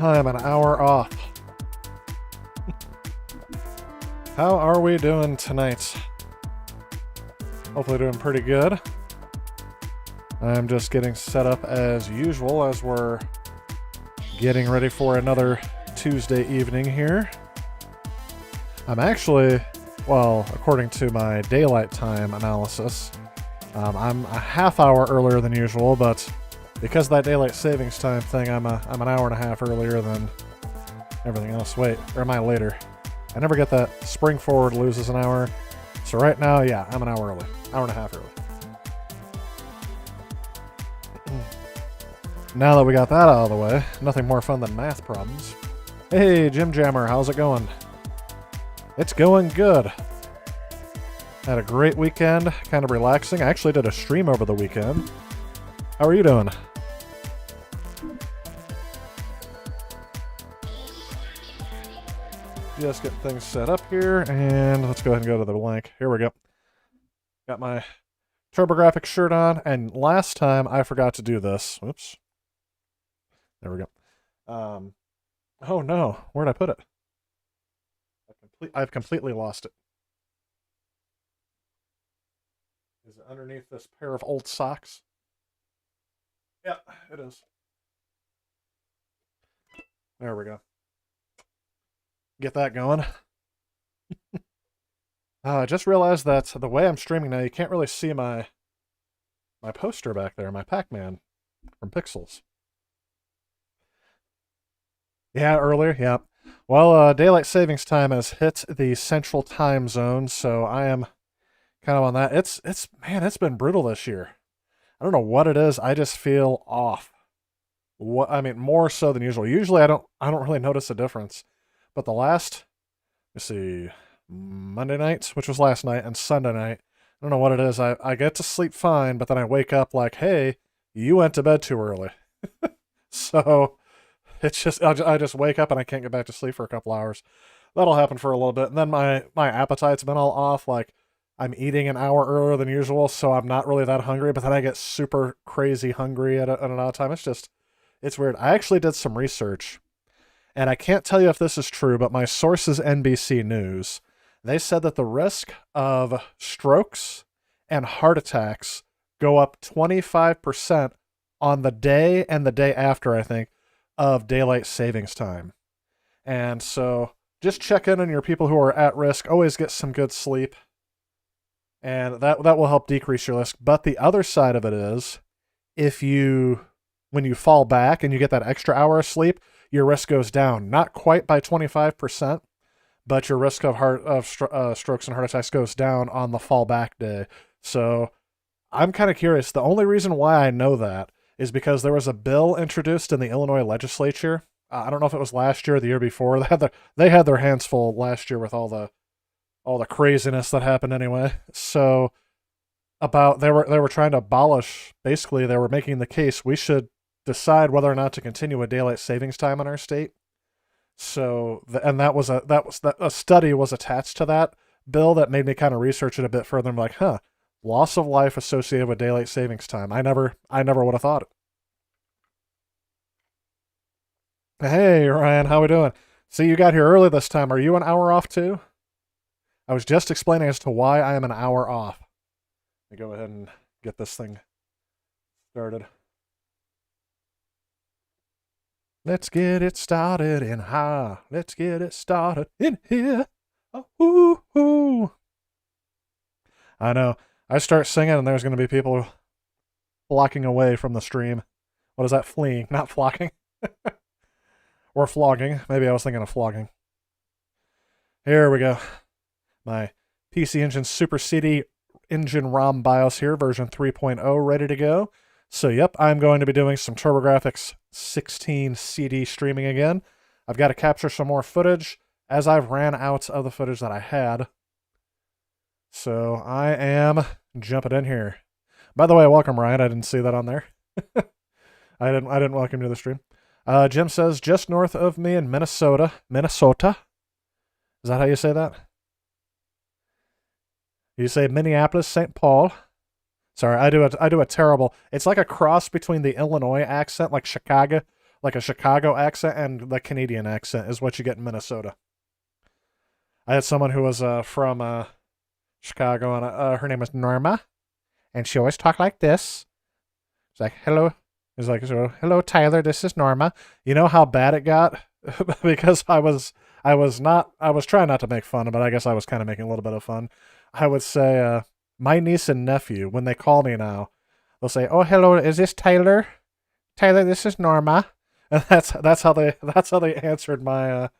time, an hour off. How are we doing tonight? Hopefully doing pretty good. I'm just getting set up as usual as we're getting ready for another Tuesday evening here. I'm actually, well, according to my daylight time analysis, I'm a half hour earlier than usual, but because of that daylight savings time thing, I'm an hour and a half earlier than everything else. Wait, or am I later? I never get that. Spring forward loses an hour. So right now, yeah, I'm an hour early. Hour and a half early. Now that we got that out of the way, nothing more fun than math problems. Hey, Jim Jammer, how's it going? It's going good. Had a great weekend, kind of relaxing. I actually did a stream over the weekend. How are you doing? Just getting things set up here, and let's go ahead and go to the link. Here we go. Got my TurboGrafx shirt on, and last time I forgot to do this. Oops. There we go. Oh no, where'd I put it? I've completely lost it. Is it underneath this pair of old socks? Yeah, it is. There we go. Get that going. I just realized that the way I'm streaming now, you can't really see my poster back there, my Pac-Man from Pixels. Yeah, earlier, yeah. Well, daylight savings time has hit the central time zone, so I am kind of on that. Man, it's been brutal this year. I don't know what it is. I just feel off. I mean, more so than usual. Usually I don't really notice a difference. But the last, let's see, Monday night, which was last night, and Sunday night, I don't know what it is. I get to sleep fine, but then I wake up like, hey, you went to bed too early. So it's just, I just wake up and I can't get back to sleep for a couple hours. That'll happen for a little bit. And then my appetite's been all off. Like, I'm eating an hour earlier than usual, so I'm not really that hungry, but then I get super crazy hungry at an odd time. It's weird. I actually did some research, and I can't tell you if this is true, but my source is NBC News. They said that the risk of strokes and heart attacks go up 25% on the day and the day after, I think, of daylight savings time. And so just check in on your people who are at risk. Always get some good sleep, and that will help decrease your risk. But the other side of it is, when you fall back and you get that extra hour of sleep, your risk goes down. Not quite by 25%, but your risk of strokes and heart attacks goes down on the fall back day. So I'm kind of curious. The only reason why I know that is because there was a bill introduced in the Illinois legislature. I don't know if it was last year or the year before. They had their hands full last year with all the craziness that happened anyway. So they were trying to abolish, basically they were making the case we should decide whether or not to continue with daylight savings time in our state. So a study was attached to that bill that made me kind of research it a bit further. I'm like, loss of life associated with daylight savings time. I never would have thought it. Hey Ryan, how we doing? See, you got here early this time. Are you an hour off too? I was just explaining as to why I am an hour off. Let me go ahead and get this thing started. Let's get it started in high. Let's get it started in here. Oh, ooh, ooh. I know. I start singing and there's going to be people blocking away from the stream. What is that? Fleeing, not flocking. Or flogging. Maybe I was thinking of flogging. Here we go. My PC Engine Super CD Engine ROM BIOS here, version 3.0, ready to go. So, yep, I'm going to be doing some TurboGrafx 16 CD streaming again. I've got to capture some more footage as I've ran out of the footage that I had. So, I am jumping in here. By the way, welcome, Ryan. I didn't see that on there. I didn't welcome you to the stream. Jim says, just north of me in Minnesota. Minnesota? Is that how you say that? You say Minneapolis, St. Paul. Sorry, I do a terrible. It's like a cross between the Illinois accent, like Chicago, like a Chicago accent and the Canadian accent is what you get in Minnesota. I had someone who was from Chicago, and her name was Norma, and she always talked like this. It's like, hello. It's like, so, hello, Tyler. This is Norma. You know how bad it got because I was trying not to make fun, but I guess I was kind of making a little bit of fun. I would say, my niece and nephew, when they call me now, they'll say, "Oh, hello, is this Tyler? Tyler, this is Norma." And that's how they answered my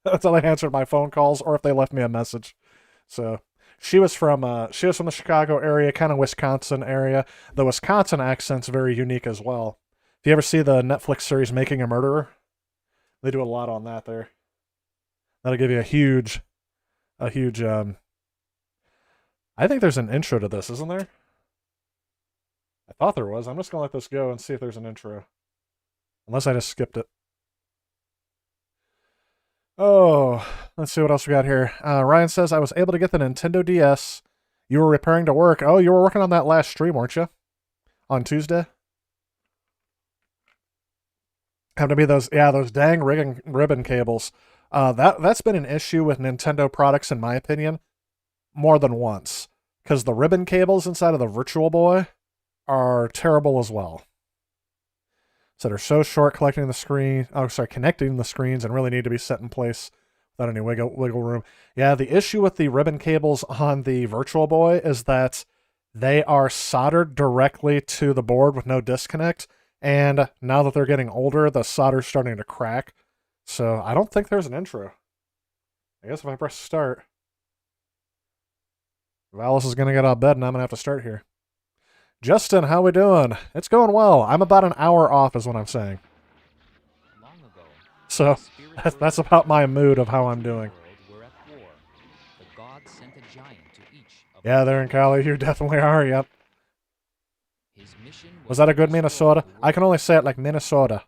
that's how they answered my phone calls, or if they left me a message. So she was from the Chicago area, kind of Wisconsin area. The Wisconsin accent's very unique as well. If you ever see the Netflix series Making a Murderer, they do a lot on that there. That'll give you a huge I think there's an intro to this, isn't there? I thought there was. I'm just gonna let this go and see if there's an intro. Unless I just skipped it. Oh, let's see what else we got here. Ryan says, I was able to get the Nintendo DS. You were repairing to work. Oh, you were working on that last stream, weren't you? On Tuesday? Have to be those dang ribbon cables. That's been an issue with Nintendo products, in my opinion, more than once. Because the ribbon cables inside of the Virtual Boy are terrible as well. So they're so short connecting the screens and really need to be set in place without any wiggle room. Yeah, the issue with the ribbon cables on the Virtual Boy is that they are soldered directly to the board with no disconnect, and now that they're getting older, the solder's starting to crack. So I don't think there's an intro. I guess if I press start, Valis is going to get out of bed and I'm going to have to start here. Justin, how we doing? It's going well. I'm about an hour off is what I'm saying. So that's about my mood of how I'm doing. Yeah, there in Cali, you definitely are, yep. Was that a good Minnesota? I can only say it like Minnesota.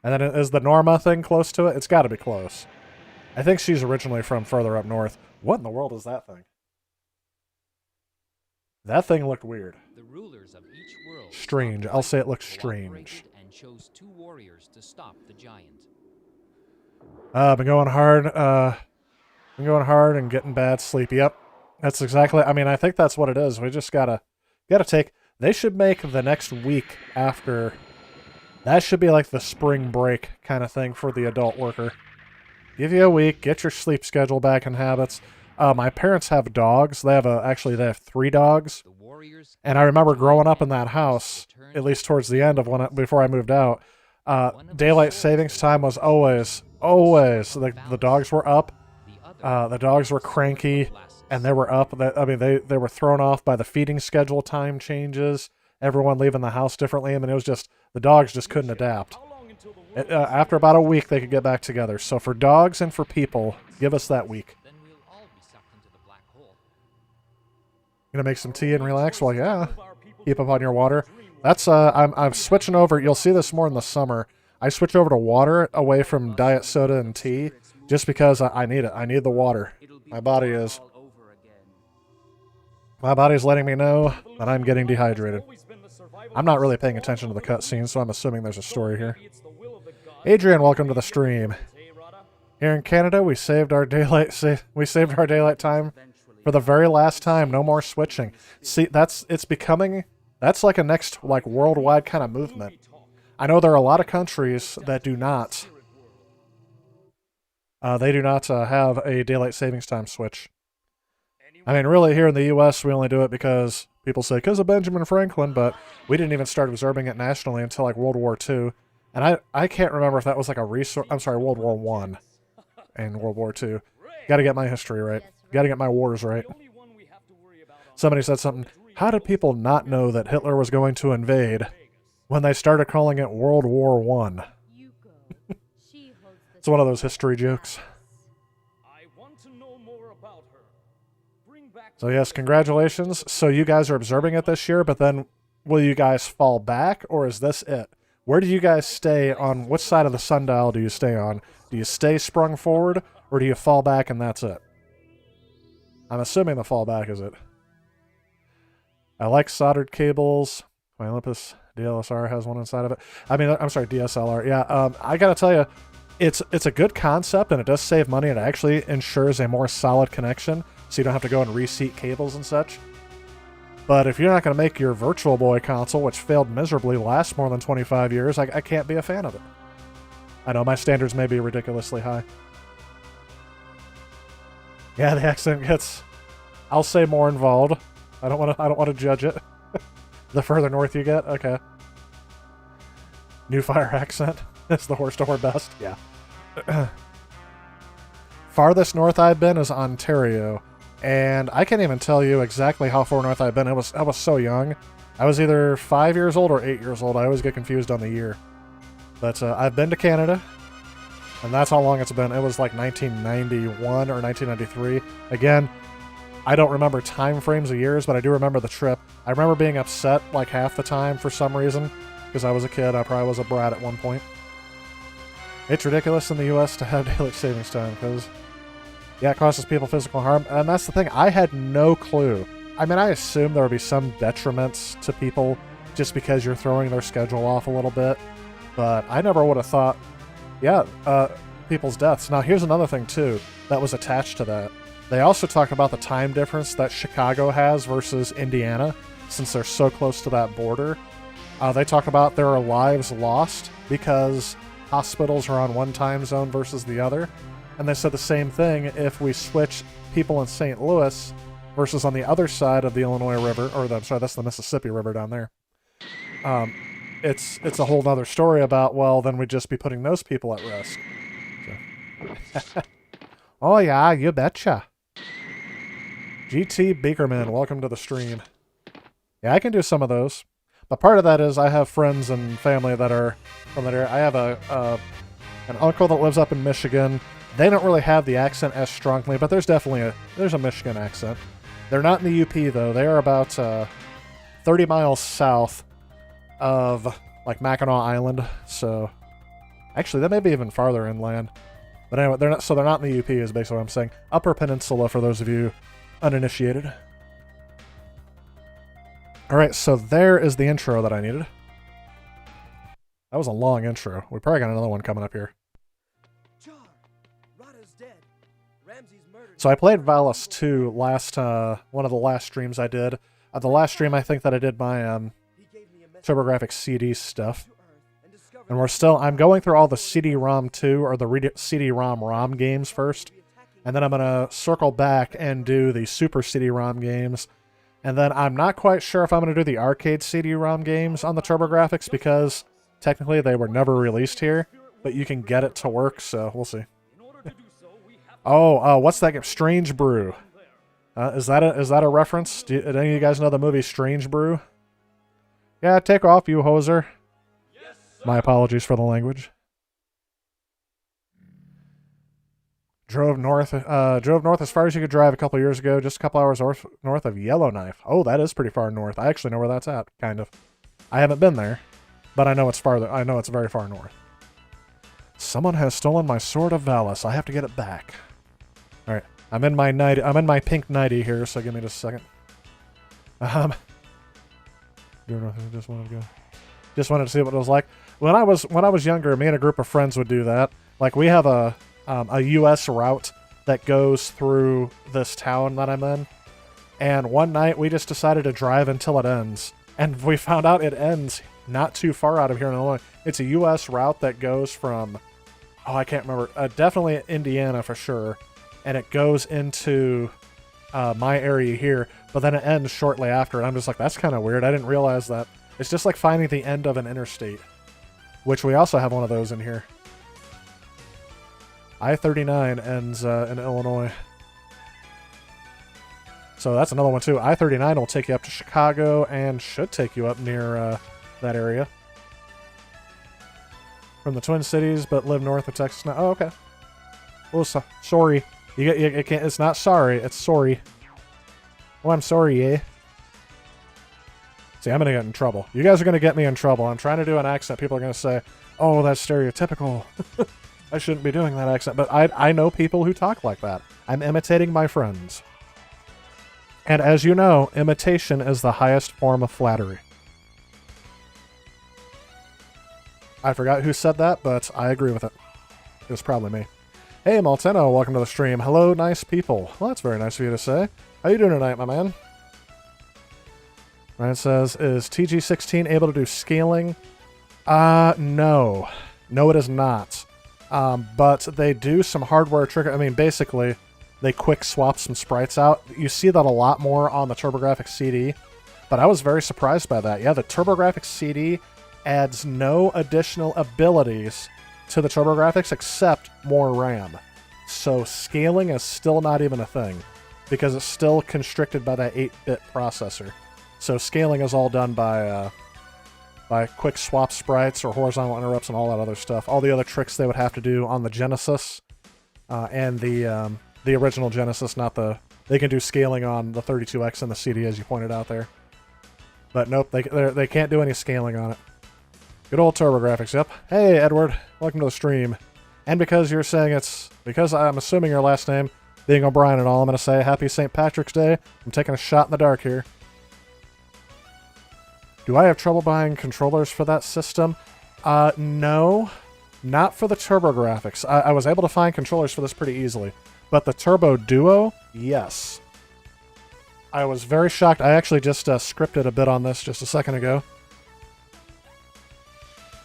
And then is the Norma thing close to it? It's got to be close. I think she's originally from further up north. What in the world is that thing? That thing looked weird. The rulers of each world strange. I'll say it looks strange. And chose 2 warriors to stop the giant. Been going hard. And getting bad sleep. Yep, that's exactly. I mean, I think that's what it is. We just gotta take. They should make the next week after. That should be like the spring break kind of thing for the adult worker. Give you a week, get your sleep schedule back in habits. My parents have dogs. They have 3 dogs. And I remember growing up in that house, at least towards the end of before I moved out, daylight savings time was always the dogs were up. The dogs were cranky, and they were up. They were thrown off by the feeding schedule time changes. Everyone leaving the house differently. I mean, it was just the dogs just couldn't adapt. After about a week, they could get back together. So for dogs and for people, give us that week. Gonna make some tea and relax? Well, yeah. Keep up on your water. That's I'm switching over. You'll see this more in the summer. I switch over to water away from diet soda and tea just because I need it. I need the water. My body's letting me know that I'm getting dehydrated. I'm not really paying attention to the cutscenes, so I'm assuming there's a story here. Adrian, welcome to the stream. Here in Canada, we saved our daylight time for the very last time. No more switching. See, that's like a next worldwide kind of movement. I know there are a lot of countries that do not. They do not have a daylight savings time switch. I mean, really, here in the U.S., we only do it because people say, because of Benjamin Franklin, but we didn't even start observing it nationally until World War II. And I can't remember if that was World War I and World War II. Got to get my history right. Got to get my wars right. Somebody said something. How did people not know that Hitler was going to invade when they started calling it World War I? It's one of those history jokes. So yes, congratulations. So you guys are observing it this year, but then will you guys fall back, or is this it? Where do you guys stay on? Which side of the sundial do you stay on? Do you stay sprung forward, or do you fall back and that's it? I'm assuming the fall back is it. I like soldered cables. My Olympus DLSR has one inside of it. I mean, I'm sorry, DSLR. Yeah, I gotta tell you, it's a good concept, and it does save money, and it actually ensures a more solid connection, so you don't have to go and reseat cables and such. But if you're not going to make your Virtual Boy console, which failed miserably, last more than 25 years, I can't be a fan of it. I know my standards may be ridiculously high. Yeah, the accent gets, I'll say, more involved. I don't want to judge it. The further north you get, okay. New Fire accent. It's the horse to whore best. Yeah. Farthest north I've been is Ontario. And I can't even tell you exactly how far north I've been. I was so young. I was either 5 years old or 8 years old. I always get confused on the year. But I've been to Canada, and that's how long it's been. It was like 1991 or 1993. Again, I don't remember time frames of years, but I do remember the trip. I remember being upset like half the time for some reason, because I was a kid. I probably was a brat at one point. It's ridiculous in the U.S. to have daylight savings time, because... yeah, it causes people physical harm, and that's the thing. I had no clue. I mean, I assumed there would be some detriments to people just because you're throwing their schedule off a little bit, but I never would have thought, yeah, people's deaths. Now, here's another thing, too, that was attached to that. They also talk about the time difference that Chicago has versus Indiana, since they're so close to that border. They talk about there are lives lost because hospitals are on one time zone versus the other. And they said the same thing if we switch people in St. Louis versus on the other side of the Illinois River, or I'm sorry, that's the Mississippi River down there. It's a whole other story about, well, then we'd just be putting those people at risk. So. Oh yeah, you betcha. GT Beakerman, welcome to the stream. Yeah, I can do some of those. But part of that is I have friends and family that are from that area. I have an uncle that lives up in Michigan. They don't really have the accent as strongly, but there's definitely a Michigan accent. They're not in the UP, though. They are about 30 miles south of, like, Mackinac Island. So, actually, that may be even farther inland. But anyway, they're not in the UP is basically what I'm saying. Upper Peninsula, for those of you uninitiated. Alright, so there is the intro that I needed. That was a long intro. We probably got another one coming up here. So I played Valis II last, one of the last streams I did. The last stream I think that I did my TurboGrafx CD stuff. And I'm going through all the CD-ROM 2, or the CD-ROM ROM games first. And then I'm going to circle back and do the Super CD-ROM games. And then I'm not quite sure if I'm going to do the arcade CD-ROM games on the TurboGrafx, because technically they were never released here. But you can get it to work, so we'll see. Oh, what's that game? Strange Brew. Is that a reference? Do any of you guys know the movie Strange Brew? Yeah, take off, you hoser. Yes, my apologies for the language. Drove north as far as you could drive a couple years ago, just a couple hours north of Yellowknife. Oh, that is pretty far north. I actually know where that's at, kind of. I haven't been there, but I know it's farther. I know it's very far north. Someone has stolen my Sword of Valis. I have to get it back. All right, I'm in my pink nightie here, so give me just a second. Just wanted to see what it was like. When I was younger, me and a group of friends would do that. Like, we have a U.S. route that goes through this town that I'm in, and one night we just decided to drive until it ends, and we found out it ends not too far out of here in Illinois. It's a U.S. route that goes from, I can't remember, definitely Indiana for sure, and it goes into my area here, but then it ends shortly after, and I'm just like, that's kind of weird. I didn't realize that. It's just like finding the end of an interstate, which we also have one of those in here. I-39 ends in Illinois. So that's another one too. I-39 will take you up to Chicago and should take you up near that area. From the Twin Cities, but live north of Texas now. Oh, okay. Oh, sorry. You can't. It's not sorry. It's sorry. Oh, I'm sorry, eh? See, I'm gonna get in trouble. You guys are gonna get me in trouble. I'm trying to do an accent. People are gonna say, "Oh, that's stereotypical." I shouldn't be doing that accent, but I know people who talk like that. I'm imitating my friends. And as you know, imitation is the highest form of flattery. I forgot who said that, but I agree with it. It was probably me. Hey, Malteno, welcome to the stream. Hello, nice people. Well, that's very nice of you to say. How you doing tonight, my man? Ryan says, is TG16 able to do scaling? No. No, it is not. But they do some hardware trick. I mean, basically, they quick swap some sprites out. You see that a lot more on the TurboGrafx CD, but I was very surprised by that. Yeah, the TurboGrafx CD adds no additional abilities to the TurboGrafx except more RAM. So scaling is still not even a thing because it's still constricted by that 8-bit processor. So scaling is all done by quick swap sprites or horizontal interrupts and all that other stuff. All the other tricks they would have to do on the Genesis and the original Genesis, not the... They can do scaling on the 32X and the CD, as you pointed out there. But nope, they can't do any scaling on it. Good old TurboGrafx, yep. Hey, Edward, welcome to the stream. And because you're saying it's... Because I'm assuming your last name being O'Brien and all, I'm going to say Happy St. Patrick's Day. I'm taking a shot in the dark here. Do I have trouble buying controllers for that system? No. Not for the TurboGrafx. I was able to find controllers for this pretty easily. But the Turbo Duo, yes. I was very shocked. I actually just scripted a bit on this just a second ago.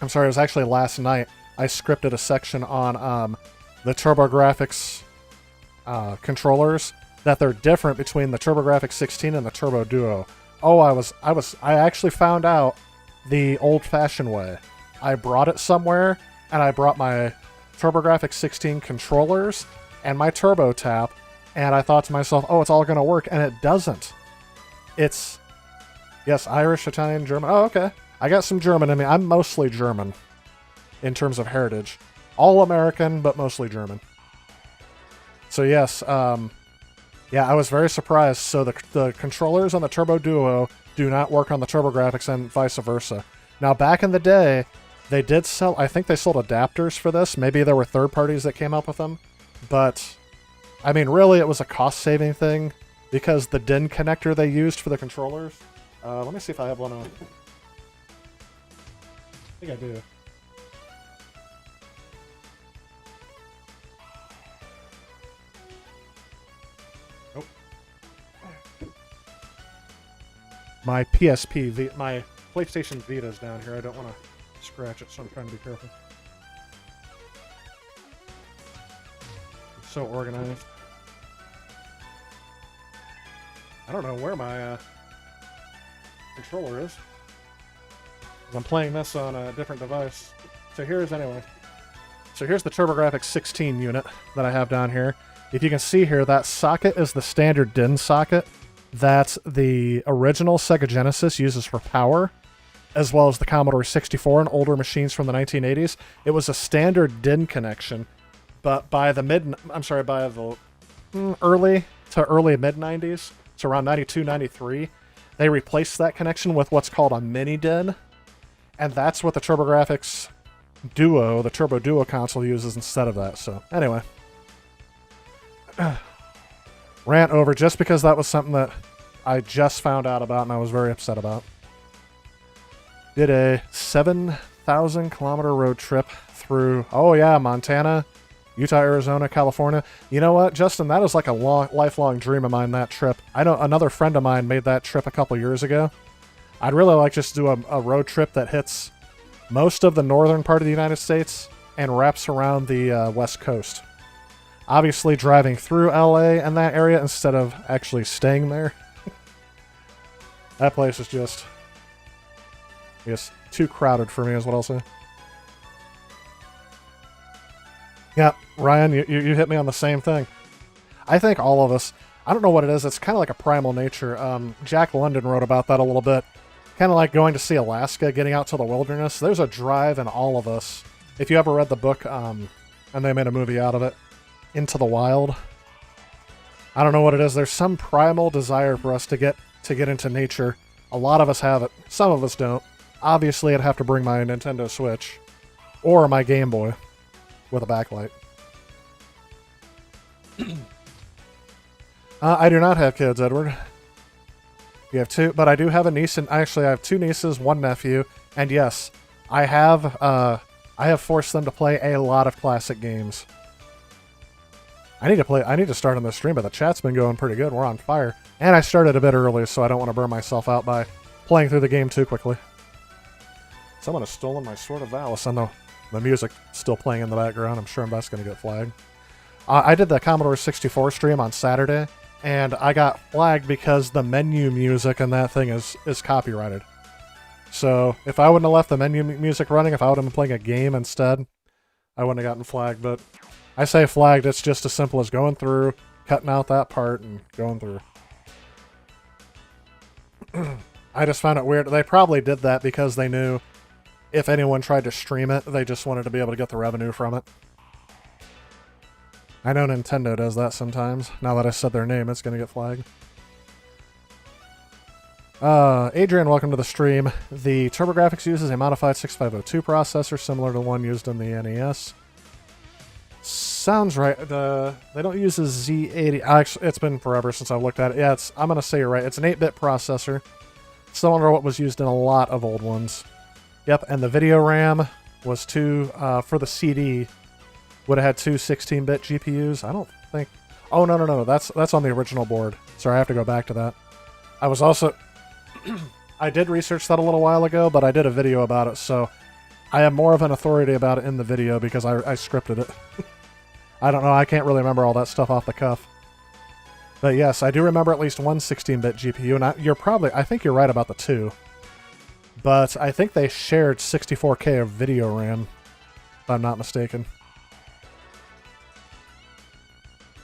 I'm sorry, it was actually last night. I scripted a section on the TurboGrafx controllers, that they're different between the TurboGrafx 16 and the Turbo Duo. Oh, I actually found out the old-fashioned way. I brought it somewhere, and I brought my TurboGrafx 16 controllers and my Turbo Tap, and I thought to myself, oh, it's all going to work, and it doesn't. It's, yes, Irish, Italian, German. Oh, okay. I got some German in me. I'm mostly German in terms of heritage. All American, but mostly German. So yes, yeah, I was very surprised. So the controllers on the Turbo Duo do not work on the TurboGrafx and vice versa. Now, back in the day, they did sell... I think they sold adapters for this. Maybe there were third parties that came up with them. But, I mean, really, it was a cost-saving thing because the DIN connector they used for the controllers... let me see if I have one on... I think I do. Nope. My PSP, my PlayStation Vita's down here. I don't want to scratch it, so I'm trying to be careful. It's so organized. I don't know where my controller is. I'm playing this on a different device. So here's the TurboGrafx 16 unit that I have down here. If you can see here, that socket is the standard DIN socket that the original Sega Genesis uses for power, as well as the Commodore 64 and older machines from the 1980s. It was a standard DIN connection, but by the early to mid-90s, so around 92, 93, they replaced that connection with what's called a mini DIN. And that's what the TurboGrafx Duo, the Turbo Duo console, uses instead of that. So, anyway. Rant over just because that was something that I just found out about and I was very upset about. Did a 7,000 kilometer road trip through, oh yeah, Montana, Utah, Arizona, California. You know what, Justin? That is like a lifelong dream of mine, that trip. I know another friend of mine made that trip a couple years ago. I'd really like just to do a road trip that hits most of the northern part of the United States and wraps around the West Coast. Obviously driving through LA and that area instead of actually staying there. That place is just, I guess, too crowded for me is what I'll say. Yeah, Ryan, you hit me on the same thing. I think all of us, I don't know what it is, it's kind of like a primal nature. Jack London wrote about that a little bit. Kind of like going to see Alaska, getting out to the wilderness. There's a drive in all of us. If you ever read the book, and they made a movie out of it, Into the Wild. I don't know what it is. There's some primal desire for us to get into nature. A lot of us have it. Some of us don't. Obviously, I'd have to bring my Nintendo Switch. Or my Game Boy. With a backlight. I do not have kids, Edward. You have two, but I do have a niece, and actually I have two nieces, one nephew, and yes, I have I have forced them to play a lot of classic games. I need to start on this stream, but the chat's been going pretty good. We're on fire. And I started a bit early, so I don't want to burn myself out by playing through the game too quickly. Someone has stolen my Sword of Valis, and the music still playing in the background. I'm sure that's going to get flagged. I did the Commodore 64 stream on Saturday, and I got flagged because the menu music in that thing is copyrighted. So if I wouldn't have left the menu music running, if I would have been playing a game instead, I wouldn't have gotten flagged. But I say flagged, it's just as simple as going through, cutting out that part, and going through. I just found it weird. They probably did that because they knew if anyone tried to stream it, they just wanted to be able to get the revenue from it. I know Nintendo does that sometimes. Now that I said their name, it's going to get flagged. Adrian, welcome to the stream. The TurboGrafx uses a modified 6502 processor, similar to the one used in the NES. Sounds right. They don't use a Z80. Actually, it's been forever since I've looked at it. Yeah, I'm going to say you're right. It's an 8-bit processor. Similar to what was used in a lot of old ones. Yep, and the video RAM was for the CD, would have had two 16-bit GPUs. I don't think... Oh, no. That's on the original board. Sorry, I have to go back to that. I was also... I did research that a little while ago, but I did a video about it, so I have more of an authority about it in the video because I scripted it. I don't know, I can't really remember all that stuff off the cuff. But yes, I do remember at least one 16-bit GPU, and I think you're right about the two. But I think they shared 64K of video RAM, if I'm not mistaken.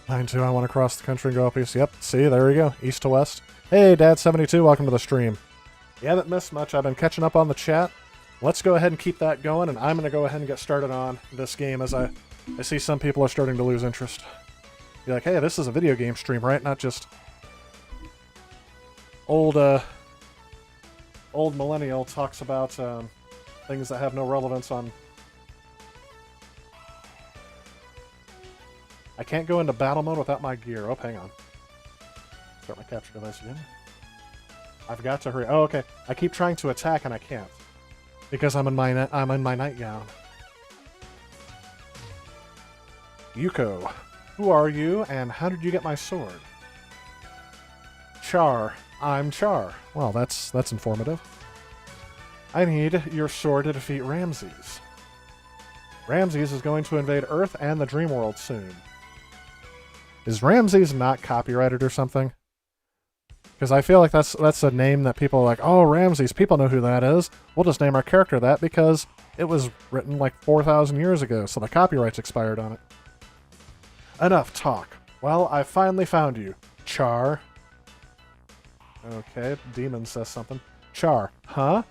9-2, I want to cross the country and go up east. Yep, see, there we go, east to west. Hey, Dad72, welcome to the stream. You haven't missed much. I've been catching up on the chat. Let's go ahead and keep that going, and I'm going to go ahead and get started on this game as I see some people are starting to lose interest. Be like, hey, this is a video game stream, right? Not just old millennial talks about things that have no relevance on... I can't go into battle mode without my gear. Oh, hang on. Start my capture device again. I've got to hurry. Oh, okay. I keep trying to attack and I can't because I'm in my nightgown. Yuko, who are you and how did you get my sword? Char, I'm Char. Well, that's informative. I need your sword to defeat Ramses. Ramses is going to invade Earth and the Dream World soon. Is Ramses not copyrighted or something? Because I feel like that's a name that people are like, oh, Ramses, people know who that is. We'll just name our character that because it was written like 4,000 years ago, so the copyright's expired on it. Enough talk. Well, I finally found you. Char. Okay, Demon says something. Char. Huh?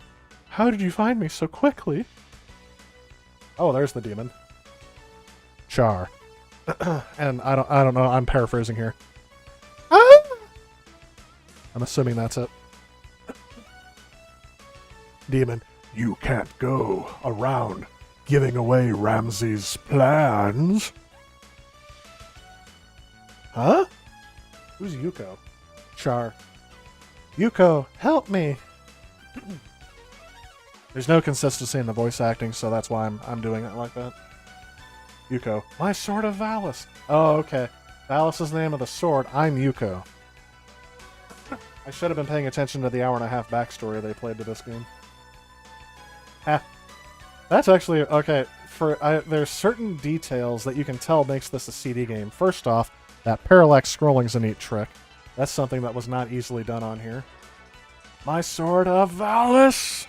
How did you find me so quickly? Oh, there's the demon. Char. And I don't know, I'm paraphrasing here. Ah! I'm assuming that's it. Demon, you can't go around giving away Ramses' plans. Huh? Who's Yuko? Char. Yuko, help me! There's no consistency in the voice acting, so that's why I'm doing it like that. Yuko. My Sword of Valis! Oh, okay. Valis is the name of the sword. I'm Yuko. I should have been paying attention to the hour-and-a-half backstory they played to this game. Ha. That's actually... Okay, there's certain details that you can tell makes this a CD game. First off, that parallax scrolling's a neat trick. That's something that was not easily done on here. My Sword of Valis!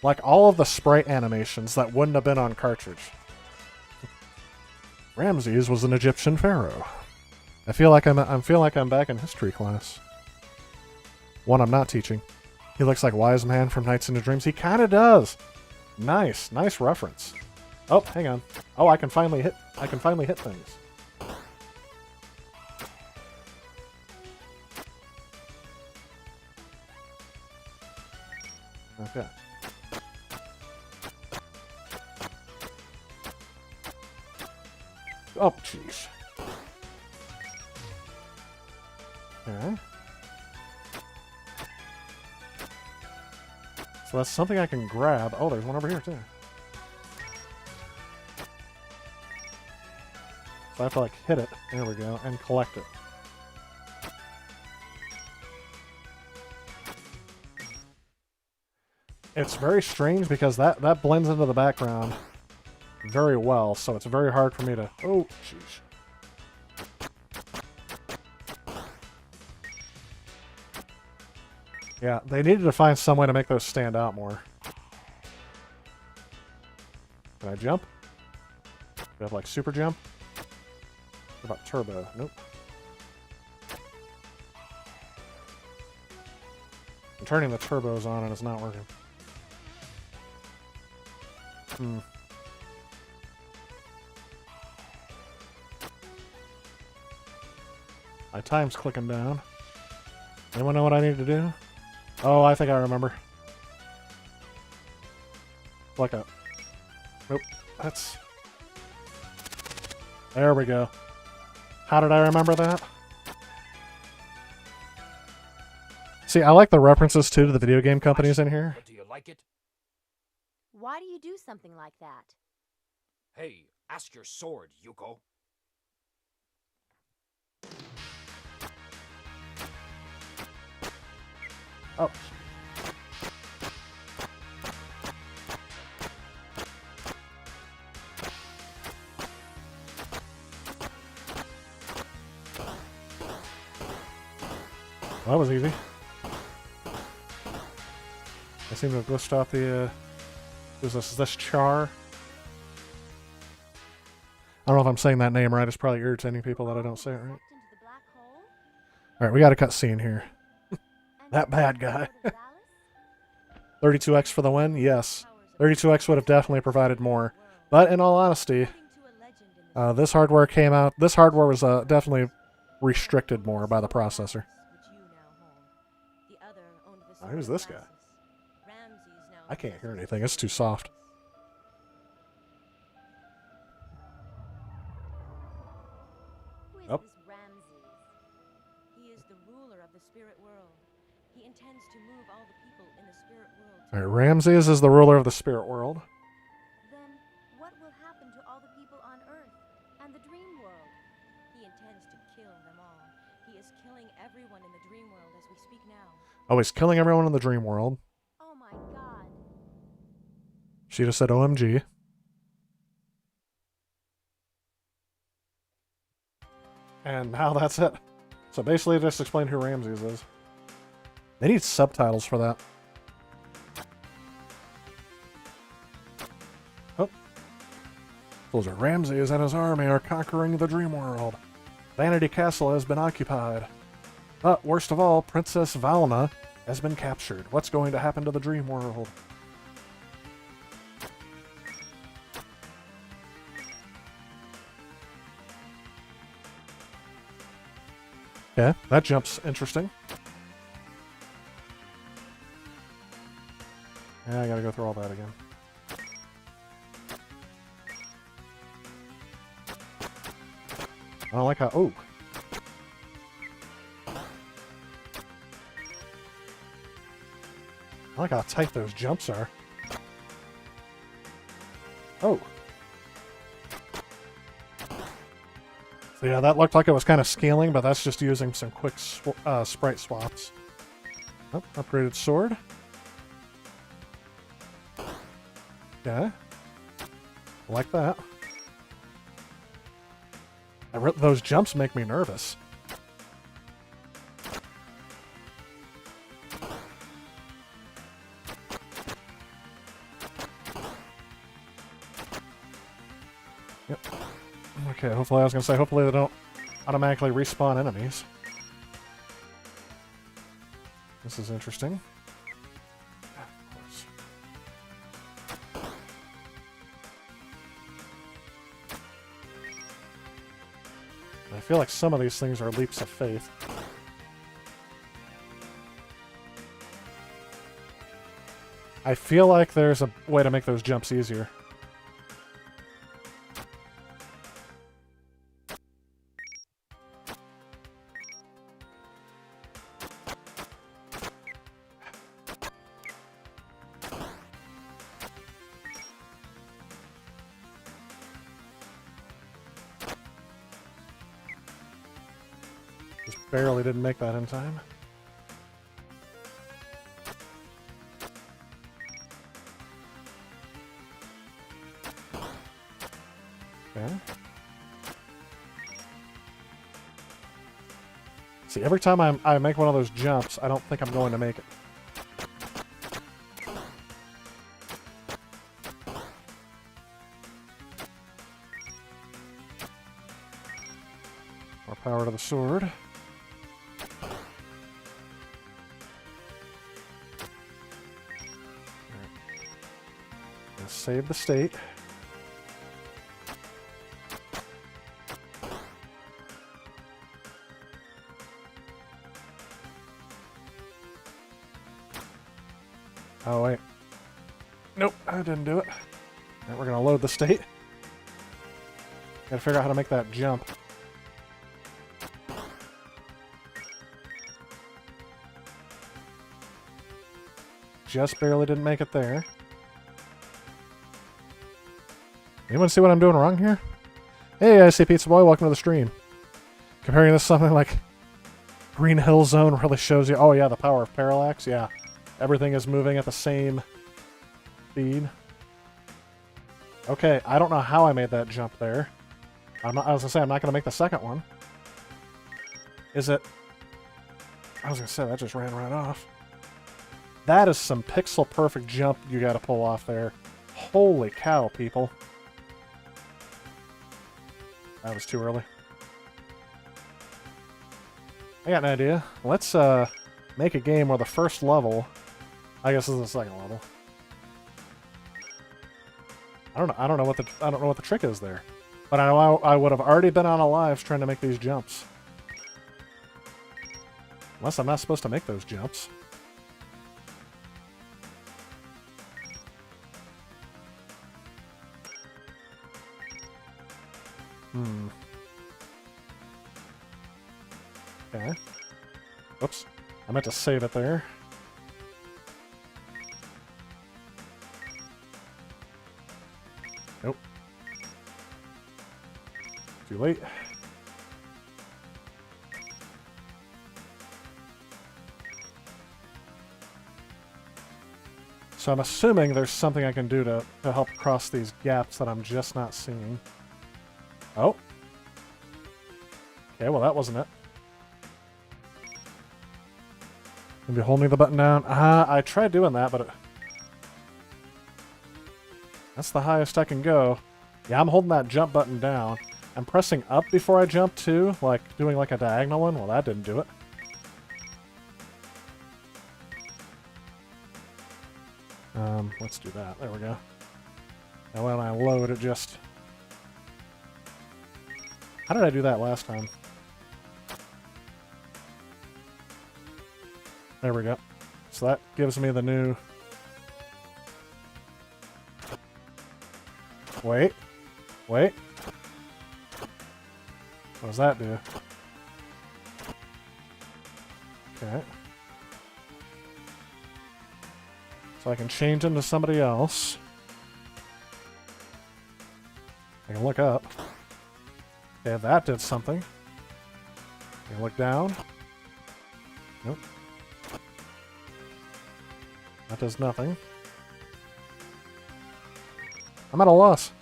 Like all of the sprite animations that wouldn't have been on cartridge. Ramses was an Egyptian pharaoh. I feel like I'm back in history class. One I'm not teaching. He looks like Wise Man from Nights into Dreams. He kind of does. Nice reference. Oh, hang on. Oh, I can finally hit things. Okay. Oh, jeez. Okay. So that's something I can grab. Oh, there's one over here, too. So I have to, like, hit it. There we go. And collect it. It's very strange because that blends into the background very well, so it's very hard for me to... Oh, jeez. Yeah, they needed to find some way to make those stand out more. Can I jump? Do I have, like, super jump? What about turbo? Nope. I'm turning the turbos on and it's not working. My time's clicking down. Anyone know what I need to do? Oh, I think I remember. Like a... Nope. That's... There we go. How did I remember that? See, I like the references, too, to the video game companies in here. But do you like it? Why do you do something like that? Hey, ask your sword, Yuko. Oh. Well, that was easy. I seem to have glitched out the, who's this? Is this Char? I don't know if I'm saying that name right. It's probably irritating people that I don't say it right. Alright, we got a cutscene here. That bad guy. 32x for the win? Yes. 32x would have definitely provided more. But in all honesty, this hardware came out... This hardware was definitely restricted more by the processor. Oh, who's this guy? I can't hear anything. It's too soft. Who is Oh. this Ramses? He is the ruler of the spirit world. He intends to move all the people in the spirit world. Alright, Ramses is the ruler of the spirit world. Then what will happen to all the people on Earth and the dream world? He intends to kill them all. He is killing everyone in the dream world as we speak now. Oh, he's killing everyone in the dream world. Oh my god. She just said OMG. And now that's it. So basically just explain who Ramses is. They need subtitles for that. Oh. Those are Ramses and his army are conquering the dream world. Vanity Castle has been occupied. But worst of all, Princess Valna has been captured. What's going to happen to the dream world? Okay, that jump's interesting. Yeah, I gotta go through all that again. I don't like how... Oh! I like how tight those jumps are. Oh! So yeah, that looked like it was kind of scaling, but that's just using some quick sprite swaps. Oh, upgraded sword. Yeah. Like that. Those jumps make me nervous. Yep. Okay, hopefully I was going to say, hopefully they don't automatically respawn enemies. This is interesting. Of course. I feel like some of these things are leaps of faith. I feel like there's a way to make those jumps easier. barely didn't make that in time. Okay. See, every time I make one of those jumps, I don't think I'm going to make it. More power to the sword. Let's save the state. Oh, wait. Nope, I didn't do it. Now we're going to load the state. Gotta figure out how to make that jump. Just barely didn't make it there. Anyone see what I'm doing wrong here? Hey, I see Pizza Boy. Welcome to the stream. Comparing this to something like Green Hill Zone really shows you... Oh, yeah, the power of parallax. Yeah. Everything is moving at the same speed. Okay, I don't know how I made that jump there. I was going to say, I'm not going to make the second one. Is it... I was going to say, that just ran right off. That is some pixel-perfect jump you got to pull off there. Holy cow, people. That was too early. I got an idea. Let's make a game where the first level... I guess this is the second level. I don't know what the trick is there. But I know I would have already been on a live trying to make these jumps. Unless I'm not supposed to make those jumps. Okay. Oops. I meant to save it there. Nope. Too late. So I'm assuming there's something I can do to help cross these gaps that I'm just not seeing. Oh. Okay, well that wasn't it. Maybe holding the button down. I tried doing that, but that's the highest I can go. Yeah, I'm holding that jump button down. I'm pressing up before I jump too, like doing like a diagonal one. Well, that didn't do it. Let's do that. There we go. Now when I load, it just... How did I do that last time? There we go. So that gives me the new... Wait. Wait. What does that do? Okay. So I can change into somebody else. I can look up. Okay, that did something. I can look down. Nope. That does nothing. I'm at a loss.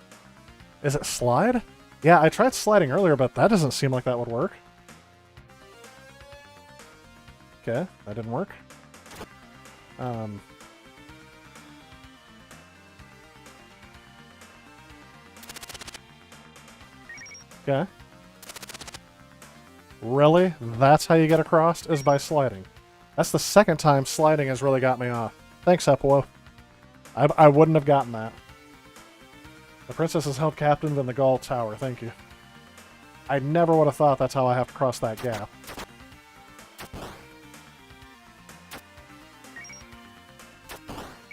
Is it slide? Yeah, I tried sliding earlier, but that doesn't seem like that would work. Okay, that didn't work. Okay. Really? That's how you get across? Is by sliding. That's the second time sliding has really got me off. Thanks, Eplo. I wouldn't have gotten that. The princess is held captive in the Gaul Tower. Thank you. I never would have thought that's how I have to cross that gap.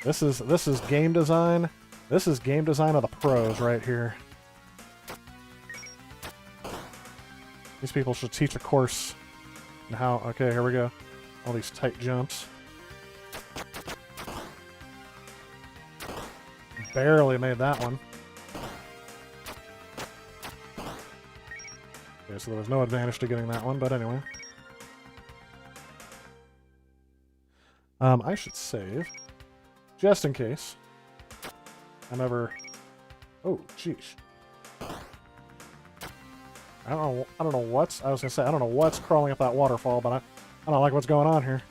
This is game design. This is game design of the pros right here. These people should teach a course on how... Okay, here we go. All these tight jumps. Barely made that one. Okay, so there was no advantage to getting that one, but anyway. I should save. Just in case. I'm ever... Oh, sheesh. I don't know what's... I was gonna say, I don't know what's crawling up that waterfall, but I don't like what's going on here.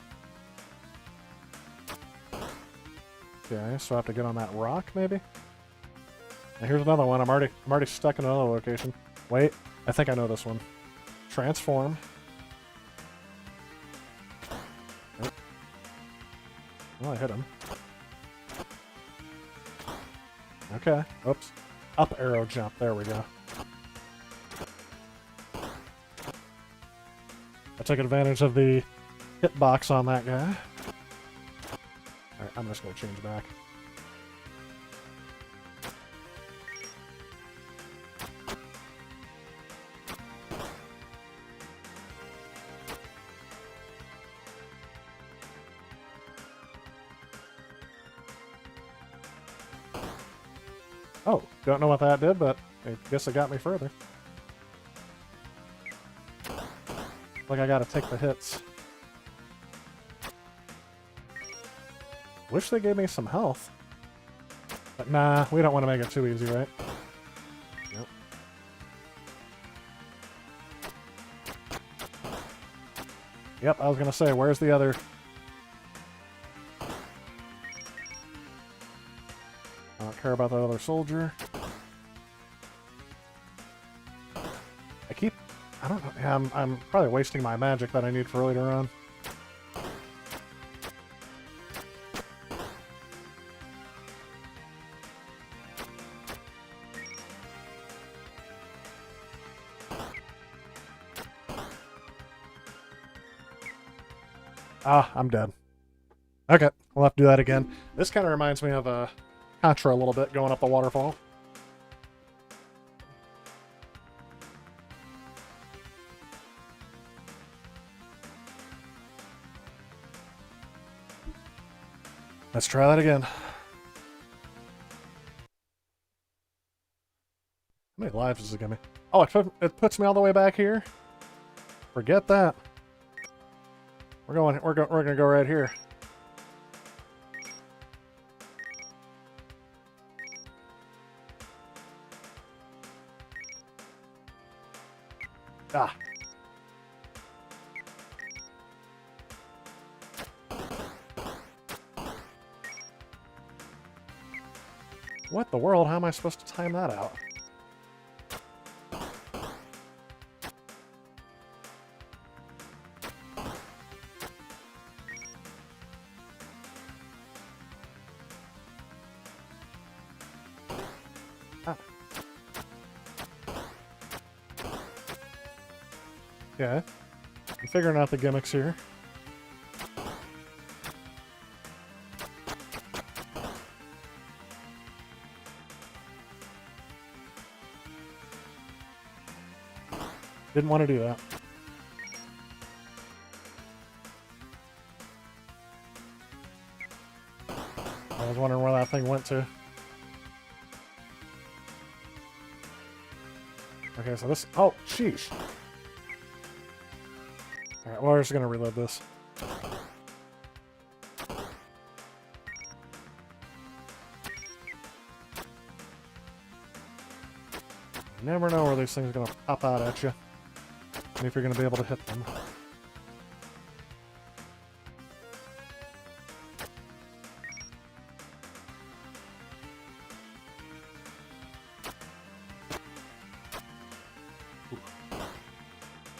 Okay, so I have to get on that rock, maybe? And here's another one. I'm already stuck in another location. Wait, I think I know this one. Transform. Nope. Well, I hit him. Okay. Oops. Up arrow jump. There we go. I took advantage of the hitbox on that guy. Alright, I'm just going to change back. Oh, don't know what that did, but I guess it got me further. Like I gotta take the hits. Wish they gave me some health. But nah, we don't want to make it too easy, right? Nope. Yep, I was gonna say, where's the other... I don't care about that other soldier. I don't know. Yeah, I'm probably wasting my magic that I need for later on. Ah, I'm dead. Okay, we'll have to do that again. This kind of reminds me of Contra a little bit, going up the waterfall. Let's try that again. How many lives does it give me? Oh, it puts me all the way back here? Forget that. We're gonna go right here. Ah. What the world? How am I supposed to time that out? Ah. Okay. I'm figuring out the gimmicks here. Didn't want to do that. I was wondering where that thing went to. Okay, so this... Oh, sheesh. Alright, well, we're just going to reload this. You never know where these things are going to pop out at you. And if you're going to be able to hit them.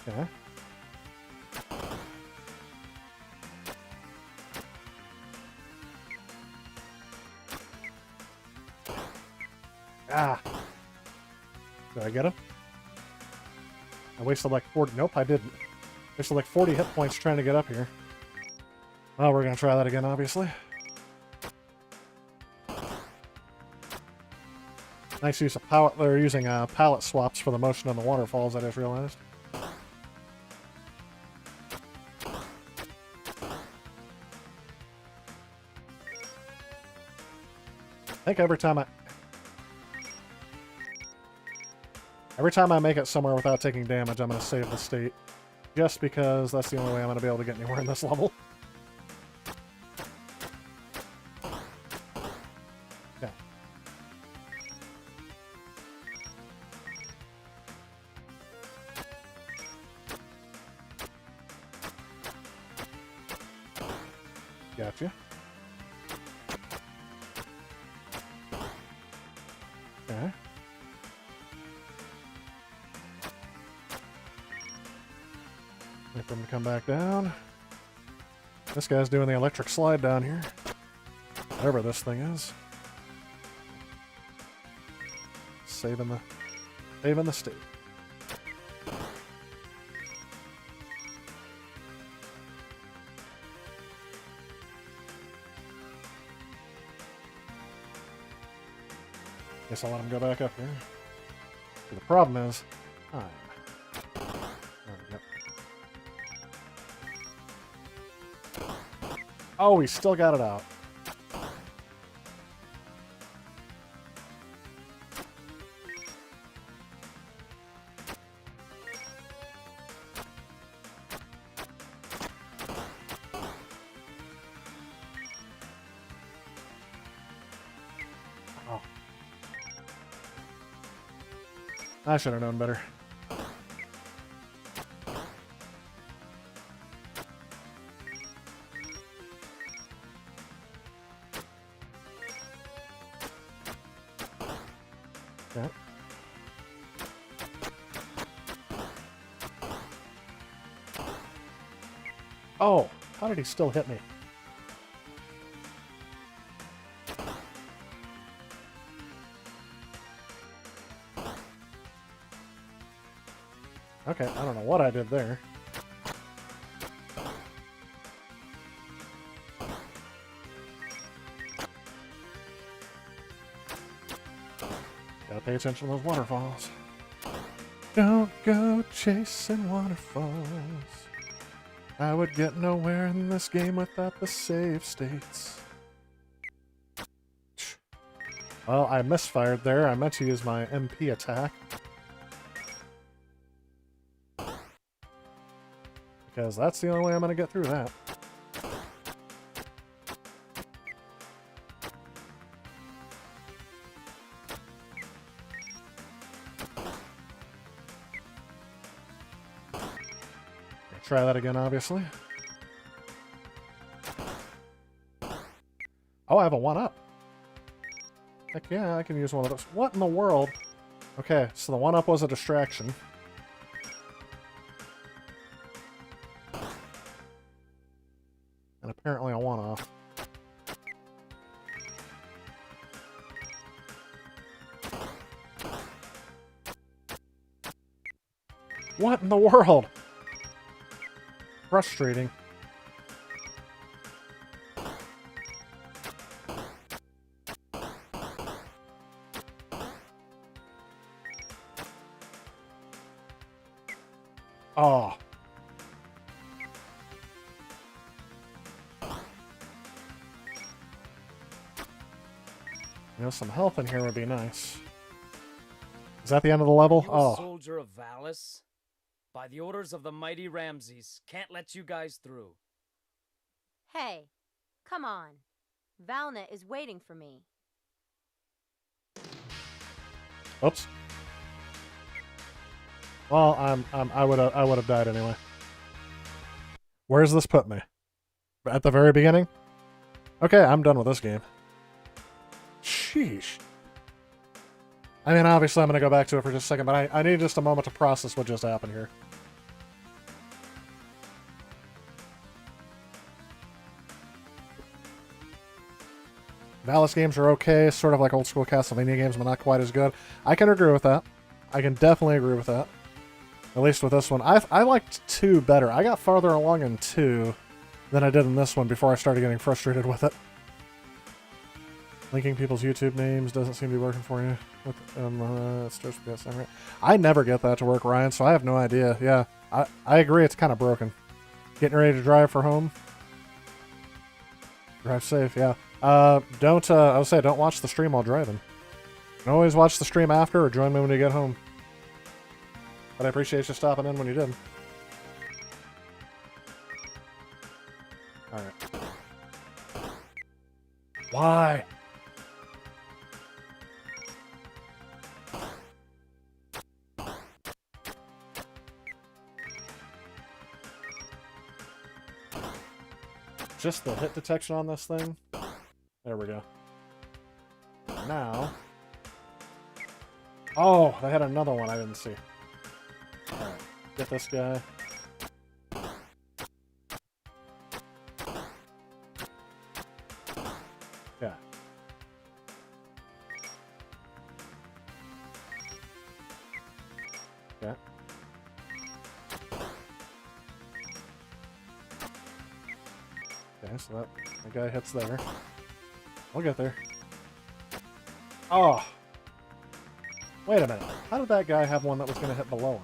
Okay. Ah! Did I get him? I wasted like 40... Nope, I didn't. Wasted like 40 hit points trying to get up here. Well, we're going to try that again, obviously. Nice use of pallet... They're using pallet swaps for the motion on the waterfalls, I just realized. I think every time I make it somewhere without taking damage, I'm going to save the state. Just because that's the only way I'm going to be able to get anywhere in this level. Gotcha. Okay. Wait for him to come back down. This guy's doing the electric slide down here. Whatever this thing is. Saving the state. Guess I'll let him go back up here. See, the problem is time. There we go. Oh, he still got it out. Oh. I should have known better. Okay. Oh, how did he still hit me? Okay, I don't know what I did there. Gotta pay attention to those waterfalls. Don't go chasing waterfalls. I would get nowhere in this game without the save states. Well, I misfired there. I meant to use my MP attack. Because that's the only way I'm going to get through that. Try that again, obviously. Oh, I have a 1-up. Heck yeah, I can use one of those. What in the world? Okay, so the 1-up was a distraction. And apparently a 1-off. What in the world? Frustrating. Oh. You know, some health in here would be nice. Is that the end of the level? You a Oh. soldier of Valis? By the orders of the mighty Ramses, can't let you guys through. Hey, come on. Valna is waiting for me. Oops. Well, I would have died anyway. Where's this put me? At the very beginning? Okay, I'm done with this game. Sheesh. I mean, obviously I'm going to go back to it for just a second, but I need just a moment to process what just happened here. Valis games are okay, sort of like old school Castlevania games, but not quite as good. I can agree with that. I can definitely agree with that. At least with this one. I liked 2 better. I got farther along in 2 than I did in this one before I started getting frustrated with it. Linking people's YouTube names doesn't seem to be working for you. It's supposed to be right. I never get that to work, Ryan, so I have no idea. Yeah, I agree it's kind of broken. Getting ready to drive for home. Drive safe, yeah. I would say don't watch the stream while driving. You can always watch the stream after or join me when you get home. But I appreciate you stopping in when you did. Alright. Why? just the hit detection on this thing. There we go. Now... Oh, they had another one I didn't see. Alright, get this guy. Yeah. Yeah. Okay, so that guy hits there. I'll get there. Oh! Wait a minute. How did that guy have one that was going to hit below him?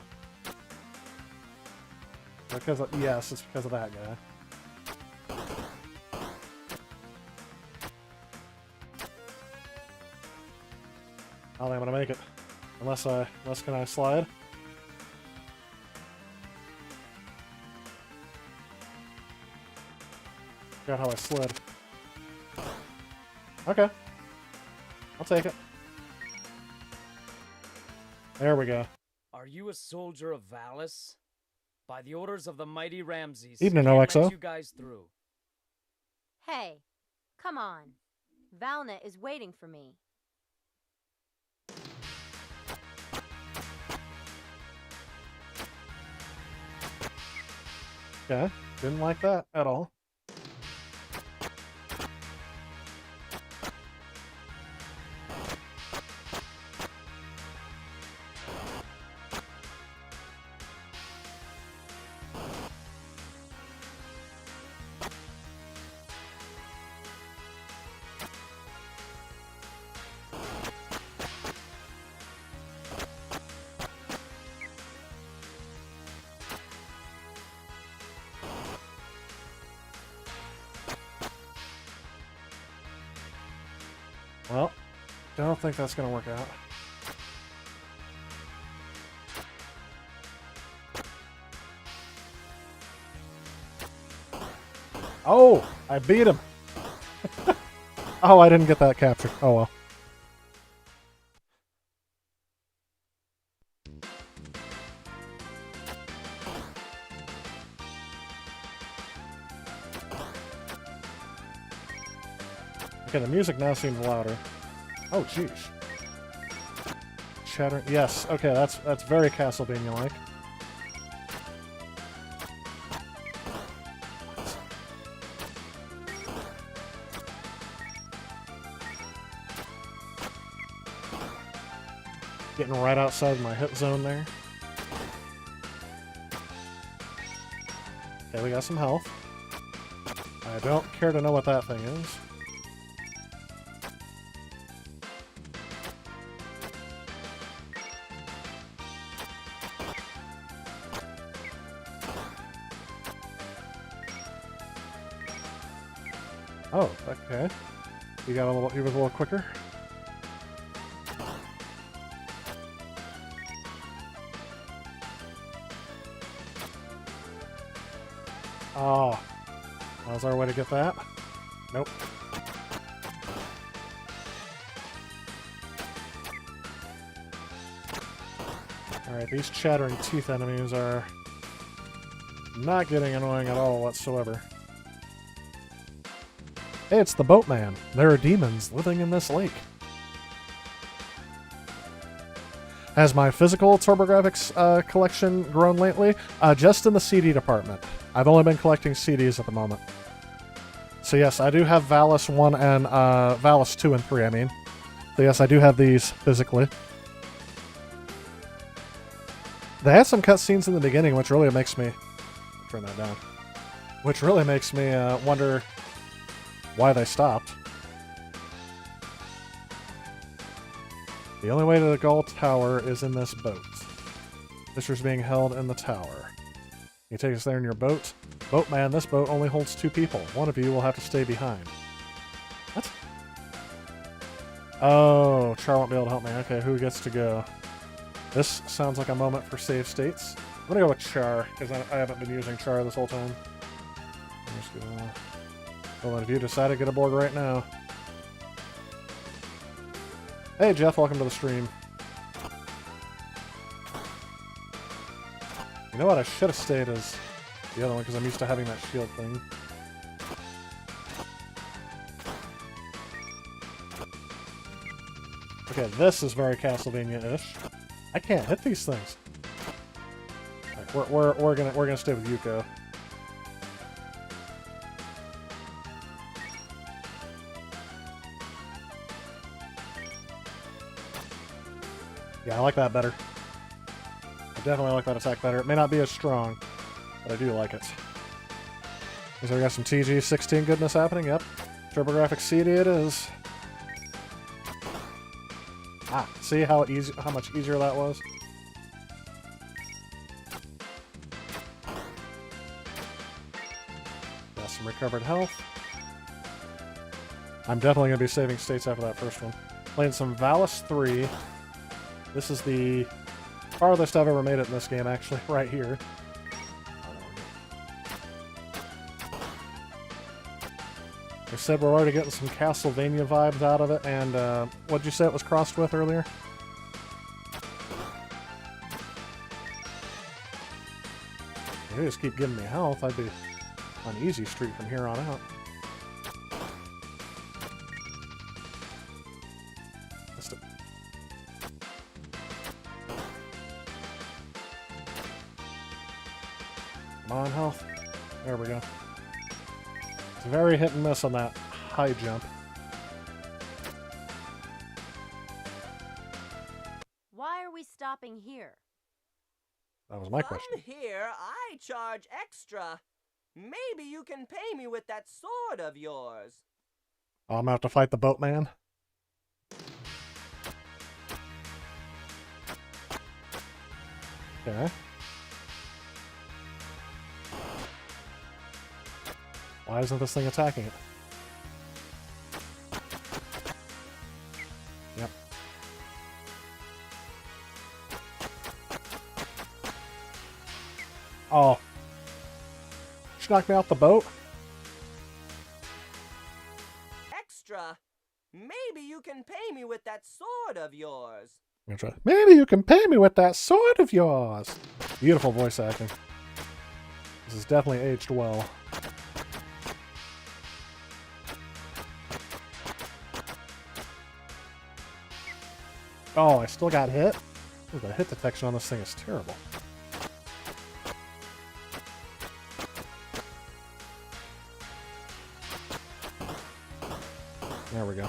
Because of, yes, it's because of that guy. I don't think I'm going to make it. Unless can I slide? Forgot how I slid. Okay. I'll take it. There we go. Are you a soldier of Valis? By the orders of the mighty Ramses, Evening, can't OXO. let you guys through. Hey, come on. Valna is waiting for me. Okay. Didn't like that at all. Well, don't think that's going to work out. Oh, I beat him. Oh, I didn't get that captured. Oh well. Okay, the music now seems louder. Oh, jeez. Chattering. Yes. Okay, that's very Castlevania-like. Getting right outside my hit zone there. Okay, we got some health. I don't care to know what that thing is. Oh, okay. He was a little quicker. Oh, that was our way to get that. Nope. Alright, these chattering teeth enemies are not getting annoying at all whatsoever. Hey, it's the Boatman. There are demons living in this lake. Has my physical TurboGrafx collection grown lately? Just in the CD department. I've only been collecting CDs at the moment. So yes, I do have Valis 1 and Valis 2 and 3, I mean. So yes, I do have these physically. They had some cutscenes in the beginning, which really makes me... Turn that down. Which really makes me wonder why they stopped. The only way to the Gull Tower is in this boat. Fisher's being held in the tower. You take us there in your boat? Boatman, this boat only holds 2 people. One of you will have to stay behind. What? Oh, Char won't be able to help me. Okay, who gets to go? This sounds like a moment for save states. I'm gonna go with Char, because I haven't been using Char this whole time. I'm just gonna... Well, if you decide to get aboard right now. Hey Jeff, welcome to the stream. You know what, I should have stayed as the other one because I'm used to having that shield thing. Okay, this is very Castlevania-ish. I can't hit these things. Right, we're gonna stay with Yuko. Yeah, I like that better. I definitely like that attack better. It may not be as strong, but I do like it. So we got some TG16 goodness happening. Yep. TurboGrafx CD it is. Ah, see how much easier that was? Got some recovered health. I'm definitely going to be saving states after that first one. Playing some Valis III. This is the farthest I've ever made it in this game, actually, right here. I said we're already getting some Castlevania vibes out of it, and what'd you say it was crossed with earlier? If you just keep giving me health, I'd be on easy street from here on out. Missed it. Come on, health. There we go. It's very hit and miss on that high jump. Why are we stopping here? That was my question. Here, I charge extra. Maybe you can pay me with that sword of yours. Oh, I'm gonna have to fight the boatman. Okay. Why isn't this thing attacking it? Yep. Oh. She knocked me off the boat? Extra. Maybe you can pay me with that sword of yours. I'm gonna try. Maybe you can pay me with that sword of yours. Beautiful voice acting. This is definitely aged well. Oh, I still got hit? Ooh, the hit detection on this thing is terrible. There we go.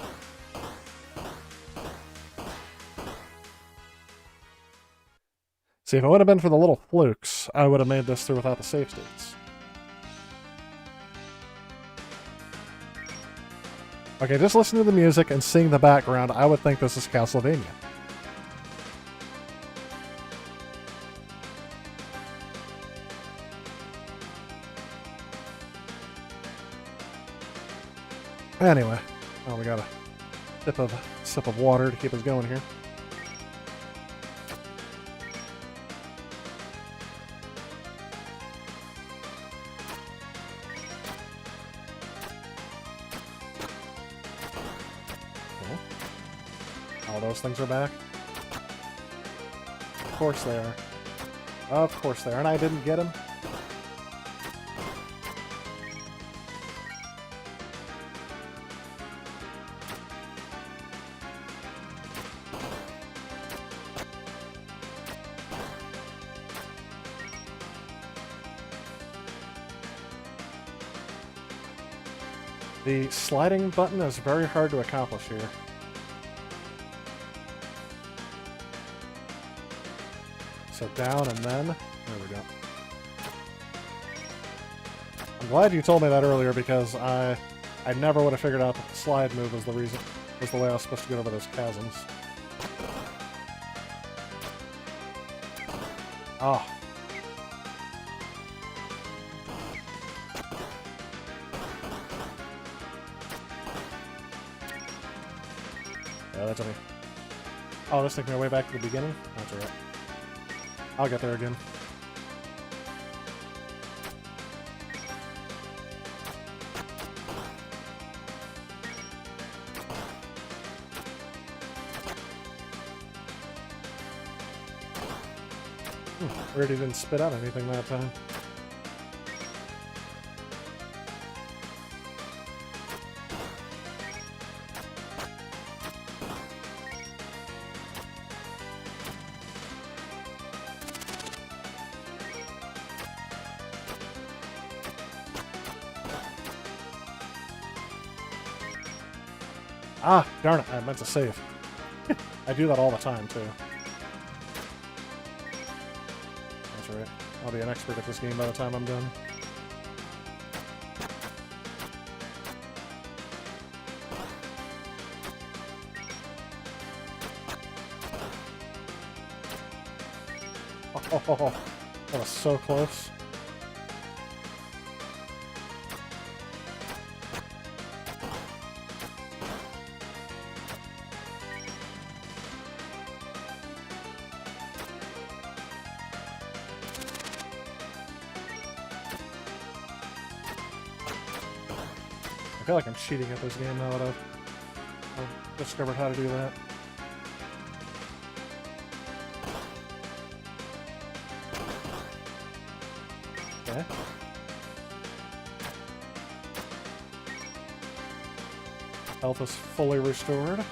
See, if it would have been for the little flukes, I would have made this through without the save states. Okay, just listening to the music and seeing the background, I would think this is Castlevania. Anyway, oh, we got a sip of water to keep us going here. Okay. All those things are back. Of course they are. Of course they are. And I didn't get him. The sliding button is very hard to accomplish here. So down and then, there we go. I'm glad you told me that earlier because I never would have figured out that the slide move was the way I was supposed to get over those chasms. Oh. Yeah, that took me. Oh, this took me way back to the beginning? That's alright. I'll get there again. Already didn't spit out anything that time. Ah, darn it, I meant to save. I do that all the time, too. That's right. I'll be an expert at this game by the time I'm done. Oh, that was so close. I feel like I'm cheating at this game now that I've discovered how to do that. Okay. Health is fully restored. Now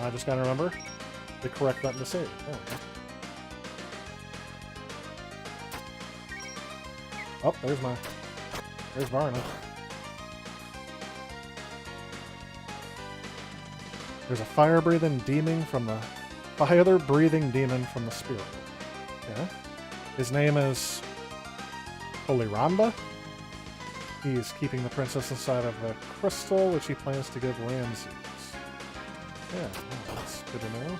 I just gotta remember the correct button to save. There we go. Oh, there's Varna. There's a fire-breathing demon from the spirit. Okay. His name is Holy Rondo. He is keeping the princess inside of the crystal, which he plans to give Ramses. Yeah, well, that's good to know.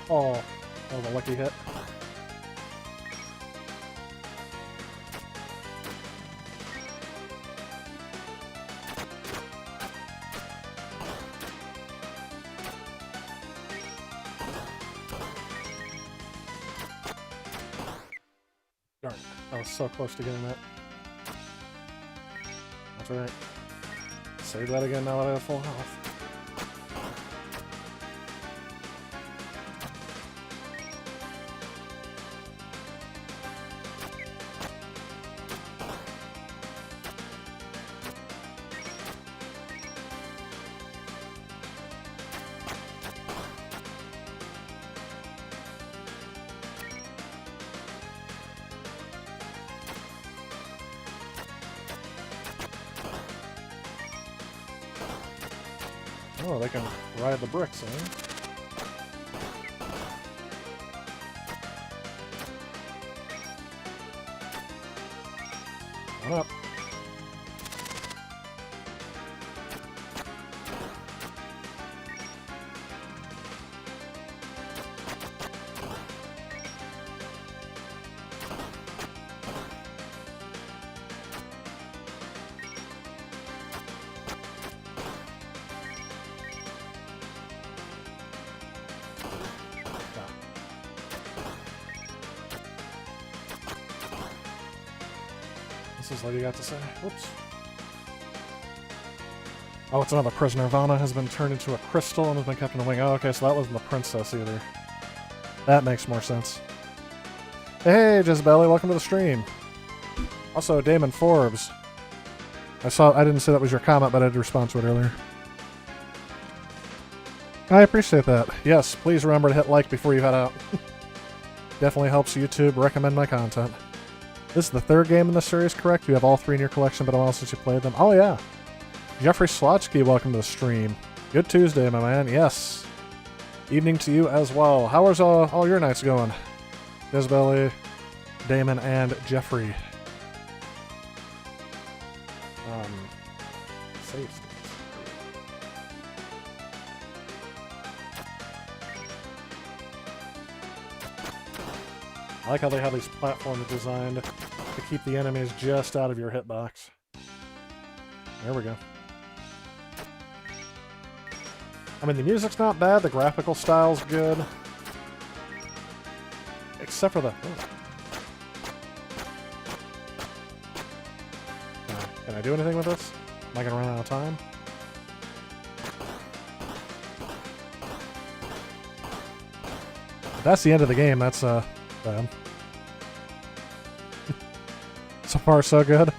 Oh, that was a lucky hit. Darn, I was so close to getting that. That's alright. Save that again now that I have full health. Oh, they can ride the bricks, eh? Come up. This is what you got to say. Whoops. Oh, it's another prisoner. Vanna has been turned into a crystal and has been kept in a wing. Oh, okay, so that wasn't the princess either. That makes more sense. Hey, Jezebeli, welcome to the stream. Also, Damon Forbes. I didn't say that was your comment, but I did respond to it earlier. I appreciate that. Yes, please remember to hit like before you head out. Definitely helps YouTube recommend my content. This is the third game in the series, correct? You have all three in your collection, but a while since you played them. Oh, yeah. Jeffrey Slotsky, welcome to the stream. Good Tuesday, my man. Yes. Evening to you as well. How is all your nights going? Jezebeli, Damon, and Jeffrey. Save states. I like how they have these platforms designed to keep the enemies just out of your hitbox. There we go. I mean, the music's not bad, the graphical style's good. Except for the... Oh. Can I do anything with this? Am I gonna run out of time? If that's the end of the game, that's bad. So far, so good.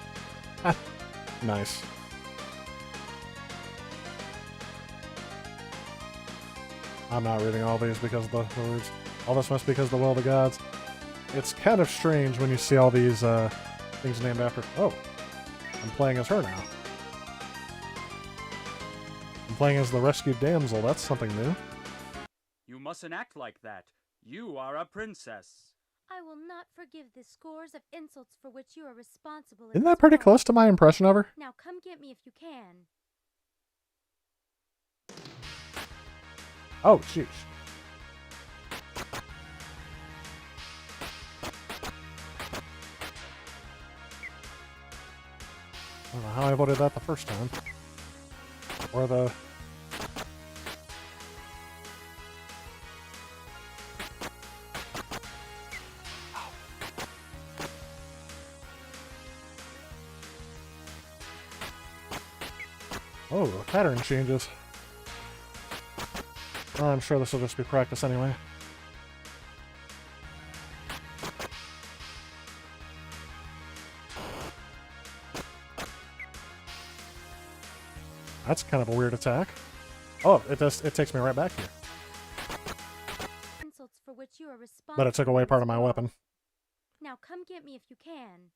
Nice. I'm not reading all these because of the words. All this must be because of the will of the gods. It's kind of strange when you see all these things named after... Oh, I'm playing as her now. I'm playing as the rescued damsel. That's something new. You mustn't act like that. You are a princess. I will not forgive the scores of insults for which you are responsible. Isn't that pretty close to my impression of her? Now come get me if you can. Oh, sheesh. I don't know how I avoided that the first time. Or the... Oh, the pattern changes. Oh, I'm sure this will just be practice anyway. That's kind of a weird attack. Oh, it takes me right back here. Insults for which you are responsible. But it took away part of my weapon. Now come get me if you can.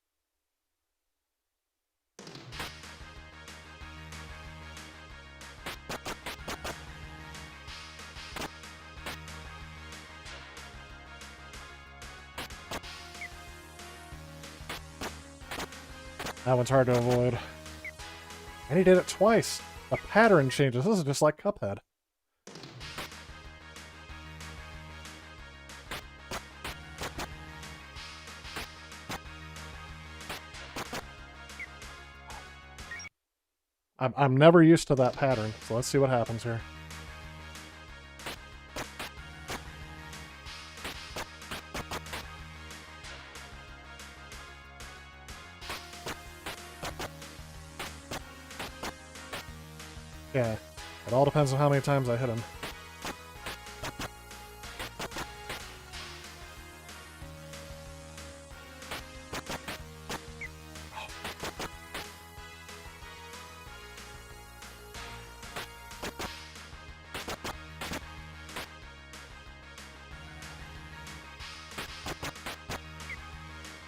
That one's hard to avoid. And he did it twice. The pattern changes. This is just like Cuphead. I'm never used to that pattern, so let's see what happens here. Yeah, it all depends on how many times I hit him.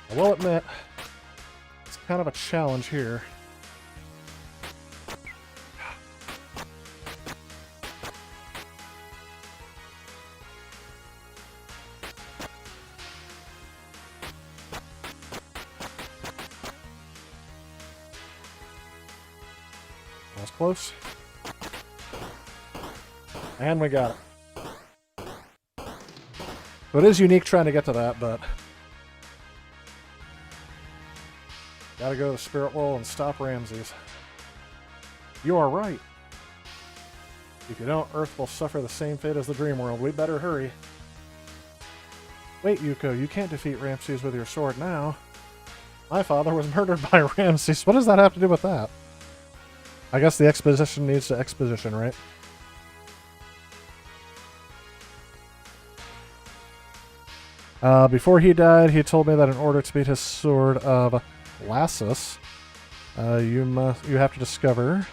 I will admit, it's kind of a challenge here. That was close. And we got it. So it is unique trying to get to that, but... Gotta go to the spirit world and stop Ramses. You are right. If you don't, Earth will suffer the same fate as the dream world. We better hurry. Wait, Yuko, you can't defeat Ramses with your sword now. My father was murdered by Ramses. What does that have to do with that? I guess the exposition needs to exposition, right? Before he died, he told me that in order to beat his sword of Lassus, you have to discover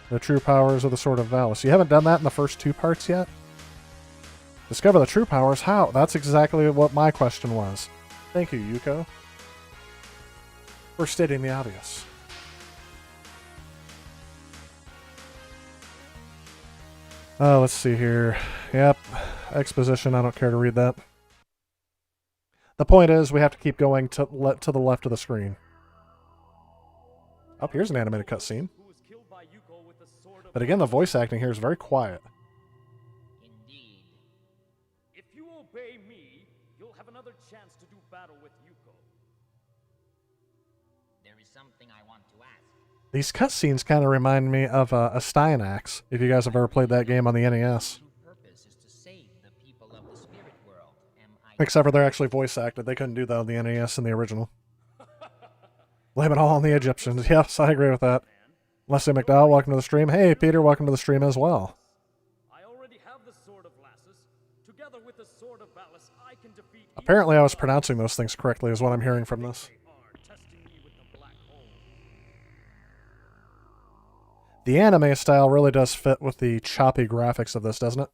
the true powers of the Sword of Valis. You haven't done that in the first two parts yet? Discover the true powers? How? That's exactly what my question was. Thank you, Yuko, for stating the obvious. Let's see here. Yep, exposition. I don't care to read that. The point is, we have to keep going to the left of the screen. Oh, here's an animated cutscene. But again, the voice acting here is very quiet. Indeed. If you obey me, you'll have another chance to do battle with Yuko. There is something I want to ask. These cutscenes kind of remind me of a Steinax, if you guys have ever played that game on the NES. Purpose is to save the people of the spirit world. Am I Except for they're actually voice acted. They couldn't do that on the NES in the original. Blame it all on the Egyptians. Yes, I agree with that. Leslie McDowell, welcome to the stream. Hey, Peter, welcome to the stream as well. I already have the sword of Lassus. Together with the sword of Valis, I can defeat. Apparently I was pronouncing those things correctly, is what I'm hearing from this. They are testing me with the black hole. The anime style really does fit with the choppy graphics of this, doesn't it?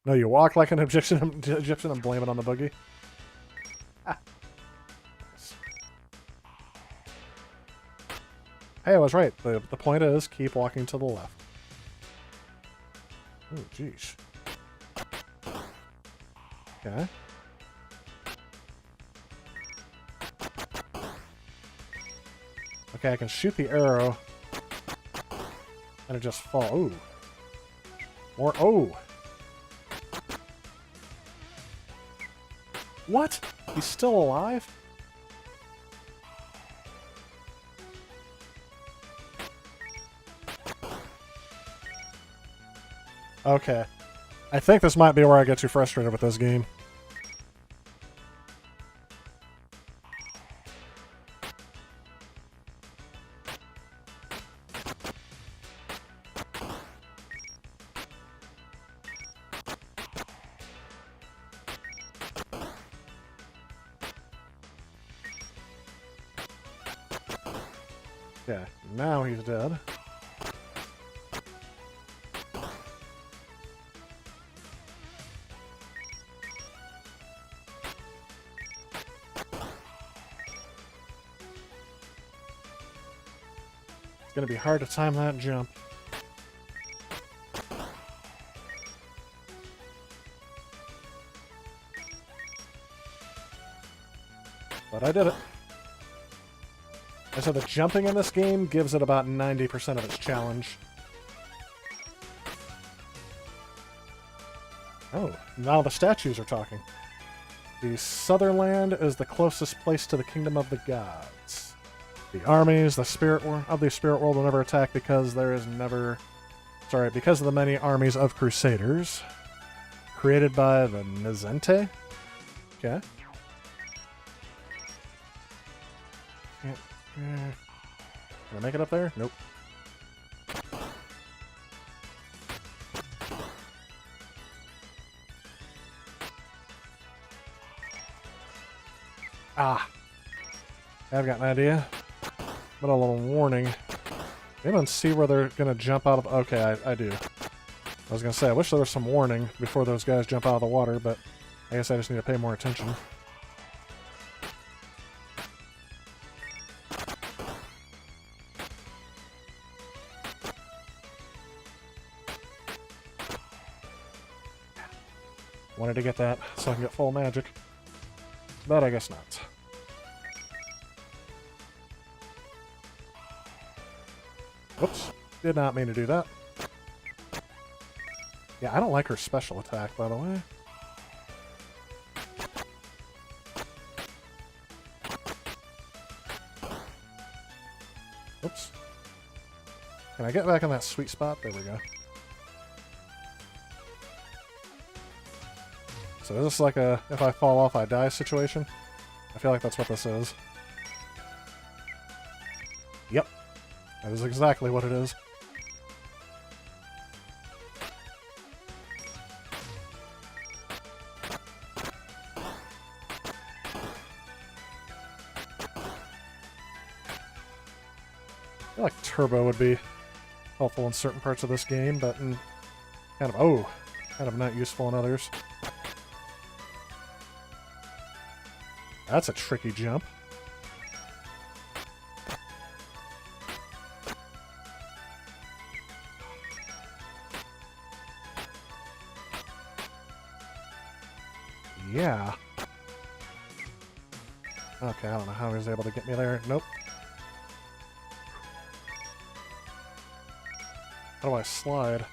No, you walk like an Egyptian and blame it on the boogie. Ah. Hey, I was right. The point is, keep walking to the left. Oh, jeez. Okay. Okay, I can shoot the arrow. And it just falls. Ooh. More. Oh! What? He's still alive? Okay. I think this might be where I get too frustrated with this game. Okay, now he's dead. It's gonna be hard to time that jump. But I did it. And so the jumping in this game gives it about 90% of its challenge. Oh, now the statues are talking. The Sutherland is the closest place to the kingdom of the gods. The armies, the spirit of the spirit world will never attack because there is never... Sorry, because of the many armies of crusaders. Created by the Nizente? Okay. Can I make it up there? Nope. Ah. I've got an idea. But a little warning. Anyone see where they're going to jump out of... Okay, I do. I was going to say, I wish there was some warning before those guys jump out of the water, but I guess I just need to pay more attention. Wanted to get that so I can get full magic. But I guess not. Whoops. Did not mean to do that. Yeah, I don't like her special attack, by the way. Oops. Can I get back in that sweet spot? There we go. So is this like a if I fall off I die situation? I feel like that's what this is. Yep. That is exactly what it is. I feel like turbo would be helpful in certain parts of this game, but kind of not useful in others. That's a tricky jump. Yeah. Okay, I don't know how he was able to get me there. Nope. How do I slide?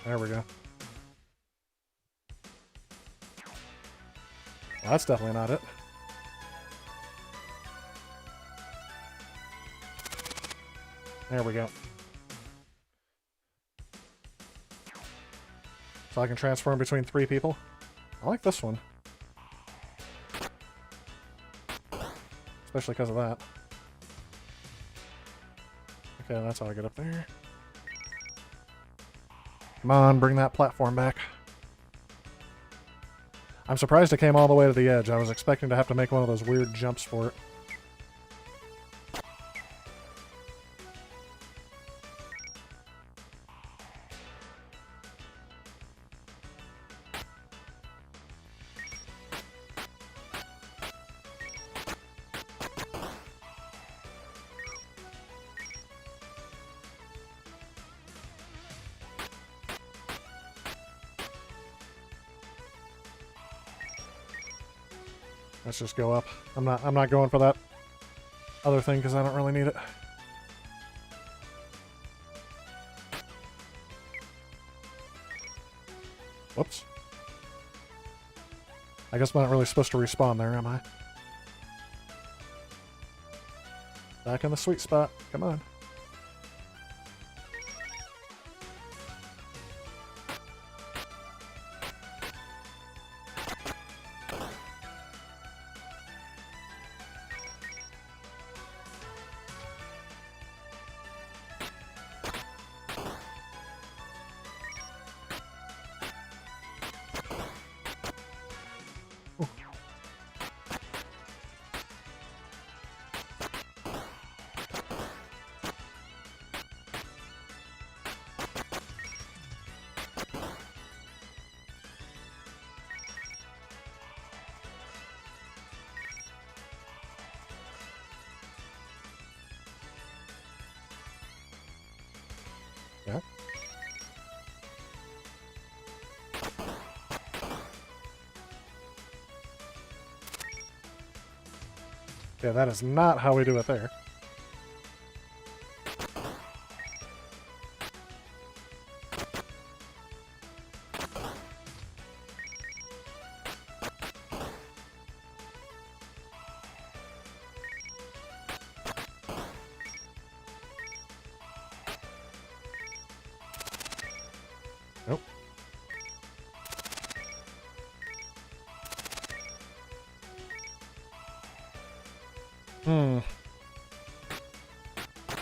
There we go. Well, that's definitely not it. There we go. So I can transform between 3 people. I like this one. Especially because of that. Okay, that's how I get up there. Come on, bring that platform back. I'm surprised it came all the way to the edge. I was expecting to have to make one of those weird jumps for it. Let's just go up. I'm not going for that other thing because I don't really need it. Whoops. I guess I'm not really supposed to respawn there, am I? Back in the sweet spot. Come on. Yeah. Yeah, that is not how we do it there. Nope.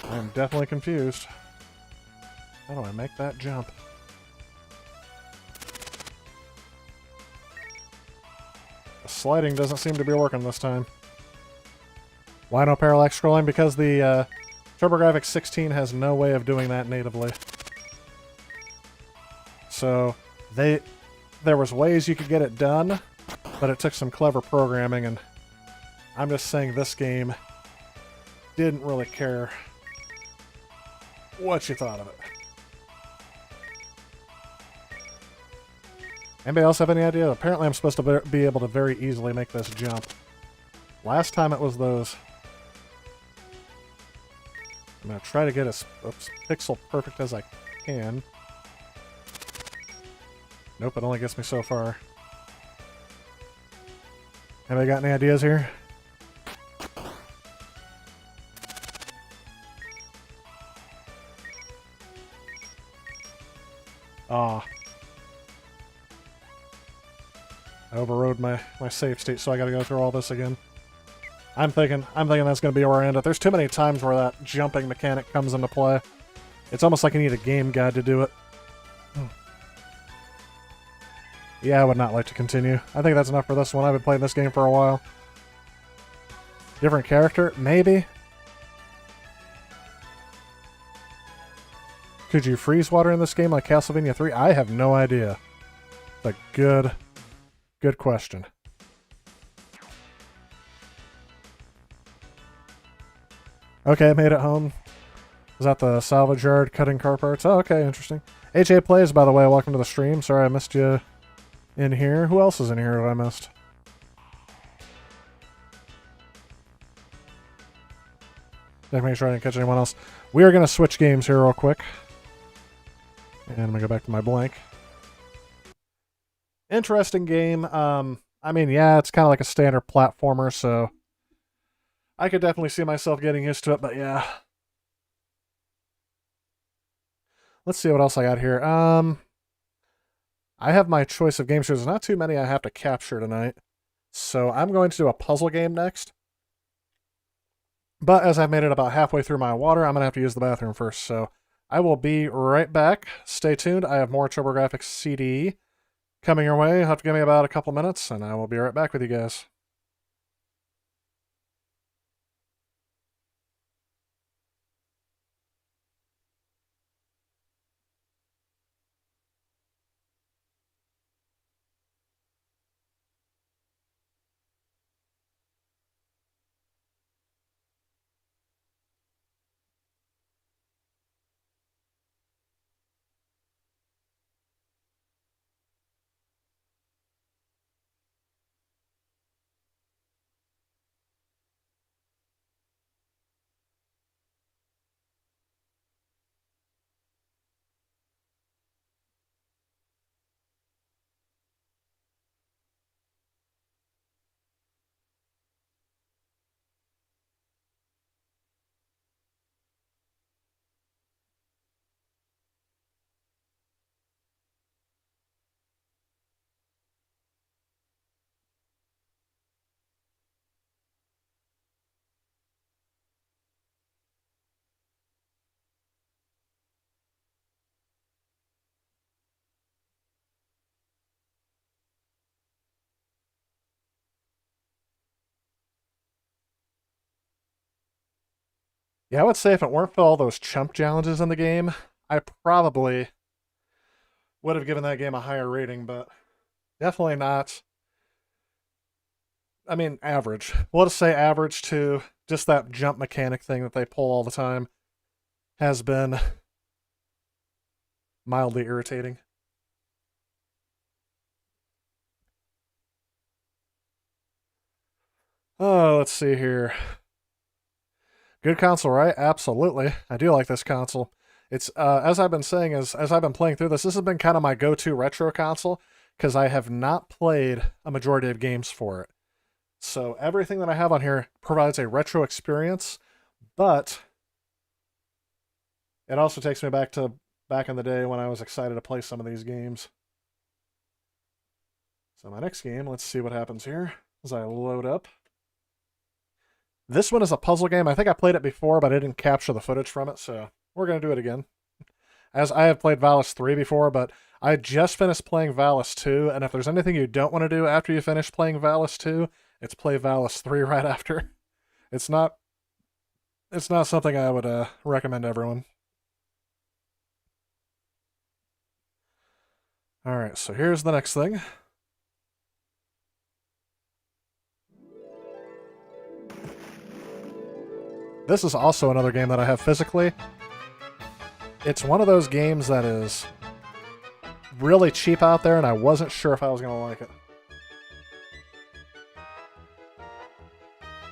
I'm definitely confused. How do I make that jump? The sliding doesn't seem to be working this time. Why no parallax scrolling? Because the TurboGrafx 16 has no way of doing that natively. So there was ways you could get it done, but it took some clever programming, and I'm just saying this game didn't really care what you thought of it. Anybody else have any idea? Apparently I'm supposed to be able to very easily make this jump. Last time it was those. I'm going to try to get as pixel perfect as I can. Nope, it only gets me so far. Anybody got any ideas here? Ah. I overrode my save state, so I gotta go through all this again. I'm thinking that's gonna be where I end up. There's too many times where that jumping mechanic comes into play. It's almost like you need a game guide to do it. Yeah, I would not like to continue. I think that's enough for this one. I've been playing this game for a while. Different character? Maybe? Could you freeze water in this game like Castlevania 3? I have no idea. It's a good question. Okay, made it home. Is that the salvage yard cutting car parts? Oh, okay, interesting. HA Plays, by the way, welcome to the stream. Sorry I missed you in here. Who else is in here that I missed? Let me make sure I didn't catch anyone else. We are going to switch games here real quick. And I'm going to go back to my blank. Interesting game. I mean, yeah, it's kind of like a standard platformer, so I could definitely see myself getting used to it, but yeah. Let's see what else I got here. I have my choice of games here. There's not too many I have to capture tonight. So I'm going to do a puzzle game next. But as I've made it about halfway through my water, I'm going to have to use the bathroom first. So I will be right back. Stay tuned. I have more TurboGrafx CD coming your way. You'll have to give me about a couple minutes, and I will be right back with you guys. Yeah, I would say if it weren't for all those chump challenges in the game, I probably would have given that game a higher rating, but definitely not. I mean, average. We'll just say average to just that jump mechanic thing that they pull all the time has been mildly irritating. Oh, let's see here. Good console, right? Absolutely. I do like this console. It's as I've been saying, as I've been playing through this has been kind of my go-to retro console because I have not played a majority of games for it. So everything that I have on here provides a retro experience, but it also takes me back in the day when I was excited to play some of these games. So my next game, let's see what happens here as I load up. This one is a puzzle game. I think I played it before, but I didn't capture the footage from it, so we're going to do it again. As I have played Valis 3 before, but I just finished playing Valis 2, and if there's anything you don't want to do after you finish playing Valis 2, it's play Valis 3 right after. It's not something I would recommend everyone. Alright, so here's the next thing. This is also another game that I have physically. It's one of those games that is really cheap out there, and I wasn't sure if I was going to like it.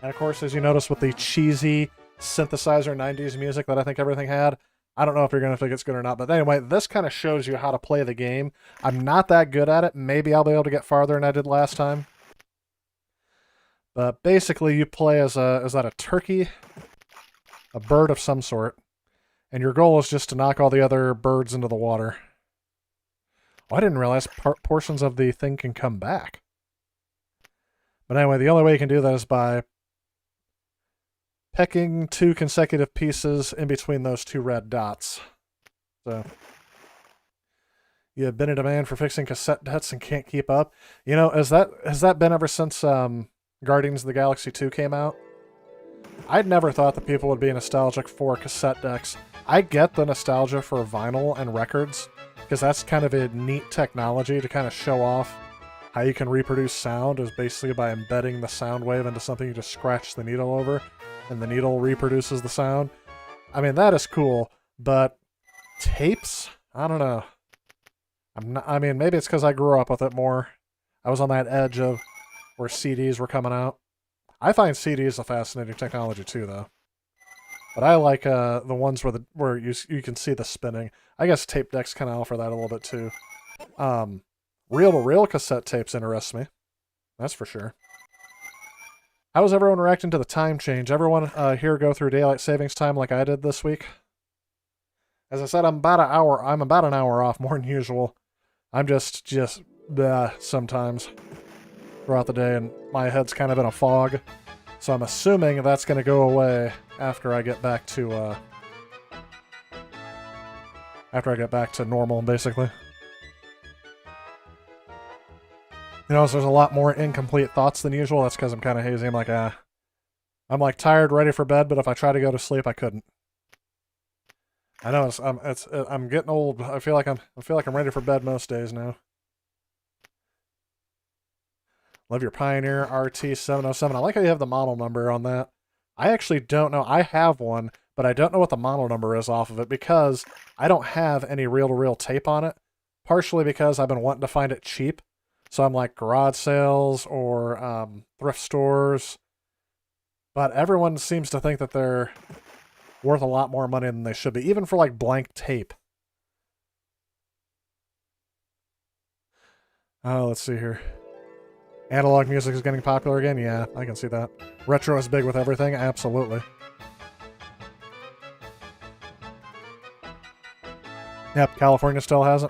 And of course, as you notice with the cheesy synthesizer 90s music that I think everything had, I don't know if you're going to think it's good or not. But anyway, this kind of shows you how to play the game. I'm not that good at it. Maybe I'll be able to get farther than I did last time. But basically, you play as a turkey, a bird of some sort. And your goal is just to knock all the other birds into the water. Oh, I didn't realize portions of the thing can come back. But anyway, the only way you can do that is by pecking 2 consecutive pieces in between those 2 red dots. So, you have been in demand for fixing cassette debts and can't keep up. You know, has that been ever since Guardians of the Galaxy 2 came out? I'd never thought that people would be nostalgic for cassette decks. I get the nostalgia for vinyl and records, because that's kind of a neat technology to kind of show off how you can reproduce sound, is basically by embedding the sound wave into something you just scratch the needle over, and the needle reproduces the sound. I mean, that is cool, but tapes? I don't know. I mean, maybe it's because I grew up with it more. I was on that edge of where CDs were coming out. I find CDs a fascinating technology too, though. But I like the ones where you can see the spinning. I guess tape decks kind of offer that a little bit too. Reel-to-reel cassette tapes interest me. That's for sure. How's everyone reacting to the time change? Everyone here go through daylight savings time like I did this week? As I said, I'm about an hour off more than usual. I'm just sometimes throughout the day, and my head's kind of in a fog. So I'm assuming that's going to go away after I get back to normal, basically. You know, so there's a lot more incomplete thoughts than usual. That's because I'm kind of hazy. I'm like tired, ready for bed, but if I try to go to sleep, I couldn't. I know I'm getting old. I feel like I'm ready for bed most days now. Love your Pioneer RT707. I like how you have the model number on that. I actually don't know. I have one, but I don't know what the model number is off of it because I don't have any reel-to-reel tape on it. Partially because I've been wanting to find it cheap. So I'm like garage sales or thrift stores. But everyone seems to think that they're worth a lot more money than they should be, even for like blank tape. Oh, let's see here. Analog music is getting popular again? Yeah, I can see that. Retro is big with everything? Absolutely. Yep, California still has it.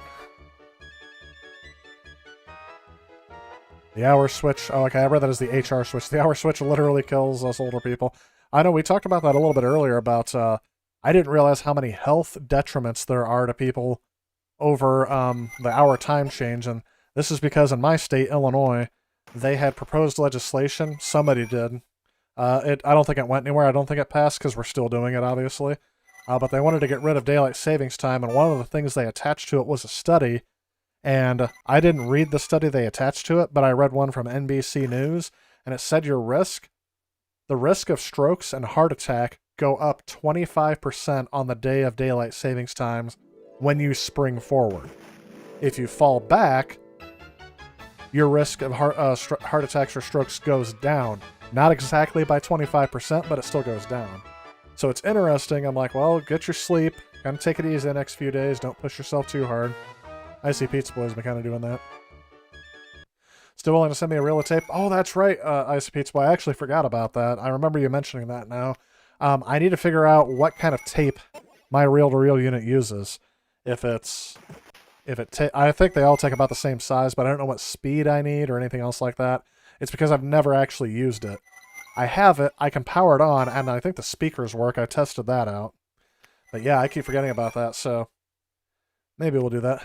The hour switch. Oh, okay, I read that as the HR switch. The hour switch literally kills us older people. I know we talked about that a little bit earlier about, I didn't realize how many health detriments there are to people over the hour time change, and this is because in my state, Illinois, they had proposed legislation, somebody did, I don't think it went anywhere. I don't think it passed because we're still doing it, obviously. But they wanted to get rid of daylight savings time, and one of the things they attached to it was a study. And I didn't read the study they attached to it, but I read one from NBC News, and it said the risk of strokes and heart attack go up 25% on the day of daylight savings times when you spring forward. If you fall back, your risk of heart attacks or strokes goes down. Not exactly by 25%, but it still goes down. So it's interesting. I'm like, well, get your sleep. Kind of take it easy the next few days. Don't push yourself too hard. Icy Pizza Boy's been kind of doing that. Still willing to send me a reel of tape? Oh, that's right, Icy Pizza Boy. I actually forgot about that. I remember you mentioning that now. I need to figure out what kind of tape my reel-to-reel unit uses. I think they all take about the same size, but I don't know what speed I need or anything else like that. It's because I've never actually used it. I have it, I can power it on, and I think the speakers work. I tested that out. But yeah, I keep forgetting about that, so maybe we'll do that.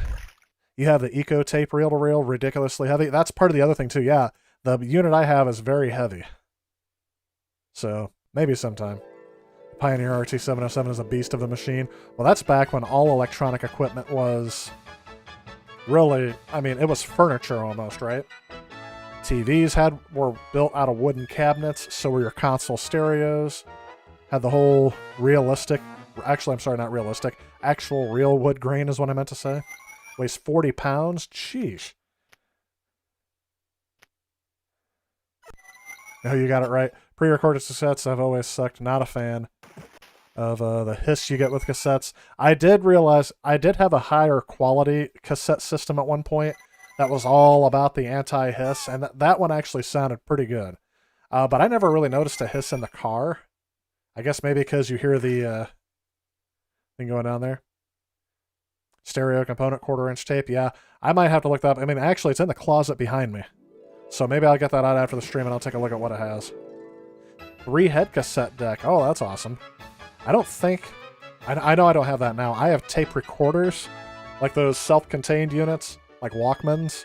You have the Eco Tape reel-to-reel, ridiculously heavy. That's part of the other thing, too. Yeah, the unit I have is very heavy. So, maybe sometime. Pioneer RT707 is a beast of a machine. Well, that's back when all electronic equipment was really, I mean, it was furniture almost, right? TVs were built out of wooden cabinets, so were your console stereos. Had the whole realistic, actually, I'm sorry, not realistic, actual real wood grain is what I meant to say. Weighs 40 pounds? Sheesh. No, you got it right. Pre-recorded cassettes I've always sucked. Not a fan of the hiss you get with cassettes. I did realize I did have a higher quality cassette system at one point that was all about the anti-hiss, and that one actually sounded pretty good. But I never really noticed a hiss in the car. I guess maybe because you hear the thing going down there. Stereo component, 1/4-inch tape. Yeah, I might have to look that up. I mean, actually, it's in the closet behind me. So maybe I'll get that out after the stream and I'll take a look at what it has. 3-head cassette deck. Oh, that's awesome. I don't think... I know I don't have that now. I have tape recorders, like those self-contained units, like Walkmans.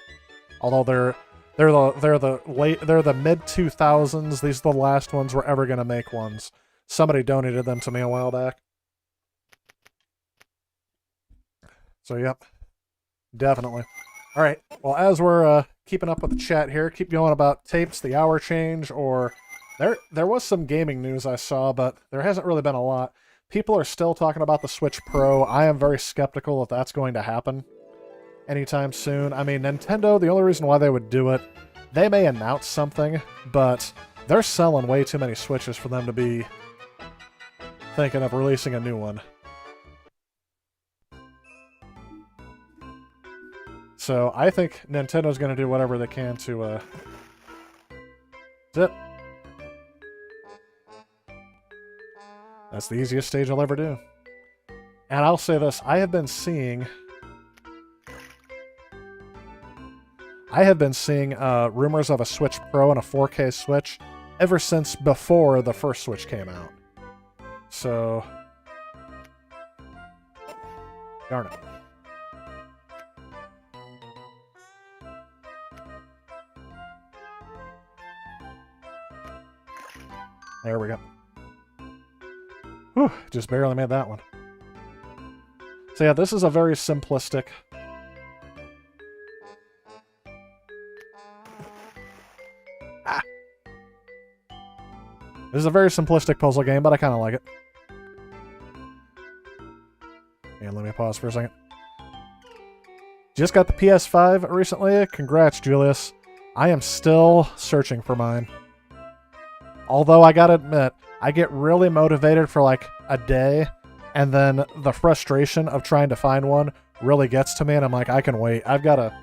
Although they're the mid-2000s. These are the last ones we're ever going to make ones. Somebody donated them to me a while back. So, yep. Definitely. All right. Well, as we're keeping up with the chat here, keep going about tapes, the hour change, or... There was some gaming news I saw, but there hasn't really been a lot. People are still talking about the Switch Pro. I am very skeptical if that's going to happen anytime soon. I mean, Nintendo, the only reason why they would do it, they may announce something, but they're selling way too many Switches for them to be thinking of releasing a new one. So I think Nintendo's going to do whatever they can to zip. That's the easiest stage I'll ever do. And I'll say this, I have been seeing rumors of a Switch Pro and a 4K Switch ever since before the first Switch came out. So... darn it. There we go. Whew, just barely made that one. So yeah, this is a very simplistic... This is a very simplistic puzzle game, but I kind of like it. And let me pause for a second. Just got the PS5 recently. Congrats, Julius. I am still searching for mine. Although I gotta admit, I get really motivated for like a day, and then the frustration of trying to find one really gets to me, and I'm like, I can wait. I've got a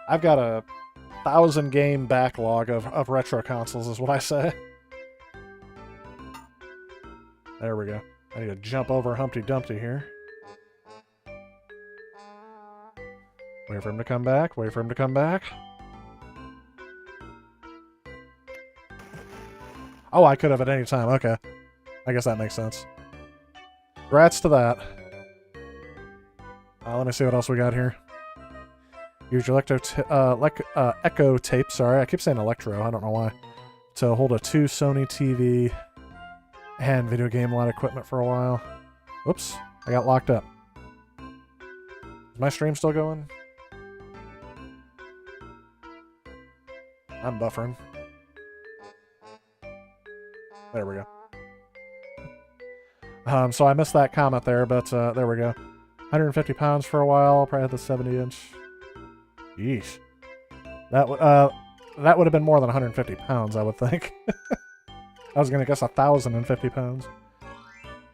1,000 game backlog of retro consoles, is what I say. There we go. I need to jump over Humpty Dumpty here. Wait for him to come back. Wait for him to come back. Oh, I could have at any time. Okay. I guess that makes sense. Congrats to that. Let me see what else we got here. Use your echo tape. Sorry, I keep saying electro. I don't know why. to hold a 2 Sony TV and video game lot equipment for a while. Whoops, I got locked up. Is my stream still going? I'm buffering. There we go. So I missed that comment there, but there we go. 150 pounds for a while. Probably had the 70-inch. Yeesh. That would have been more than 150 pounds, I would think. I was going to guess 1,050 pounds.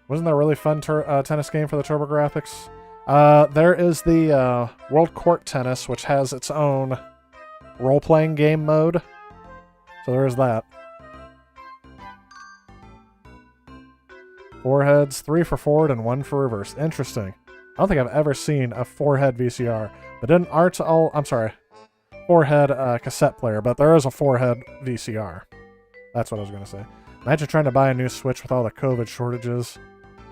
Wasn't that a really fun tennis game for the TurboGrafx? There is the World Court Tennis, which has its own role-playing game mode. So there is that. 4 heads, 3 for forward and 1 for reverse. Interesting. I don't think I've ever seen a 4-head VCR. But didn't Arts all... I'm sorry. 4-head cassette player, but there is a 4-head VCR. That's what I was going to say. Imagine trying to buy a new Switch with all the COVID shortages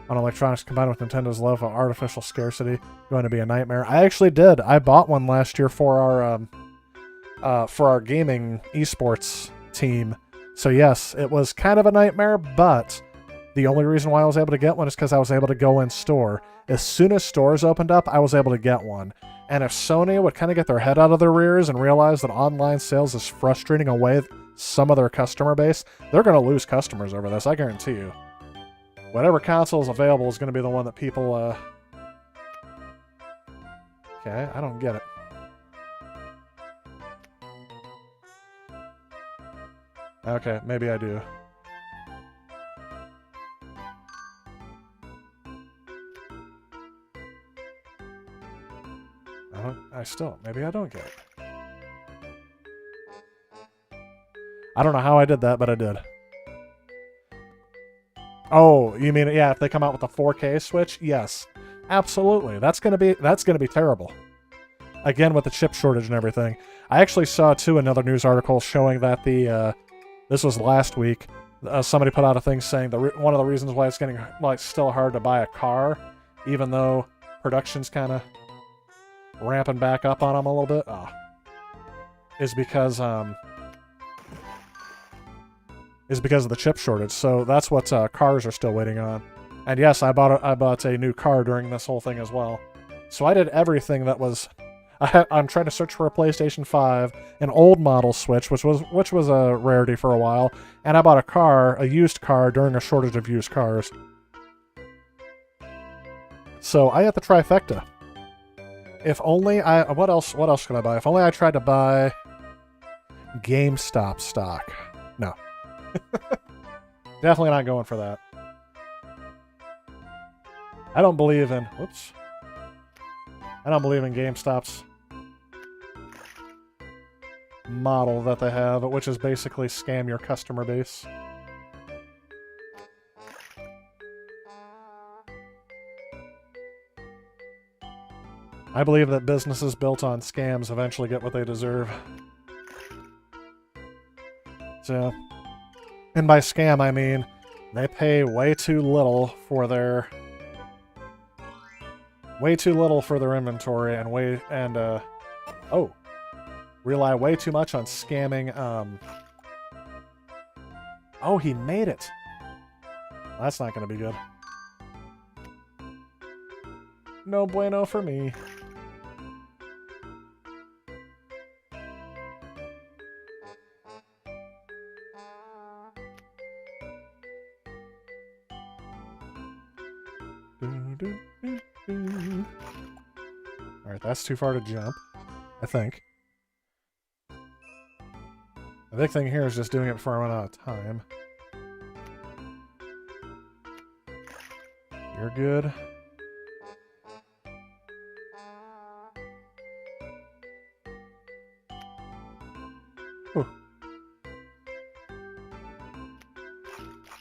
on electronics combined with Nintendo's love of artificial scarcity. Going to be a nightmare. I actually did. I bought one last year for our gaming esports team. So yes, it was kind of a nightmare, but the only reason why I was able to get one is because I was able to go in store. As soon as stores opened up, I was able to get one. And if Sony would kind of get their head out of their rears and realize that online sales is frustrating away some of their customer base, they're going to lose customers over this, I guarantee you. Whatever console is available is going to be the one that people... Okay, I don't get it. Okay, maybe I do. Maybe I don't get it. I don't know how I did that, but I did. Oh, you mean, yeah, if they come out with a 4K Switch? Yes. Absolutely. That's gonna be terrible. Again, with the chip shortage and everything. I actually saw, too, another news article showing that this was last week, somebody put out a thing saying one of the reasons why it's getting, like, still hard to buy a car, even though production's kind of ramping back up on them a little bit, is because of the chip shortage. So that's what cars are still waiting on. And yes, I bought a new car during this whole thing as well. So I did everything that was... I'm trying to search for a PlayStation 5, an old model Switch, which was a rarity for a while, and I bought a used car during a shortage of used cars. So I had the trifecta. If only what else could I buy? If only I tried to buy GameStop stock. No. Definitely not going for that. I don't believe in GameStop's model that they have, which is basically scam your customer base. I believe that businesses built on scams eventually get what they deserve. So, and by scam I mean they pay way too little for their inventory and rely way too much on scamming. Oh, he made it. That's not going to be good. No bueno for me. Alright, that's too far to jump, I think. The big thing here is just doing it before I run out of time. You're good. Whew.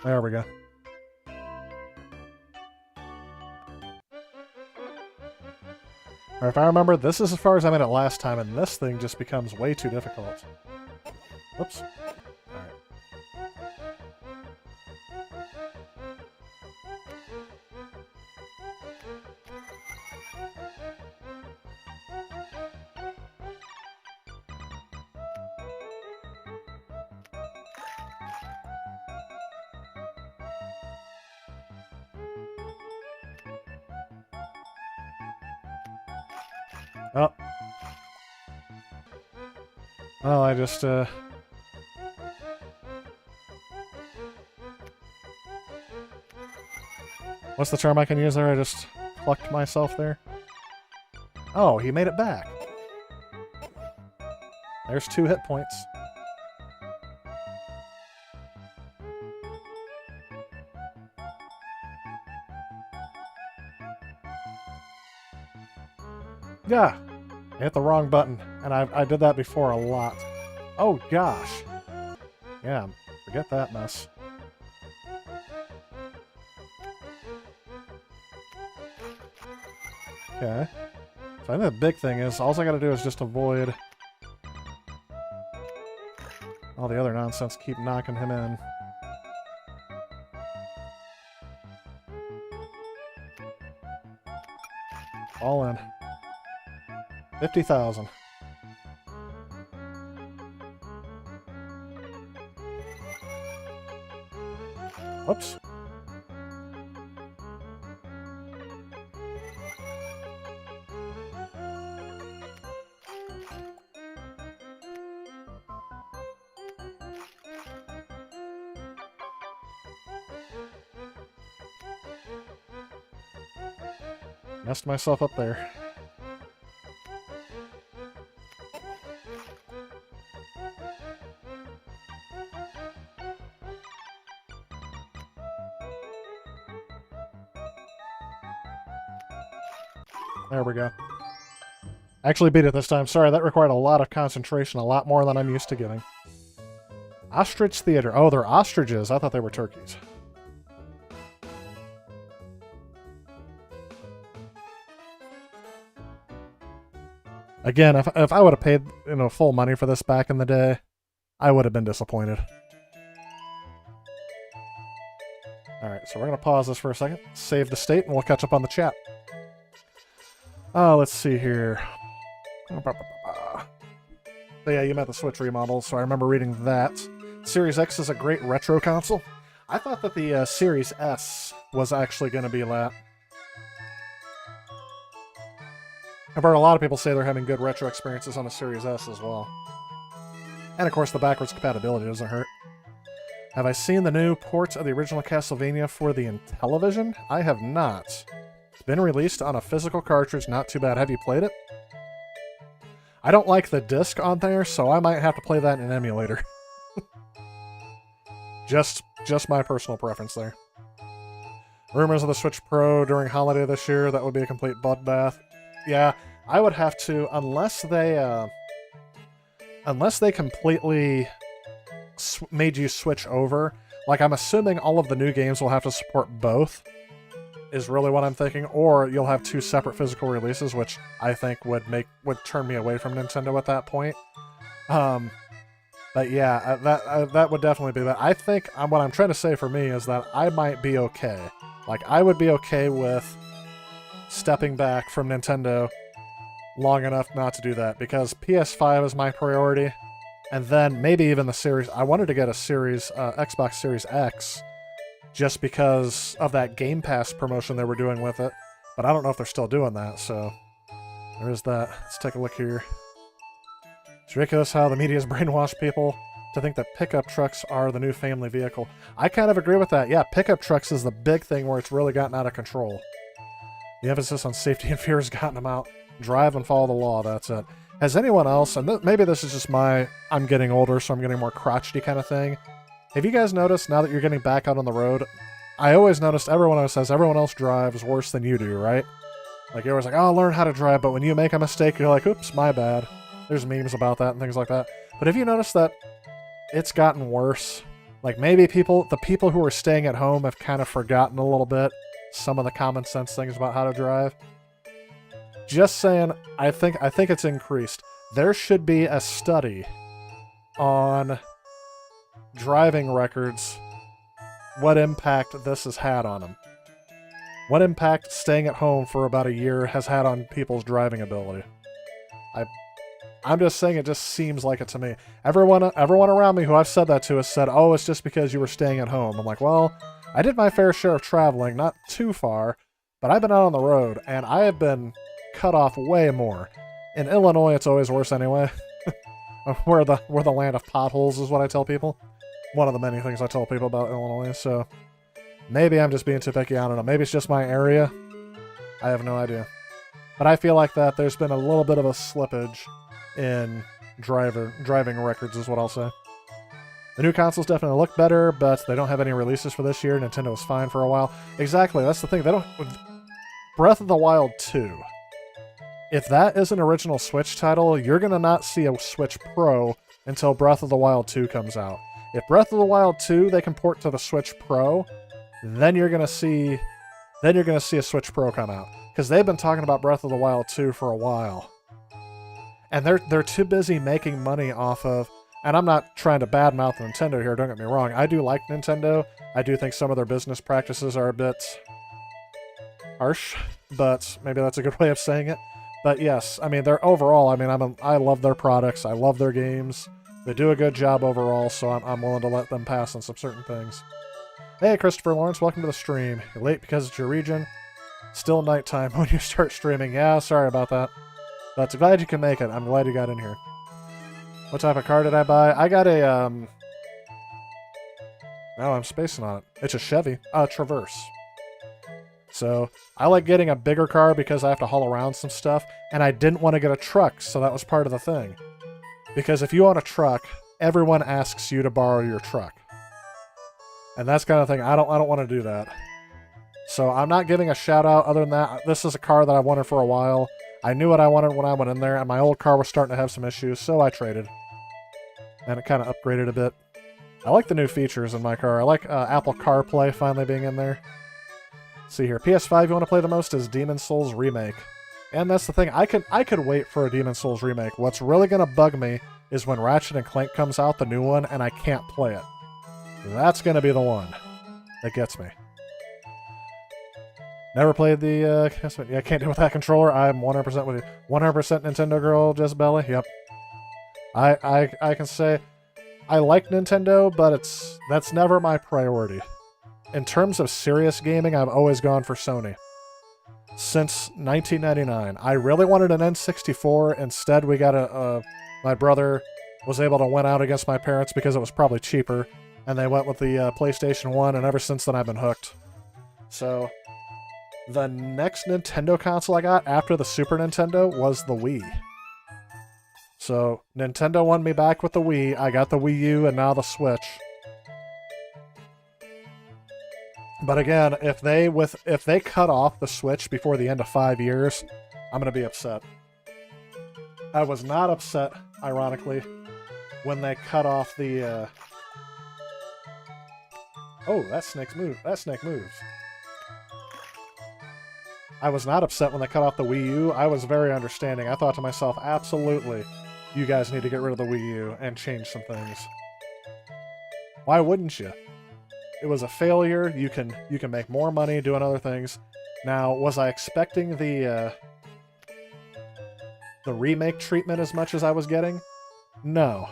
There we go. Or if I remember, this is as far as I made it last time, and this thing just becomes way too difficult. Whoops. Alright. Oh. Oh, I just, what's the term I can use there? I just plucked myself there. Oh, he made it back. There's 2 hit points. Yeah, I hit the wrong button, and I did that before a lot. Oh gosh. Yeah, forget that mess. Okay. So I think the big thing is, all I gotta do is just avoid all the other nonsense, keep knocking him in. All in. 50,000. Whoops. Messed myself up there. There we go. Actually beat it this time. Sorry, that required a lot of concentration, a lot more than I'm used to giving. Ostrich Theater. Oh, they're ostriches. I thought they were turkeys. Again, if I would have paid, full money for this back in the day, I would have been disappointed. Alright, so we're going to pause this for a second, save the state, and we'll catch up on the chat. Let's see here. But yeah, you meant the Switch remodel, so I remember reading that. Series X is a great retro console. I thought that the Series S was actually going to be that. I've heard a lot of people say they're having good retro experiences on the Series S as well. And of course, the backwards compatibility doesn't hurt. Have I seen the new ports of the original Castlevania for the Intellivision? I have not. It's been released on a physical cartridge, not too bad. Have you played it? I don't like the disc on there, so I might have to play that in an emulator. Just my personal preference there. Rumors of the Switch Pro during holiday this year, that would be a complete bloodbath. Yeah, I would have to, unless they completely made you switch over. Like, I'm assuming all of the new games will have to support both, is really what I'm thinking, or you'll have 2 separate physical releases, which I think would turn me away from Nintendo at that point. But yeah, that would definitely be that. I think what I'm trying to say for me is that I might be okay. Like, I would be okay with stepping back from Nintendo long enough not to do that, because PS5 is my priority, and then maybe even the Series. I wanted to get a Xbox Series X just because of that Game Pass promotion they were doing with it, but I don't know if they're still doing that, so there is that. Let's take a look here. It's ridiculous how the media has brainwashed people to think that pickup trucks are the new family vehicle. I kind of agree with that. Yeah, pickup trucks is the big thing where it's really gotten out of control. The emphasis on safety and fear has gotten them out. Drive and follow the law, that's it. Has anyone else, and maybe this is just I'm getting older, so I'm getting more crotchety kind of thing. Have you guys noticed, now that you're getting back out on the road, I always noticed everyone always says everyone else drives worse than you do, right? Like, you're always like, oh, I'll learn how to drive, but when you make a mistake, you're like, oops, my bad. There's memes about that and things like that. But have you noticed that it's gotten worse? Like, maybe the people who are staying at home have kind of forgotten a little bit some of the common sense things about how to drive. Just saying, I think it's increased. There should be a study on driving records, what impact this has had on them. What impact staying at home for about a year has had on people's driving ability. I'm just saying, it just seems like it to me. Everyone around me who I've said that to has said, oh, it's just because you were staying at home. I'm like, well, I did my fair share of traveling, not too far, but I've been out on the road, and I have been cut off way more. In Illinois, it's always worse anyway. we're the land of potholes, is what I tell people. One of the many things I tell people about Illinois. So maybe I'm just being too picky. I don't know. Maybe it's just my area. I have no idea. But I feel like that there's been a little bit of a slippage in driving records, is what I'll say. The new consoles definitely look better, but they don't have any releases for this year. Nintendo was fine for a while. Exactly, that's the thing. They don't. Breath of the Wild 2. If that is an original Switch title, you're gonna not see a Switch Pro until Breath of the Wild 2 comes out. If Breath of the Wild 2 they can port to the Switch Pro, then you're gonna see a Switch Pro come out. Because they've been talking about Breath of the Wild 2 for a while. And they're too busy making money off of, and I'm not trying to badmouth Nintendo here, don't get me wrong. I do like Nintendo. I do think some of their business practices are a bit harsh, but maybe that's a good way of saying it. But yes, I mean, they're overall, I mean, I love their products. I love their games. They do a good job overall, so I'm willing to let them pass on some certain things. Hey, Christopher Lawrence, welcome to the stream. You're late because it's your region. Still nighttime when you start streaming. Yeah, sorry about that. But glad you can make it. I'm glad you got in here. What type of car did I buy? I got a, oh, I'm spacing on it. It's a Chevy. Traverse. So, I like getting a bigger car because I have to haul around some stuff, and I didn't want to get a truck, so that was part of the thing. Because if you own a truck, everyone asks you to borrow your truck. And that's kind of thing, I don't want to do that. So I'm not giving a shout out other than that. This is a car that I wanted for a while. I knew what I wanted when I went in there, and my old car was starting to have some issues, so I traded. And it kind of upgraded a bit. I like the new features in my car. I like Apple CarPlay finally being in there. See here, PS5 you want to play the most is Demon's Souls Remake. And that's the thing, I could wait for a Demon's Souls Remake. What's really going to bug me is when Ratchet & Clank comes out, the new one, and I can't play it. That's going to be the one that gets me. Never played the, yeah, can't do it with that controller. I'm 100% with you. 100% Nintendo girl, Jezebella. Yep. I can say I like Nintendo, but that's never my priority. In terms of serious gaming, I've always gone for Sony. Since 1999. I really wanted an N64. Instead, we got my brother was able to win out against my parents because it was probably cheaper, and they went with the PlayStation 1, and ever since then I've been hooked. So, the next Nintendo console I got after the Super Nintendo was the Wii. So, Nintendo won me back with the Wii, I got the Wii U, and now the Switch. But again, if they cut off the Switch before the end of 5 years, I'm going to be upset. I was not upset, ironically, when they cut off the... Oh, that snake moves. I was not upset when they cut off the Wii U. I was very understanding. I thought to myself, absolutely, you guys need to get rid of the Wii U and change some things. Why wouldn't you? It was a failure. You can make more money doing other things. Now, was I expecting the remake treatment as much as I was getting? No.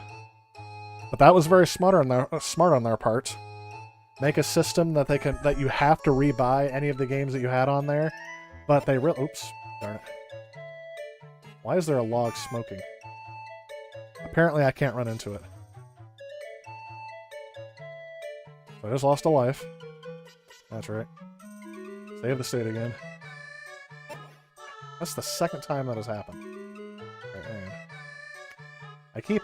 But that was very smart on their part. Make a system that you have to rebuy any of the games that you had on there, but they oops, darn it. Why is there a log smoking? Apparently I can't run into it. So I just lost a life. That's right. Save the state again. That's the second time that has happened. Right, hang on. I keep...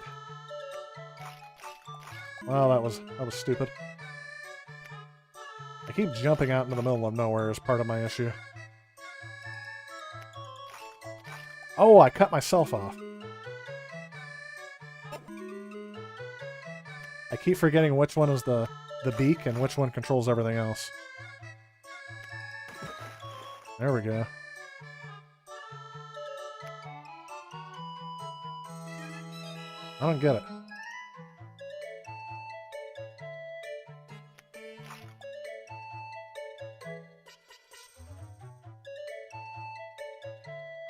Well, that was stupid. I keep jumping out into the middle of nowhere as part of my issue. Oh, I cut myself off. I keep forgetting which one is the beak and which one controls everything else. There we go. I don't get it.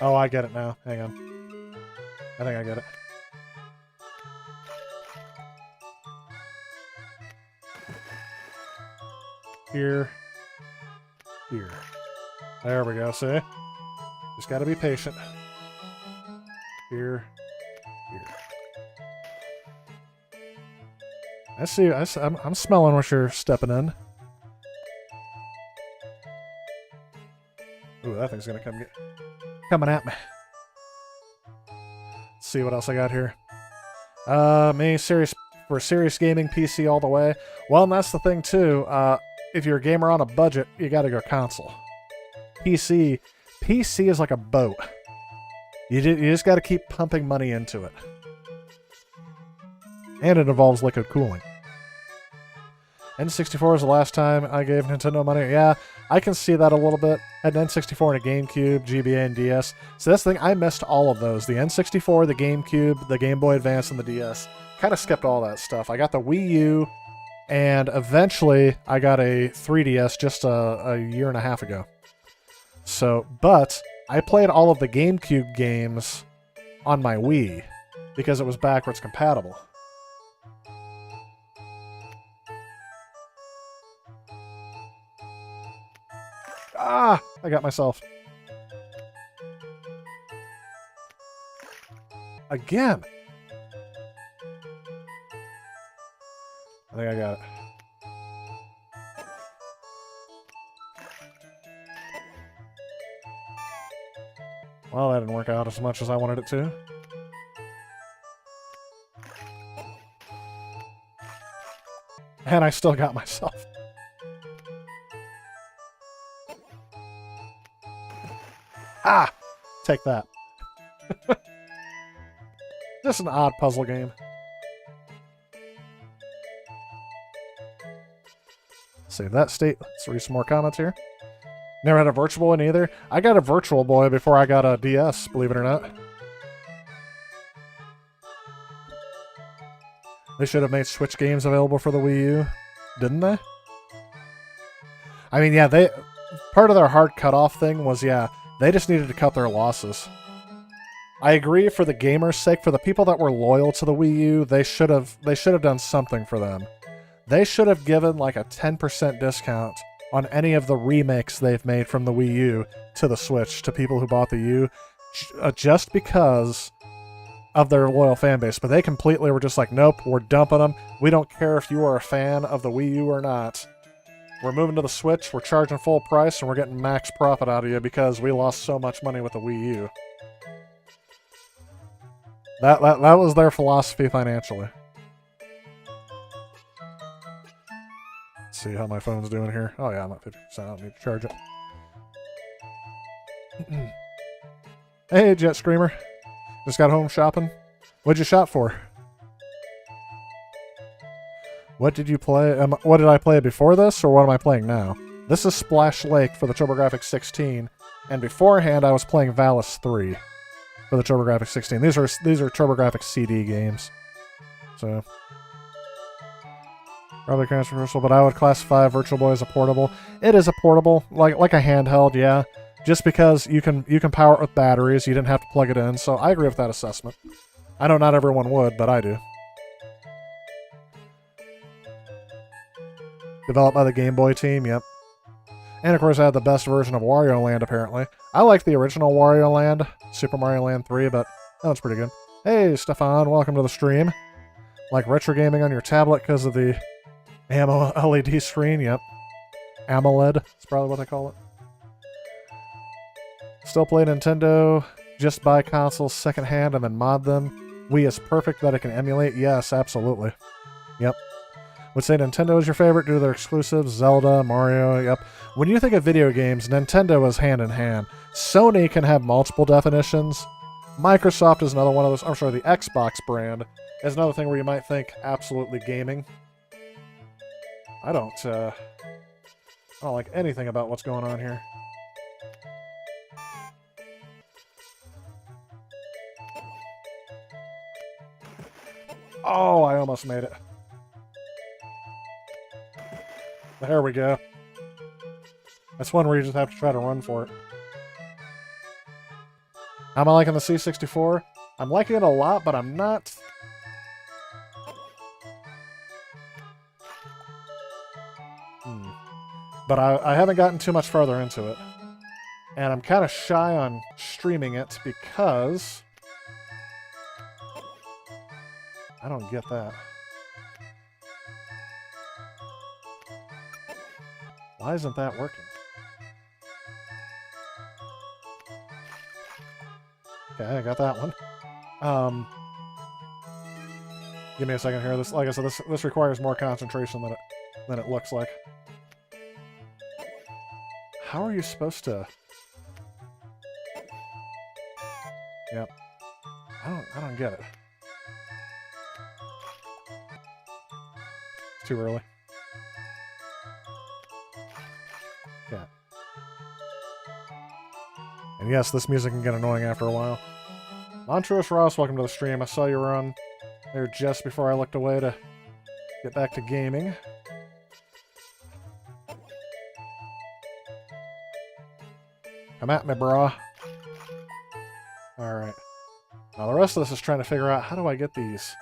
Oh, I get it now. Hang on. I think I get it. Here. Here. There we go, see? Just gotta be patient. here, here. I see. I'm smelling what you're stepping in. Ooh, that thing's gonna coming at me. Let's see what else I got here. Me, serious gaming, PC all the way. Well, and that's the thing too. If you're a gamer on a budget, you gotta go console. PC is like a boat. You just gotta keep pumping money into it. And it involves liquid cooling. N64 is the last time I gave Nintendo money. Yeah, I can see that a little bit. I had an N64 and a GameCube, GBA, and DS. So that's the thing, I missed all of those. The N64, the GameCube, the Game Boy Advance, and the DS. Kind of skipped all that stuff. I got the Wii U, and eventually I got a 3DS just a year and a half ago. So, but I played all of the GameCube games on my Wii because it was backwards compatible. Ah! I got myself. Again! I think I got it. Well, that didn't work out as much as I wanted it to. And I still got myself. Ah! Take that. Just an odd puzzle game. Save that state. Let's read some more comments here. Never had a Virtual Boy either. I got a Virtual Boy before I got a DS, believe it or not. They should have made Switch games available for the Wii U, didn't they? I mean, yeah, part of their hard cutoff thing was, yeah, they just needed to cut their losses. I agree, for the gamers' sake, for the people that were loyal to the Wii U, they should have done something for them. They should have given like a 10% discount on any of the remakes they've made from the Wii U to the Switch to people who bought the U, just because of their loyal fan base. But they completely were just like, nope, we're dumping them. We don't care if you are a fan of the Wii U or not. We're moving to the Switch, we're charging full price, and we're getting max profit out of you because we lost so much money with the Wii U. That was their philosophy financially. Let's see how my phone's doing here. Oh yeah, I'm at 50%. I don't need to charge it. Hey, Jet Screamer. Just got home shopping. What'd you shop for? What did you play? What did I play before this, or what am I playing now? This is Splash Lake for the TurboGrafx 16, and beforehand I was playing Valis III for the TurboGrafx 16. These are TurboGrafx CD games, so probably controversial, but I would classify Virtual Boy as a portable. It is a portable, like a handheld, yeah. Just because you can power it with batteries, you didn't have to plug it in. So I agree with that assessment. I know not everyone would, but I do. Developed by the Game Boy team, yep. And of course I had the best version of Wario Land, apparently. I like the original Wario Land, Super Mario Land 3, but that one's pretty good. Hey, Stefan, welcome to the stream. Like retro gaming on your tablet because of the AMO LED screen, yep. AMOLED, that's probably what they call it. Still play Nintendo, just buy consoles secondhand and then mod them. Wii is perfect that it can emulate, yes, absolutely. Yep. Would say Nintendo is your favorite due to their exclusives, Zelda, Mario, yep. When you think of video games, Nintendo is hand in hand. Sony can have multiple definitions. Microsoft is another one of those. I'm sorry, the Xbox brand is another thing where you might think absolutely gaming. I don't like anything about what's going on here. Oh, I almost made it. There we go. That's one where you just have to try to run for it. How am I liking the C64? I'm liking it a lot, but I'm not... But I haven't gotten too much further into it. And I'm kind of shy on streaming it because I don't get that. Why isn't that working? Okay, I got that one. Give me a second here. This, like I said, this requires more concentration than it looks like. How are you supposed to? Yep. I don't get it. It's too early. Yeah. And yes, this music can get annoying after a while. Montrose Ross, welcome to the stream. I saw you were on there just before I looked away to get back to gaming. Come at me, brah. Alright. Now the rest of this is trying to figure out how do I get these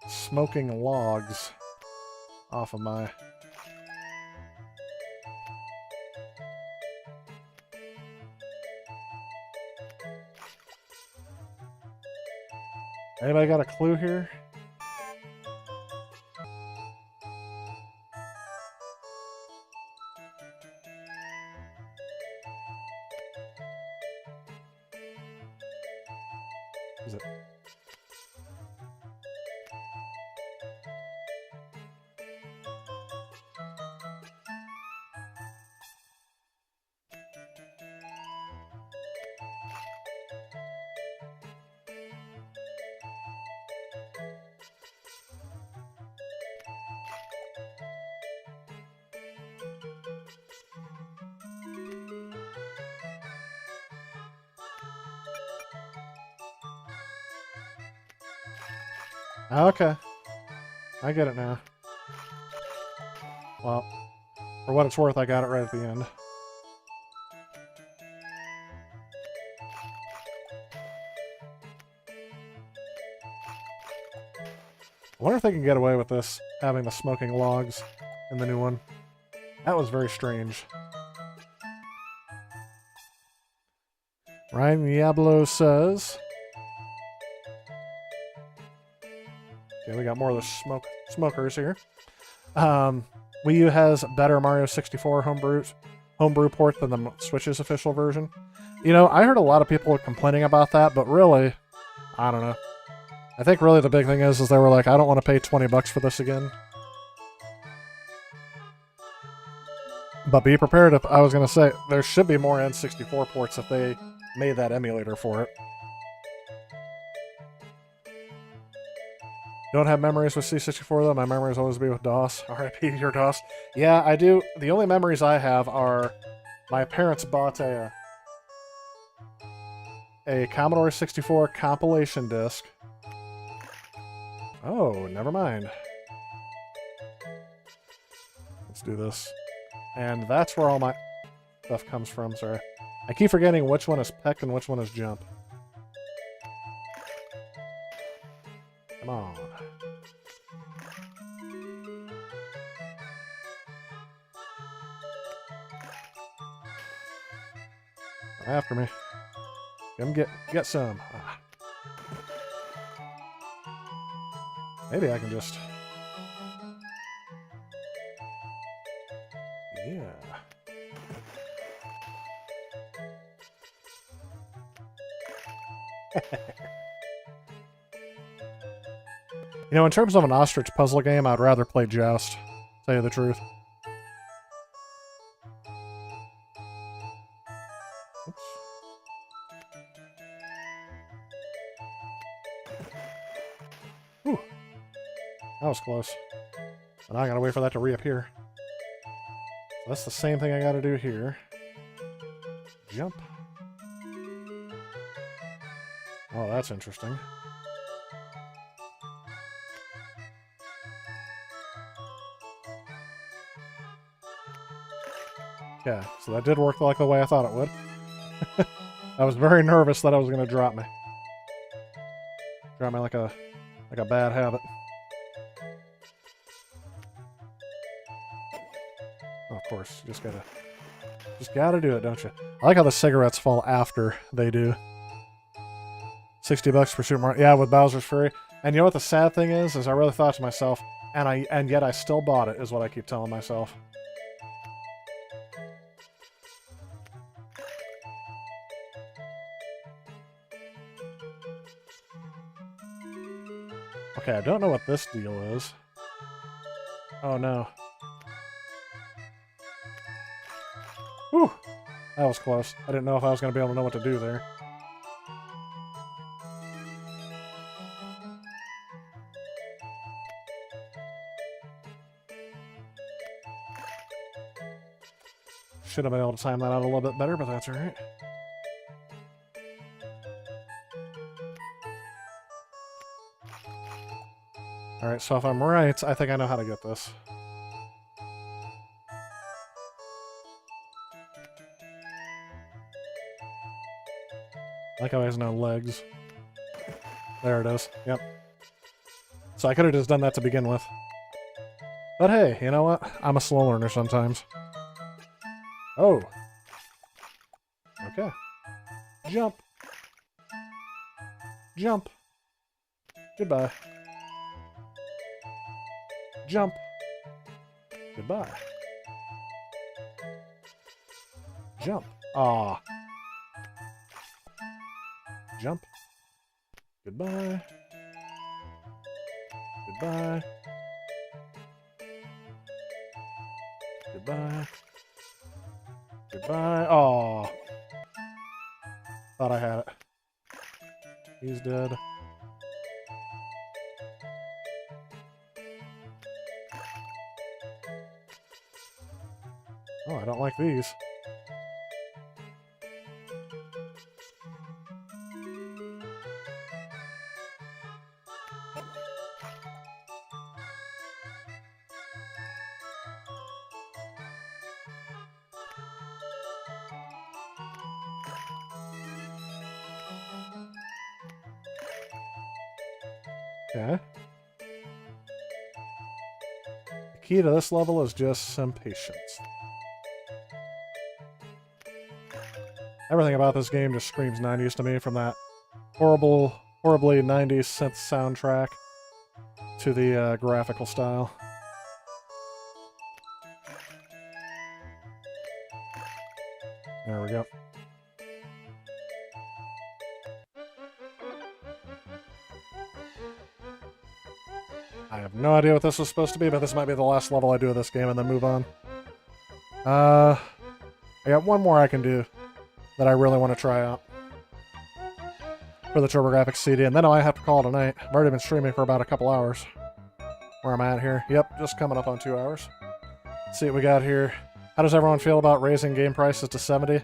smoking logs off of my... Anybody got a clue here? Is it? Okay. I get it now. Well, for what it's worth, I got it right at the end. I wonder if they can get away with this, having the smoking logs in the new one. That was very strange. Ryan Diablo says... Okay, we got more of the smokers here. Wii U has better Mario 64 homebrew port than the Switch's official version. You know, I heard a lot of people complaining about that, but really, I don't know. I think really the big thing is they were like, I don't want to pay 20 bucks for this again. But be prepared if I was going to say, there should be more N64 ports if they made that emulator for it. Don't have memories with C64 though. My memories always be with DOS. R.I.P. your DOS. Yeah, I do. The only memories I have are my parents bought a Commodore 64 compilation disc. Oh, never mind. Let's do this. And that's where all my stuff comes from, sorry. I keep forgetting which one is peck and which one is jump. Come on. After me. Come get some. Ah. Maybe I can just... Yeah. You know, in terms of an ostrich puzzle game, I'd rather play Joust, to tell you the truth. Oops. Whew. That was close. And I gotta wait for that to reappear. That's the same thing I gotta do here. Jump. Oh, that's interesting. Yeah, so that did work like the way I thought it would. I was very nervous that I was going to drop me. Drop me like a bad habit. Oh, of course, you just gotta do it, don't you? I like how the cigarettes fall after they do. $60 for Super Mario. Yeah, with Bowser's Fury. And you know what the sad thing is I really thought to myself, and yet I still bought it, is what I keep telling myself. Okay, I don't know what this deal is. Oh no. Whew! That was close. I didn't know if I was going to be able to know what to do there. Should have been able to time that out a little bit better, but that's alright. Alright, so if I'm right, I think I know how to get this. Like how he has no legs. There it is. Yep. So I could have just done that to begin with. But hey, you know what? I'm a slow learner sometimes. Oh. Okay. Jump. Jump. Goodbye. Jump. Goodbye. Jump. Aw. Jump. Goodbye. Goodbye. Goodbye. Goodbye. Aw. Thought I had it. He's dead. Oh, I don't like these. Okay. The key to this level is just some patience. Everything about this game just screams 90s to me, from that horribly 90s synth soundtrack to the graphical style. There we go. I have no idea what this was supposed to be, but this might be the last level I do of this game and then move on. I got one more I can do that I really want to try out for the TurboGrafx CD, and then I have to call it a night. I've already been streaming for about a couple hours. Where I'm at here. Yep, just coming up on 2 hours. Let's see what we got here. How does everyone feel about raising game prices to 70?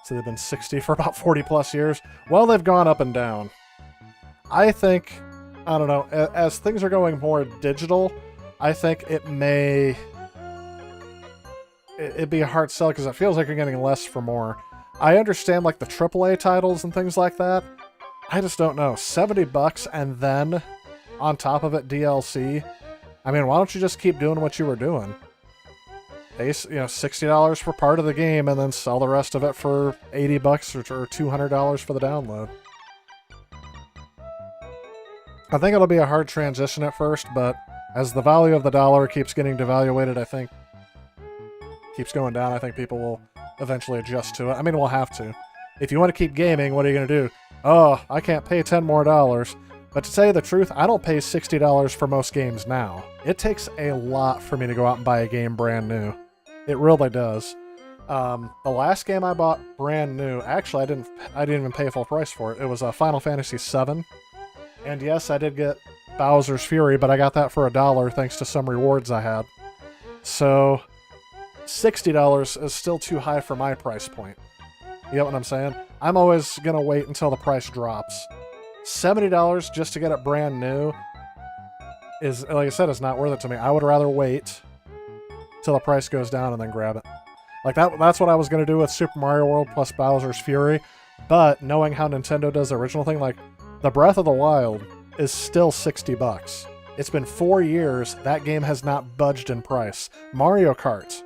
So they've been 60 for about 40 plus years. Well, they've gone up and down. I think, I don't know, as things are going more digital, I think it'd be a hard sell because it feels like you're getting less for more. I understand like the AAA titles and things like that. I just don't know. $70 and then on top of it DLC. I mean, why don't you just keep doing what you were doing? $60 for part of the game and then sell the rest of it for $80 or $200 for the download. I think it'll be a hard transition at first, but as the value of the dollar keeps getting devaluated, I think keeps going down, I think people will eventually adjust to it. I mean, we'll have to. If you want to keep gaming, what are you going to do? Oh, I can't pay $10 more. But to tell you the truth, I don't pay $60 for most games now. It takes a lot for me to go out and buy a game brand new. It really does. The last game I bought brand new, actually I didn't even pay full price for it. It was Final Fantasy VII. And yes, I did get Bowser's Fury, but I got that for $1 thanks to some rewards I had. So $60 is still too high for my price point. You get what I'm saying? I'm always going to wait until the price drops. $70 just to get it brand new is, like I said, is not worth it to me. I would rather wait till the price goes down and then grab it. Like that's what I was going to do with Super Mario World plus Bowser's Fury, but knowing how Nintendo does the original thing, like the Breath of the Wild is still $60. It's been 4 years, that game has not budged in price. Mario Kart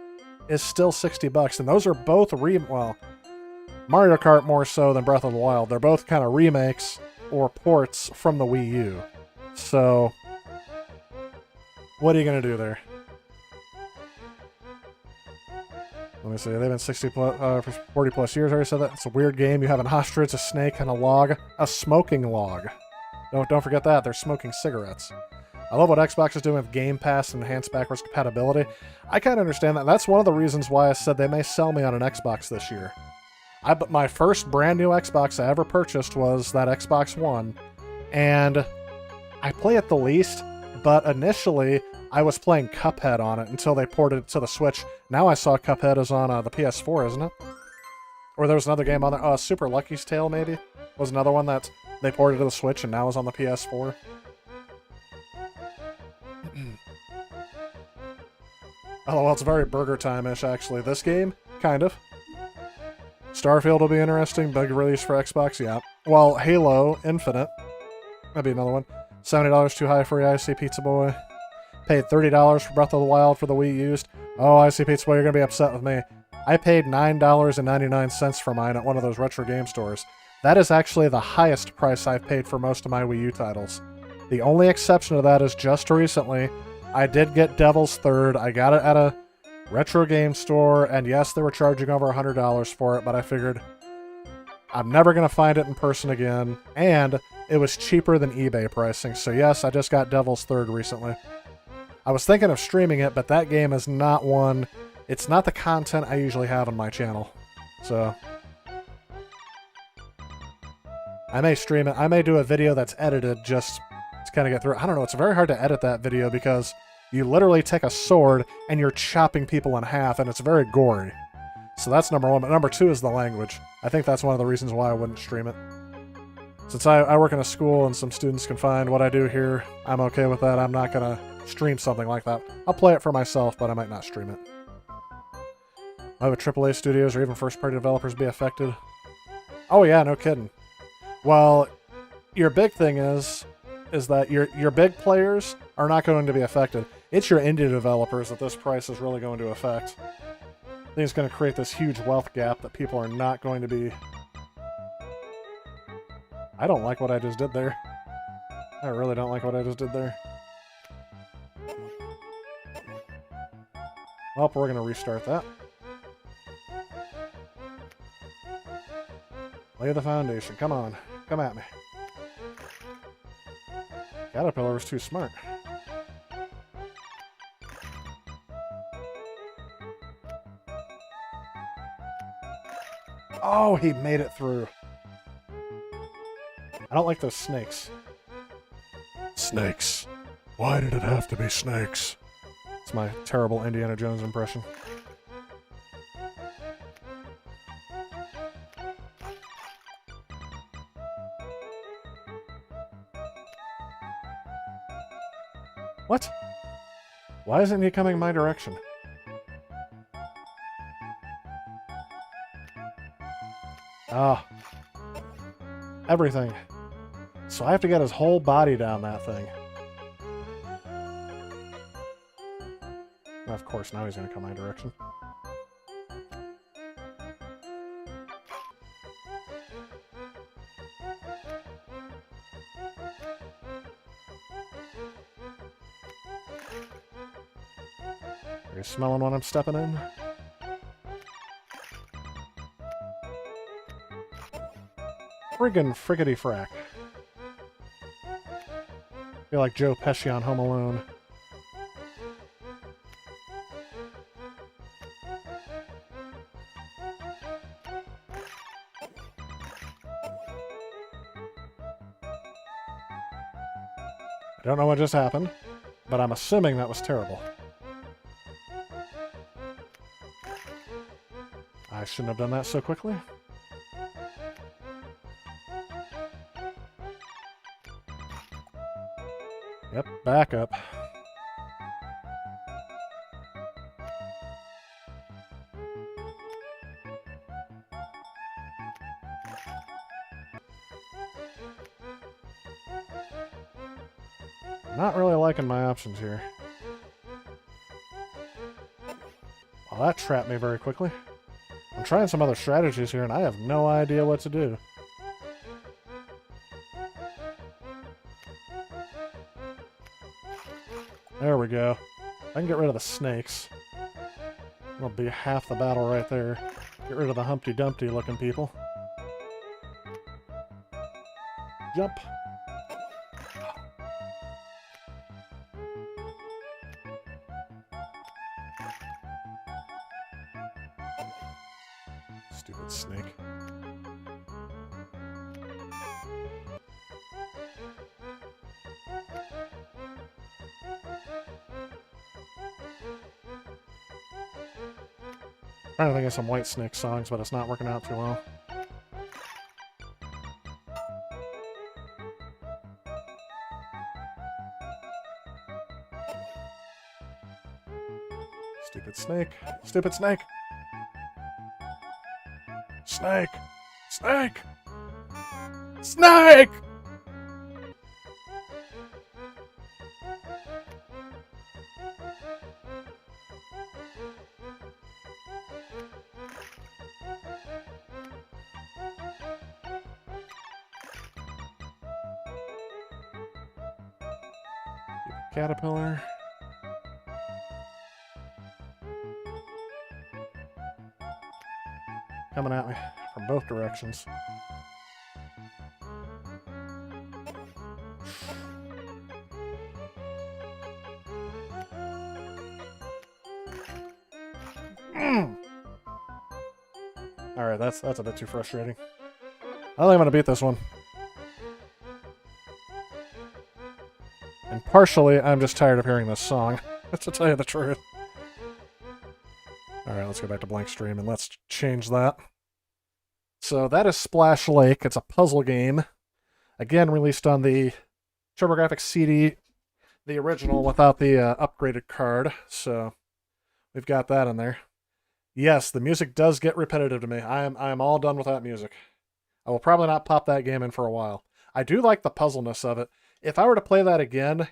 is still $60, and those are both Mario Kart more so than Breath of the Wild. They're both kind of remakes, or ports from the Wii U. So, what are you going to do there? Let me see. They've been 60 plus, for 40 plus years. I already said that. It's a weird game. You have an ostrich, a snake, and a log. A smoking log. Don't forget that. They're smoking cigarettes. I love what Xbox is doing with Game Pass and enhanced backwards compatibility. I kind of understand that. That's one of the reasons why I said they may sell me on an Xbox this year. My first brand new Xbox I ever purchased was that Xbox One, and I play it the least, but initially I was playing Cuphead on it until they ported it to the Switch. Now I saw Cuphead is on the PS4, isn't it? Or there was another game on there. Super Lucky's Tale, maybe? Was another one that they ported to the Switch and now is on the PS4. Oh, well, it's very Burger Time-ish, actually. This game, kind of. Starfield will be interesting. Big release for Xbox, yeah. Well, Halo Infinite. That'd be another one. $70 too high for you, IC Pizza Boy. Paid $30 for Breath of the Wild for the Wii used. Oh, IC Pizza Boy, you're going to be upset with me. I paid $9.99 for mine at one of those retro game stores. That is actually the highest price I've paid for most of my Wii U titles. The only exception to that is just recently, I did get Devil's Third. I got it at a retro game store, and yes, they were charging over $100 for it, but I figured I'm never going to find it in person again, and it was cheaper than eBay pricing. So yes, I just got Devil's Third recently. I was thinking of streaming it, but that game is not one... It's not the content I usually have on my channel. So I may stream it. I may do a video that's edited just to kind of get through it. I don't know. It's very hard to edit that video because you literally take a sword and you're chopping people in half, and it's very gory. So that's number one. But number two is the language. I think that's one of the reasons why I wouldn't stream it. Since I work in a school and some students can find what I do here, I'm okay with that. I'm not going to stream something like that. I'll play it for myself, but I might not stream it. Why would AAA studios or even first-party developers be affected? Oh yeah, no kidding. Well, your big thing is that your big players are not going to be affected. It's your indie developers that this price is really going to affect. I think it's going to create this huge wealth gap that people are not going to be... I don't like what I just did there. I really don't like what I just did there. Well, we're going to restart that. Lay the foundation. Come on. Come at me. Caterpillar was too smart. Oh, he made it through. I don't like those snakes. Snakes. Why did it have to be snakes? It's my terrible Indiana Jones impression. What? Why isn't he coming my direction? Ah. Everything. So I have to get his whole body down that thing. Of course, now he's going to come my direction. Are you smelling what I'm stepping in? Friggin' friggity frack. Feel like Joe Pesci on Home Alone. I don't know what just happened, but I'm assuming that was terrible. I shouldn't have done that so quickly. Yep, back up. Not really liking my options here. Well, that trapped me very quickly. I'm trying some other strategies here, and I have no idea what to do. There we go. I can get rid of the snakes. That'll be half the battle right there. Get rid of the Humpty Dumpty looking people. Jump. Stupid snake. Trying to think of some White Snake songs, but it's not working out too well. Stupid snake. Stupid snake. Snake. Snake. Snake! Caterpillar. Coming at me from both directions. Alright, that's a bit too frustrating. I think I'm gonna beat this one. And partially, I'm just tired of hearing this song, to tell you the truth. Alright, let's go back to blank stream and let's change that. So that is Splash Lake. It's a puzzle game. Again, released on the TurboGrafx CD, the original without the upgraded card. So we've got that in there. Yes, the music does get repetitive to me. I am all done with that music. I will probably not pop that game in for a while. I do like the puzzleness of it. If I were to play that again,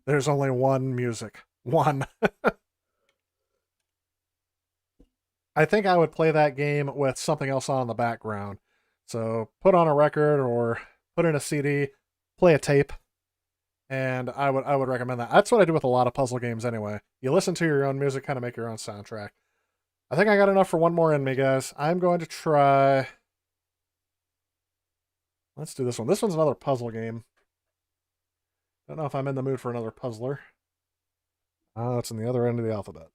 there's only one music. One. I think I would play that game with something else on in the background. So put on a record or put in a CD, play a tape, and I would recommend that. That's what I do with a lot of puzzle games anyway. You listen to your own music, kind of make your own soundtrack. I think I got enough for one more in me, guys. I'm going to try... Let's do this one. This one's another puzzle game. Don't know if I'm in the mood for another puzzler. Oh, it's in the other end of the alphabet.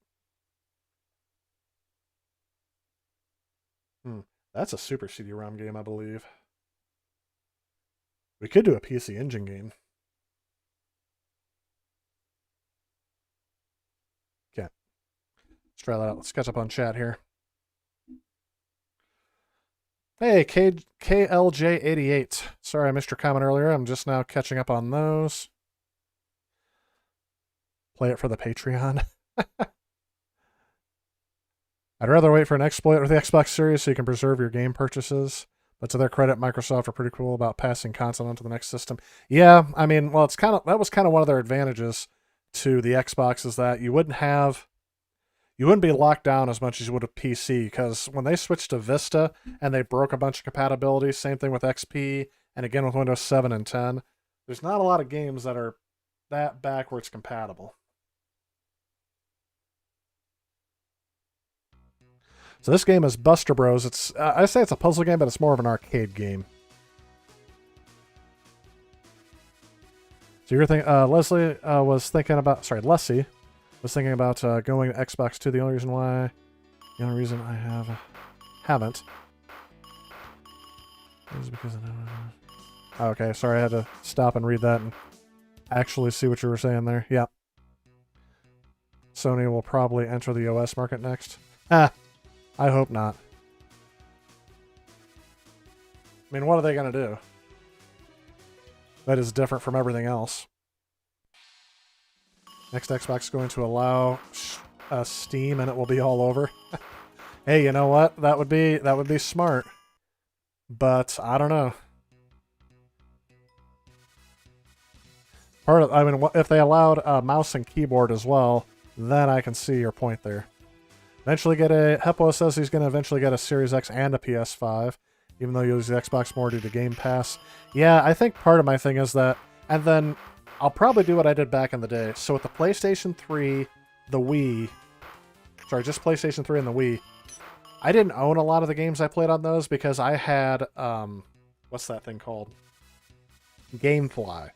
That's a Super CD-ROM game, I believe. We could do a PC Engine game. Okay. Let's try that out. Let's catch up on chat here. Hey, KLJ88. Sorry I missed your comment earlier. I'm just now catching up on those. Play it for the Patreon. I'd rather wait for an exploit with the Xbox Series so you can preserve your game purchases. But to their credit, Microsoft are pretty cool about passing content onto the next system. Yeah, I mean, well, that was kind of one of their advantages to the Xbox, is that you wouldn't be locked down as much as you would with PC, because when they switched to Vista and they broke a bunch of compatibility, same thing with XP and again with Windows 7 and 10, there's not a lot of games that are that backwards compatible. So this game is Buster Bros. It's I say it's a puzzle game, but it's more of an arcade game. So you're thinking, Leslie was thinking about going to Xbox 2. The only reason I haven't is because I know. Okay, sorry, I had to stop and read that and actually see what you were saying there. Yep. Sony will probably enter the OS market next. I hope not. I mean, what are they going to do that is different from everything else? Next Xbox is going to allow Steam, and it will be all over. Hey, you know what? That would be smart. But I don't know. If they allowed mouse and keyboard as well, then I can see your point there. Heppo says he's going to eventually get a Series X and a PS5, even though you use the Xbox more due to Game Pass. Yeah, I think part of my thing is that, and then I'll probably do what I did back in the day. So with the PlayStation 3, the Wii, sorry, just PlayStation 3 and the Wii, I didn't own a lot of the games I played on those because I had, what's that thing called? Gamefly.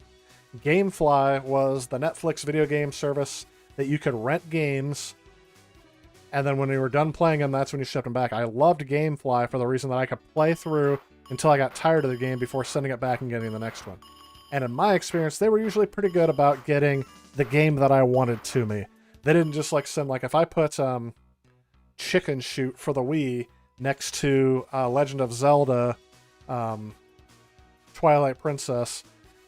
Gamefly was the Netflix video game service that you could rent games, and then when you were done playing them, that's when you shipped them back. I loved Gamefly for the reason that I could play through until I got tired of the game before sending it back and getting the next one. And in my experience, they were usually pretty good about getting the game that I wanted to me. They didn't just like send, like if I put Chicken Shoot for the Wii next to Legend of Zelda Twilight Princess,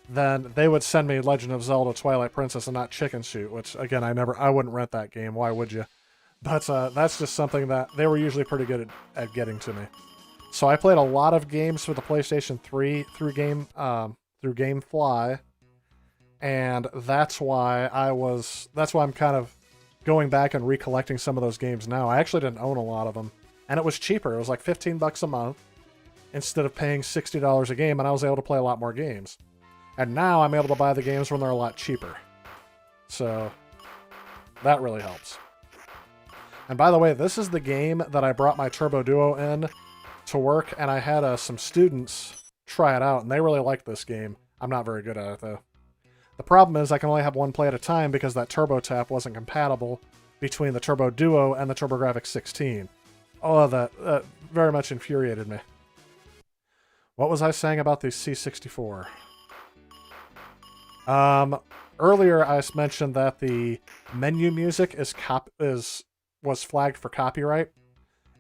then they would send me Legend of Zelda Twilight Princess and not Chicken Shoot, which again, I wouldn't rent that game. Why would you? But that's just something that they were usually pretty good at getting to me. So I played a lot of games for the PlayStation 3 through Gamefly, and that's why I'm kind of going back and recollecting some of those games now. I actually didn't own a lot of them, and it was cheaper. It was like $15 a month instead of paying $60 a game, and I was able to play a lot more games. And now I'm able to buy the games when they're a lot cheaper. So that really helps. And by the way, this is the game that I brought my Turbo Duo in to work, and I had some students try it out, and they really liked this game. I'm not very good at it, though. The problem is I can only have one play at a time because that Turbo Tap wasn't compatible between the Turbo Duo and the TurboGrafx 16. Oh, that very much infuriated me. What was I saying about the C64? Earlier I mentioned that the menu music was flagged for copyright.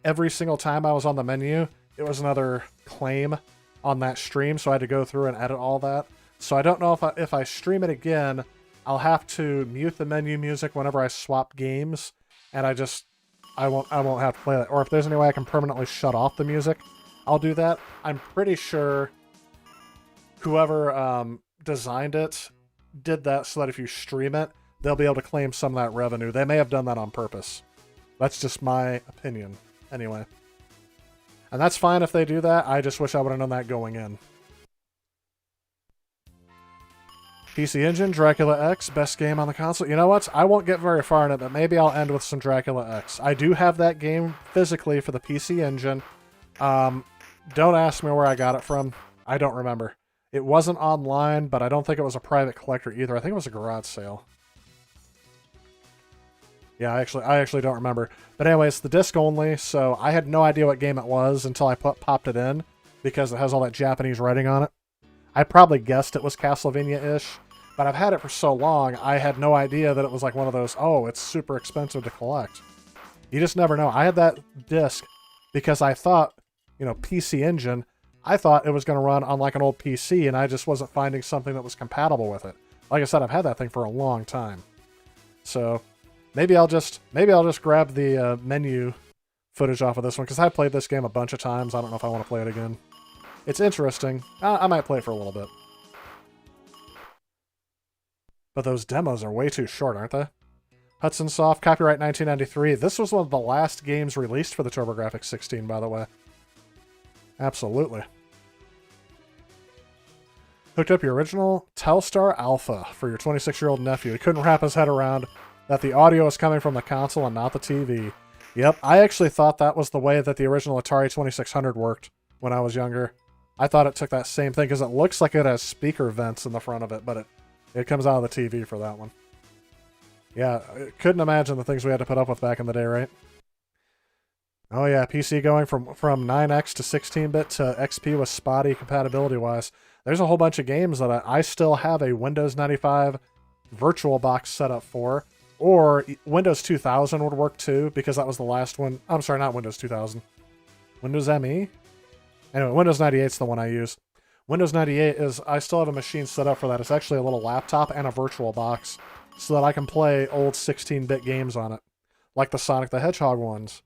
Every single time I was on the menu, it was another claim on that stream, so I had to go through and edit all that. So I don't know if I stream it again, I'll have to mute the menu music whenever I swap games, and I won't have to play that. Or if there's any way I can permanently shut off the music, I'll do that. I'm pretty sure whoever designed it did that so that if you stream it, they'll be able to claim some of that revenue. They may have done that on purpose. That's just my opinion, anyway. And that's fine if they do that. I just wish I would have known that going in. PC Engine, Dracula X, best game on the console. You know what? I won't get very far in it, but maybe I'll end with some Dracula X. I do have that game physically for the PC Engine. Don't ask me where I got it from. I don't remember. It wasn't online, but I don't think it was a private collector either. I think it was a garage sale. Yeah, I actually don't remember. But anyway, it's the disc only, so I had no idea what game it was until I popped it in, because it has all that Japanese writing on it. I probably guessed it was Castlevania-ish, but I've had it for so long, I had no idea that it was like one of those, oh, it's super expensive to collect. You just never know. I had that disc because I thought, PC Engine, I thought it was going to run on like an old PC, and I just wasn't finding something that was compatible with it. Like I said, I've had that thing for a long time. So maybe I'll just grab the menu footage off of this one, because I played this game a bunch of times. I don't know if I want to play it again. It's interesting. I might play it for a little bit. But those demos are way too short, aren't they? Hudson Soft, copyright 1993. This was one of the last games released for the TurboGrafx 16, by the way. Absolutely. Hooked up your original Telstar Alpha for your 26-year-old nephew. He couldn't wrap his head around that the audio is coming from the console and not the TV. Yep, I actually thought that was the way that the original Atari 2600 worked when I was younger. I thought it took that same thing, because it looks like it has speaker vents in the front of it, but it comes out of the TV for that one. Yeah, I couldn't imagine the things we had to put up with back in the day, right? Oh yeah, PC going from 9X to 16-bit to XP was spotty compatibility-wise. There's a whole bunch of games that I still have a Windows 95 VirtualBox set up for, or Windows 2000 would work too, because that was the last one. I'm sorry, not Windows 2000. Windows ME? Anyway, Windows 98 is the one I use. Windows 98 is, I still have a machine set up for that. It's actually a little laptop and a VirtualBox, so that I can play old 16-bit games on it, like the Sonic the Hedgehog ones.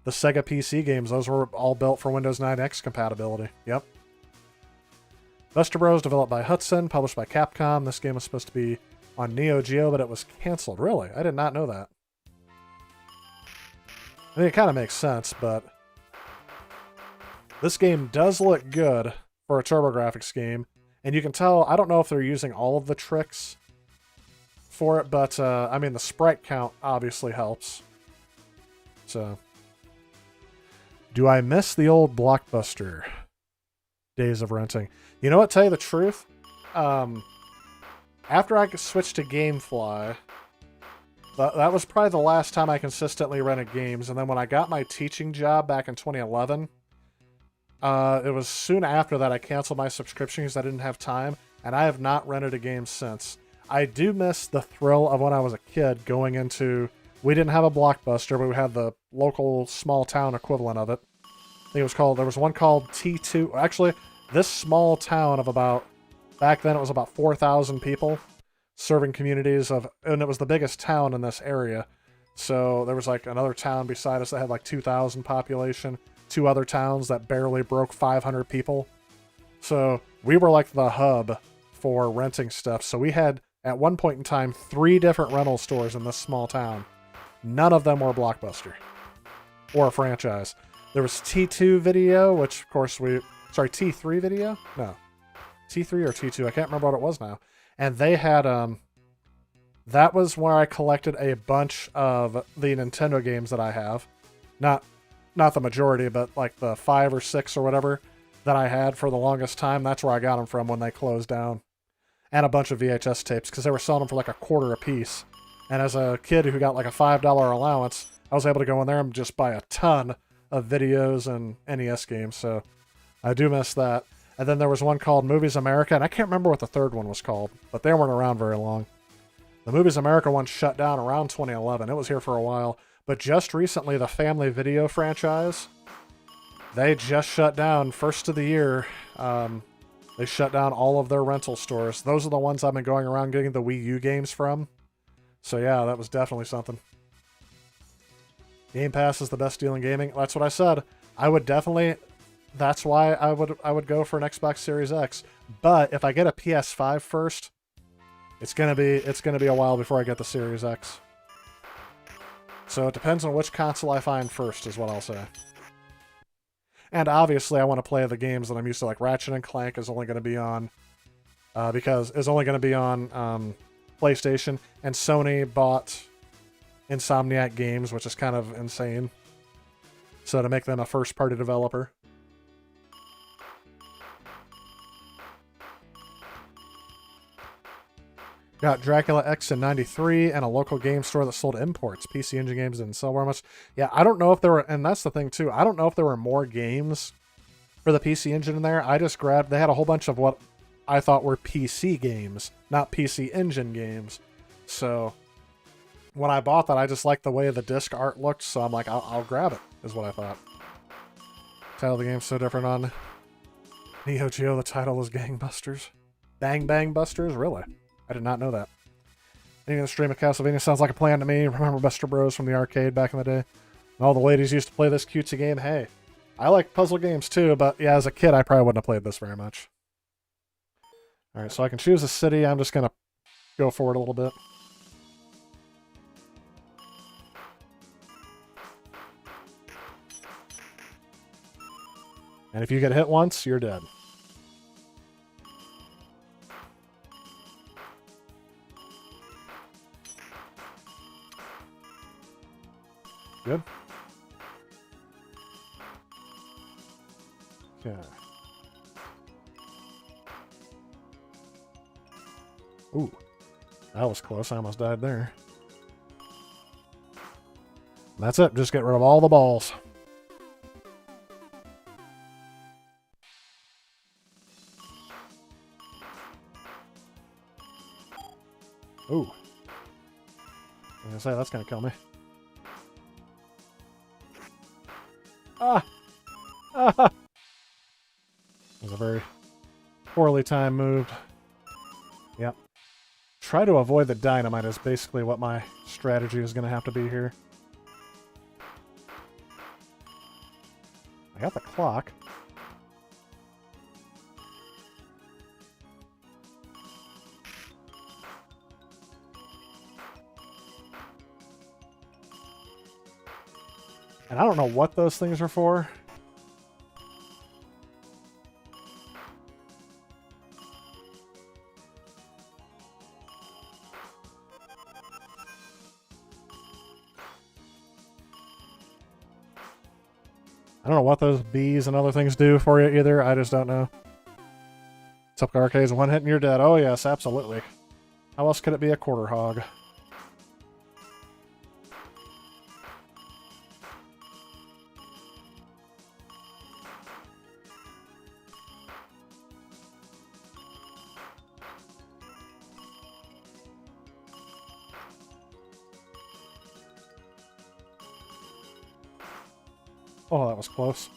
The Sega PC games, those were all built for Windows 9X compatibility. Yep. Buster Bros, developed by Hudson, published by Capcom. This game was supposed to be on Neo Geo, but it was canceled. Really? I did not know that. I mean, it kind of makes sense, but this game does look good for a TurboGrafx game. And you can tell, I don't know if they're using all of the tricks for it, but I mean, the sprite count obviously helps. So, do I miss the old Blockbuster days of renting? You know what, tell you the truth? After I switched to GameFly, that was probably the last time I consistently rented games. And then when I got my teaching job back in 2011, it was soon after that I canceled my subscription because I didn't have time, and I have not rented a game since. I do miss the thrill of when I was a kid going into... We didn't have a Blockbuster, but we had the local small town equivalent of it. I think it was called... There was one called T2. Actually, this small town of about... Back then it was about 4,000 people serving communities of... And it was the biggest town in this area. So there was like another town beside us that had like 2,000 population. 2 other towns that barely broke 500 people. So we were like the hub for renting stuff. So we had, at one point in time, 3 different rental stores in this small town. None of them were a Blockbuster or a franchise. There was T2 Video, which of course sorry, T3 Video? No. T3 or T2, I can't remember what it was now. And they had, that was where I collected a bunch of the Nintendo games that I have. Not the majority, but like the 5 or 6 or whatever that I had for the longest time. That's where I got them from when they closed down. And a bunch of VHS tapes, because they were selling them for like $0.25 a piece. And as a kid who got like a $5 allowance, I was able to go in there and just buy a ton of videos and NES games. So I do miss that. And then there was one called Movies America, and I can't remember what the third one was called, but they weren't around very long. The Movies America one shut down around 2011. It was here for a while. But just recently, the Family Video franchise, they just shut down first of the year. They shut down all of their rental stores. Those are the ones I've been going around getting the Wii U games from. So yeah, that was definitely something. Game Pass is the best deal in gaming. That's what I said. I would definitely... That's why I would go for an Xbox Series X. But if I get a PS5 first, it's gonna be a while before I get the Series X. So it depends on which console I find first, is what I'll say. And obviously, I want to play the games that I'm used to, like Ratchet and Clank is only going to be on, PlayStation, and Sony bought Insomniac Games, which is kind of insane. So to make them a first-party developer. Got Dracula X in 93 and a local game store that sold imports. PC Engine games didn't sell very much. Yeah, I don't know if there were, and that's the thing too, I don't know if there were more games for the PC Engine in there. I just grabbed, they had a whole bunch of what I thought were PC games, not PC Engine games. So when I bought that, I just liked the way the disc art looked, so I'm like, I'll grab it, is what I thought. Title of the game's so different on Neo Geo. The title is Gangbusters. Bang Bang Busters? Really? I did not know that. Any of the stream of Castlevania sounds like a plan to me. Remember Buster Bros from the arcade back in the day? And all the ladies used to play this cutesy game. Hey, I like puzzle games too, but yeah, as a kid, I probably wouldn't have played this very much. Alright, so I can choose a city. I'm just going to go forward a little bit. And if you get hit once, you're dead. Good. Okay. Ooh. That was close. I almost died there. That's it. Just get rid of all the balls. Ooh. I was gonna say, that's gonna kill me. Ah! Ah! It was a very poorly timed move. Yep. Try to avoid the dynamite is basically what my strategy is going to have to be here. I got the clock. And I don't know what those things are for. I don't know what those bees and other things do for you either. I just don't know. Top arcades, one hit and you're dead. Oh yes, absolutely. How else could it be a quarter hog? Oh, that was close.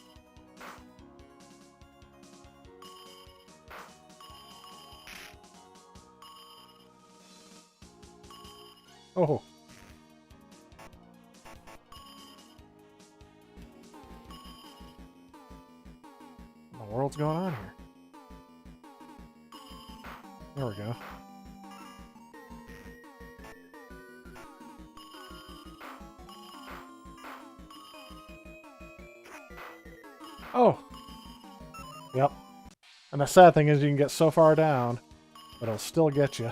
Oh. What the world's going on here? There we go. Oh. Yep. And the sad thing is you can get so far down, but it'll still get you.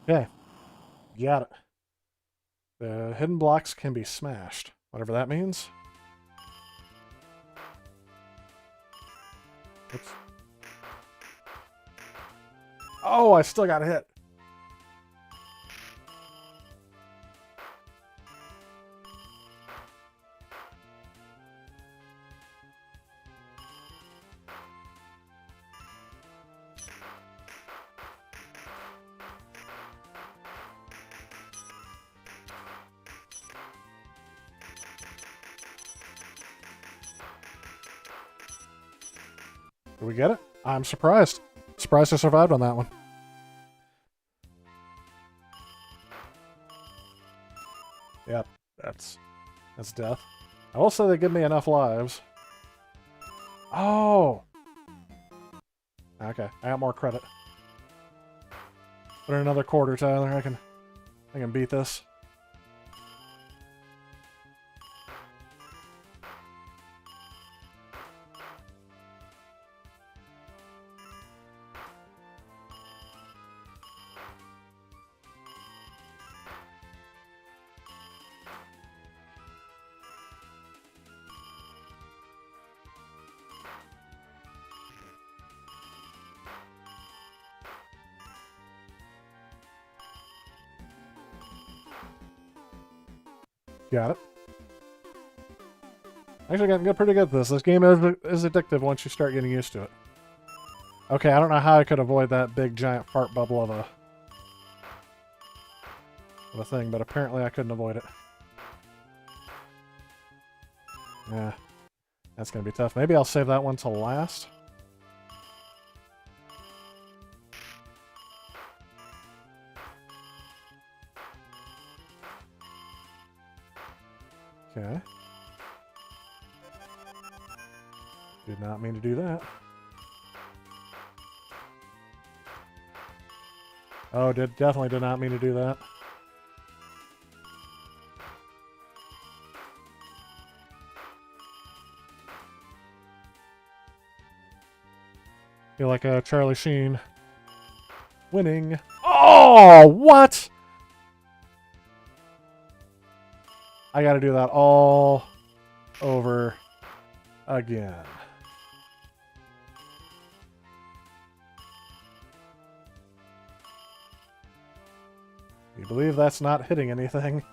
Okay. Got it. The hidden blocks can be smashed. Whatever that means. Oops. Oh, I still got hit. Did we get it? I'm surprised. Surprised I survived on that one. Yep, that's death. I will say they give me enough lives. Oh! Okay, I got more credit. Put in another quarter, Tyler. I can beat this. Got it. Actually, getting pretty good at this. This game is addictive once you start getting used to it. Okay, I don't know how I could avoid that big giant fart bubble of a thing, but apparently I couldn't avoid it. Yeah, that's gonna be tough. Maybe I'll save that one till last. Okay. Did not mean to do that. Oh, definitely did not mean to do that. Feel like a Charlie Sheen winning. Oh, what? I gotta do that all over again. You believe that's not hitting anything?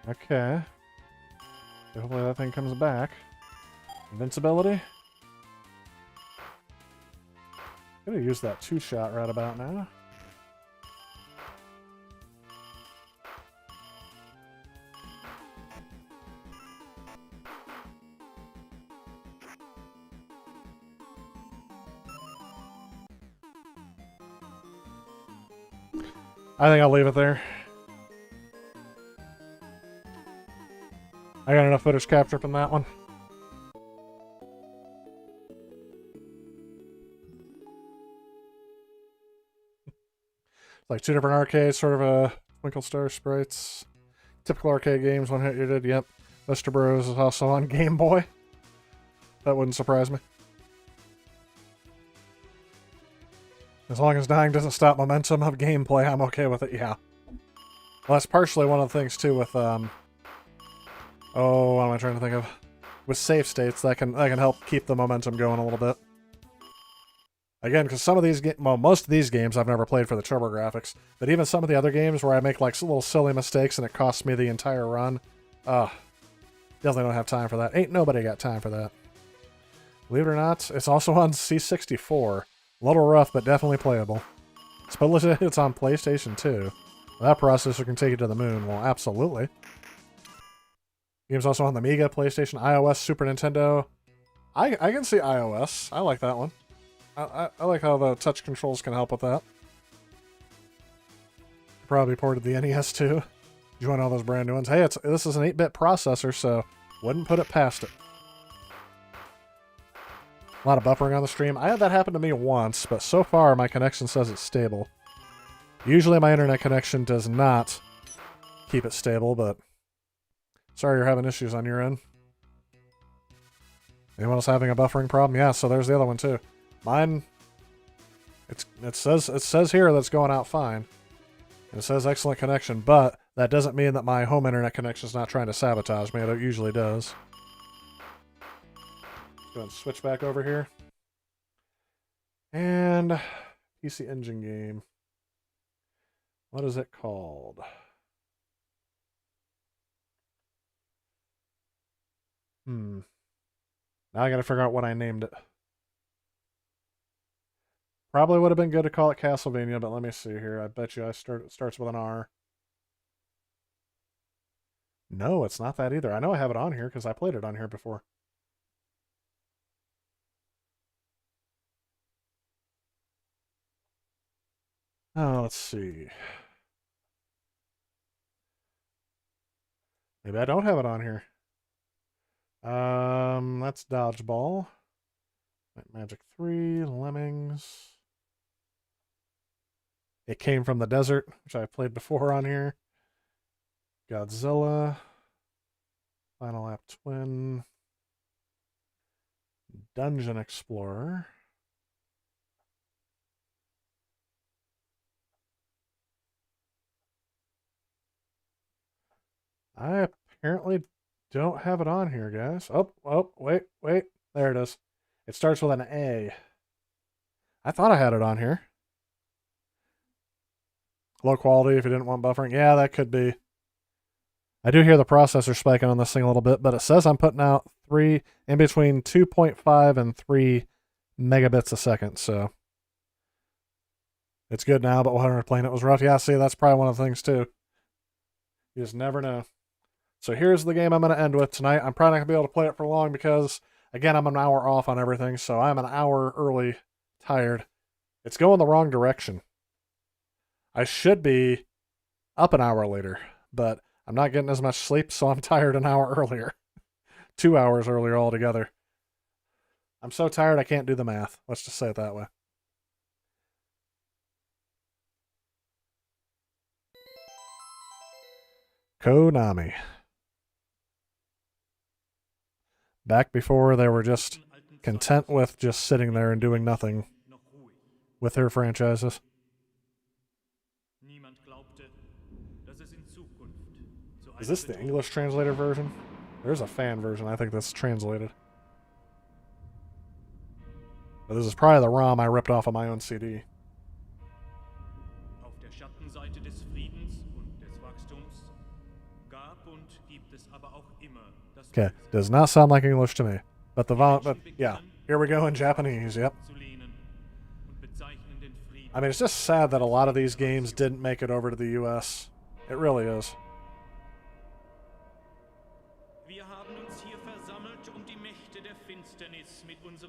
Okay. Hopefully that thing comes back. Invincibility? Gonna use that two-shot right about now. I think I'll leave it there. I got enough footage captured from that one. Like two different arcades, sort of a Twinkle Star sprites. Typical arcade games, one hit you did, yep. Mr. Bros is also on Game Boy. That wouldn't surprise me. As long as dying doesn't stop momentum of gameplay, I'm okay with it, yeah. Well, that's partially one of the things, too, with, oh, what am I trying to think of? With save states, that can help keep the momentum going a little bit. Again, because some of these most of these games I've never played for the TurboGrafx, but even some of the other games where I make like little silly mistakes and it costs me the entire run, definitely don't have time for that. Ain't nobody got time for that. Believe it or not, it's also on C64. A little rough, but definitely playable. Supposedly it's on PlayStation 2. That processor can take you to the moon. Well, absolutely. Game's also on the Amiga, PlayStation, iOS, Super Nintendo. I can see iOS. I like that one. I like how the touch controls can help with that. Probably ported the NES too. Join all those brand new ones. Hey, this is an 8-bit processor, so wouldn't put it past it. A lot of buffering on the stream. I had that happen to me once, but so far my connection says it's stable. Usually my internet connection does not keep it stable, but sorry you're having issues on your end. Anyone else having a buffering problem? Yeah, so there's the other one too. Mine, it says here that's going out fine. It says excellent connection, but that doesn't mean that my home internet connection is not trying to sabotage me. It usually does. Go ahead and switch back over here. And PC Engine game. What is it called? Now I gotta figure out what I named it. Probably would have been good to call it Castlevania, but let me see here. I bet you it starts with an R. No, it's not that either. I know I have it on here because I played it on here before. Oh, let's see. Maybe I don't have it on here. That's Dodgeball. Magic 3, Lemmings. It Came from the Desert, which I played before on here. Godzilla. Final Lap Twin. Dungeon Explorer. I apparently don't have it on here, guys. Oh, wait. There it is. It starts with an A. I thought I had it on here. Low quality if you didn't want buffering. Yeah, that could be. I do hear the processor spiking on this thing a little bit, but it says I'm putting out in between 2.5 and 3 megabits a second, so it's good now, but while we were playing it was rough. Yeah, see, that's probably one of the things too. You just never know. So here's the game I'm going to end with tonight. I'm probably not going to be able to play it for long because, again, I'm an hour off on everything, so I'm an hour early tired. It's going the wrong direction. I should be up an hour later, but I'm not getting as much sleep, so I'm tired an hour earlier. 2 hours earlier altogether. I'm so tired I can't do the math. Let's just say it that way. Konami. Back before they were just content with just sitting there and doing nothing with their franchises. Is this the English translated version? There's a fan version, I think that's translated. But this is probably the ROM I ripped off of my own CD. Okay, does not sound like English to me. But yeah, here we go in Japanese, yep. I mean, it's just sad that a lot of these games didn't make it over to the US. It really is.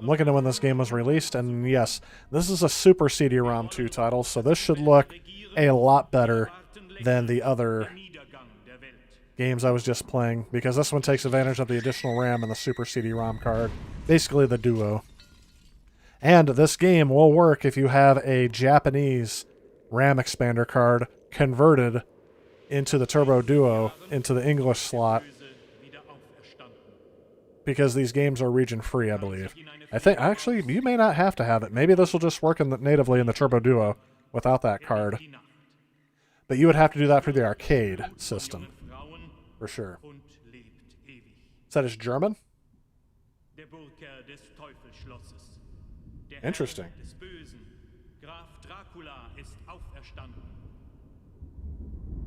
I'm looking at when this game was released, and yes, this is a Super CD-ROM 2 title, so this should look a lot better than the other games I was just playing, because this one takes advantage of the additional RAM in the Super CD-ROM card, basically the Duo. And this game will work if you have a Japanese RAM expander card converted into the Turbo Duo, into the English slot, because these games are region-free, I believe. I think, actually, you may not have to have it. Maybe this will just work natively in the Turbo Duo without that card. But you would have to do that for the arcade system, for sure. Is that his German? Interesting.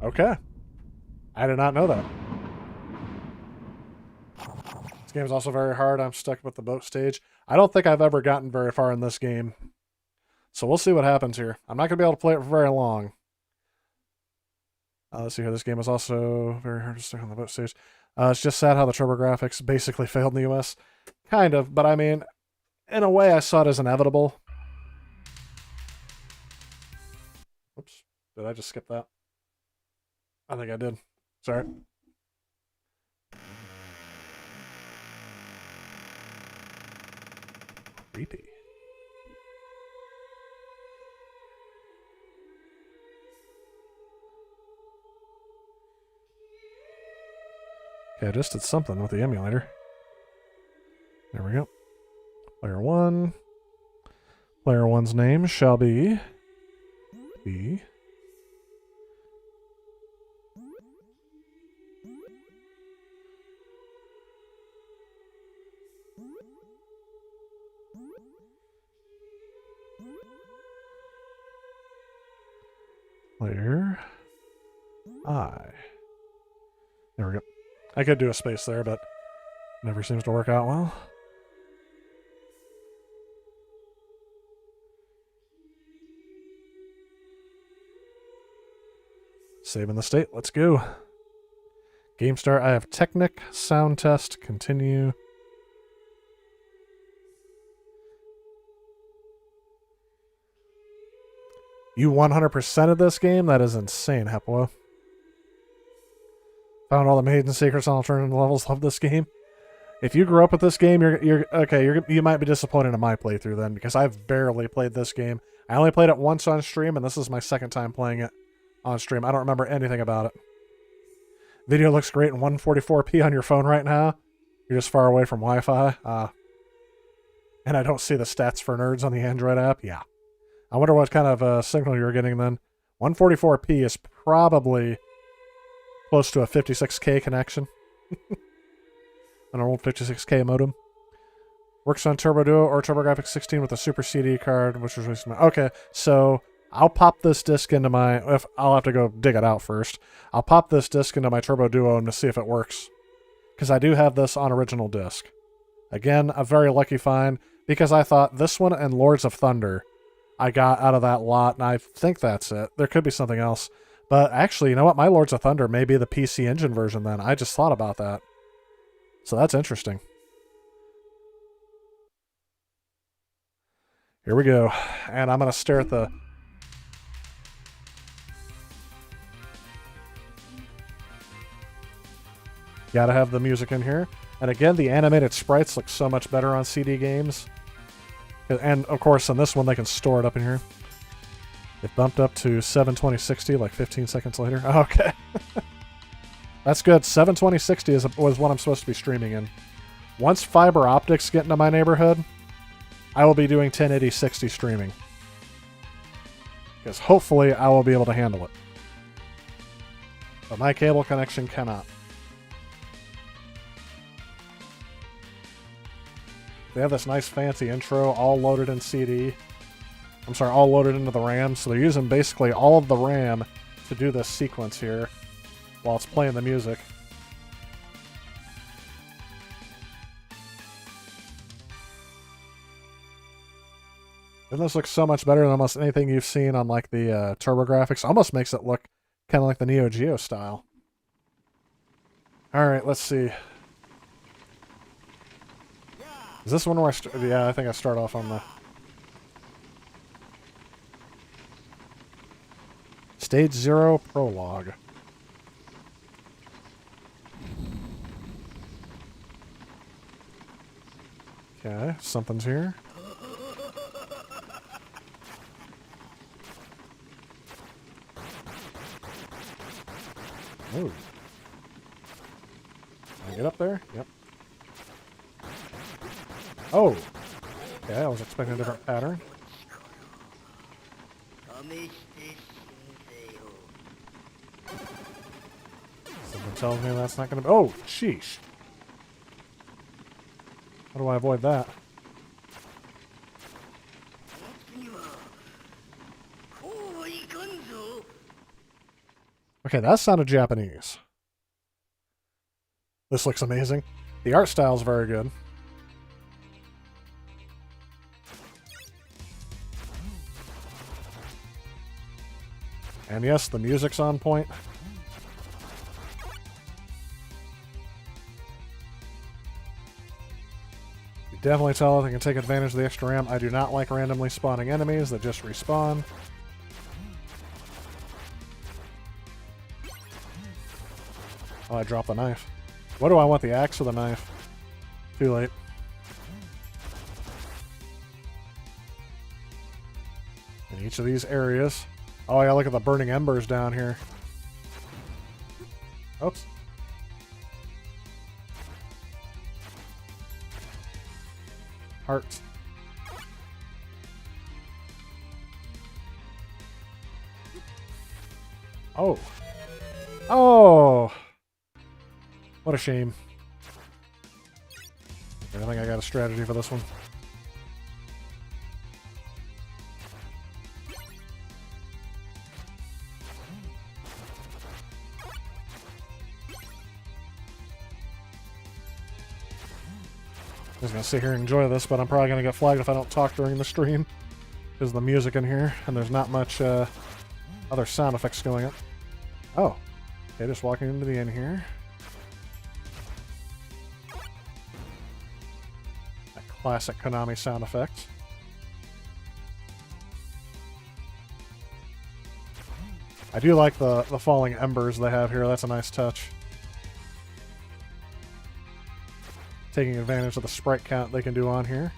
Okay. I did not know that. This game is also very hard. I'm stuck with the boat stage. I don't think I've ever gotten very far in this game. So we'll see what happens here. I'm not going to be able to play it for very long. Let's see here. This game is also very hard to stick on the boat stage. It's just sad how the TurboGrafx basically failed in the US. Kind of, but I mean, in a way I saw it as inevitable. Oops. Did I just skip that? I think I did. Sorry. Creepy. Okay, I just did something with the emulator. There we go. Player 1. Player 1's name shall be B. Player I. There we go. I could do a space there, but never seems to work out well. Saving the state. Let's go. Game start. I have Technic, sound test, continue. You 100%ed this game? That is insane, Hepwa. Found all the maiden secrets on alternative levels. Love this game. If you grew up with this game, you might be disappointed in my playthrough then, because I've barely played this game. I only played it once on stream, and this is my second time playing it on stream. I don't remember anything about it. Video looks great in 144p on your phone right now. You're just far away from Wi-Fi. And I don't see the stats for nerds on the Android app. Yeah. I wonder what kind of signal you're getting then. 144p is probably close to a 56K connection. An old 56K modem. Works on Turbo Duo or TurboGrafx 16 with a Super CD card, which was recently. Okay, so I'll pop this disc into my... I'll have to go dig it out first. I'll pop this disc into my Turbo Duo and to see if it works. Because I do have this on original disc. Again, a very lucky find, because I thought this one and Lords of Thunder I got out of that lot, and I think that's it. There could be something else. But actually, you know what? My Lords of Thunder may be the PC Engine version then. I just thought about that. So that's interesting. Here we go. And I'm going to stare at the... Gotta have the music in here. And again, the animated sprites look so much better on CD games. And, of course, on this one, they can store it up in here. It bumped up to 72060 like 15 seconds later. Oh, okay. That's good. 72060 was what I'm supposed to be streaming in. Once fiber optics get into my neighborhood, I will be doing 1080-60 streaming. Because hopefully I will be able to handle it. But my cable connection cannot. They have this nice fancy intro all loaded in CD. I'm sorry, all loaded into the RAM. So they're using basically all of the RAM to do this sequence here while it's playing the music. And this looks so much better than almost anything you've seen on like the TurboGrafx. Almost makes it look kind of like the Neo Geo style. All right, let's see. Is this one where yeah, I think I start off on the... Stage 0 Prologue. Okay, something's here. Oh. Can I get up there? Yep. Oh! Okay, I was expecting a different pattern. Something tells me that's not gonna be... Oh! Sheesh! How do I avoid that? Okay, that sounded Japanese. This looks amazing. The art style is very good. And yes, the music's on point. You definitely tell they can take advantage of the extra RAM. I do not like randomly spawning enemies that just respawn. Oh, I dropped the knife. What do I want, the axe or the knife? Too late. In each of these areas. Oh, yeah, look at the burning embers down here. Oops. Hearts. Oh. Oh! What a shame. I think I got a strategy for this one. I'm just gonna sit here and enjoy this, but I'm probably gonna get flagged if I don't talk during the stream. Because of the music in here, and there's not much other sound effects going on. Oh. Okay, just walking into the inn here. That classic Konami sound effect. I do like the falling embers they have here. That's a nice touch. Taking advantage of the sprite count they can do on here.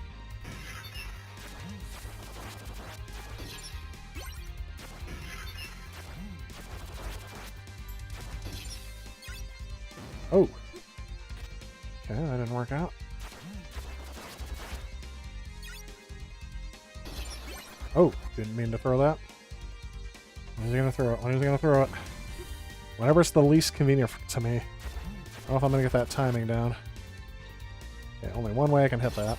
Oh. Okay, that didn't work out. Oh, didn't mean to throw that. When is he gonna throw it? When is he gonna throw it? Whenever it's the least convenient to me. I don't know if I'm gonna get that timing down. Okay, only one way I can hit that.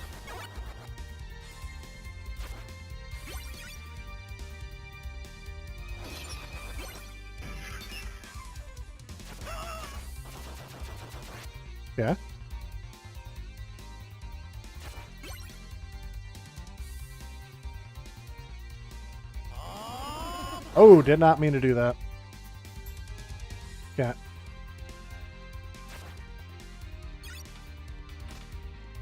Yeah. Oh, did not mean to do that. Can't.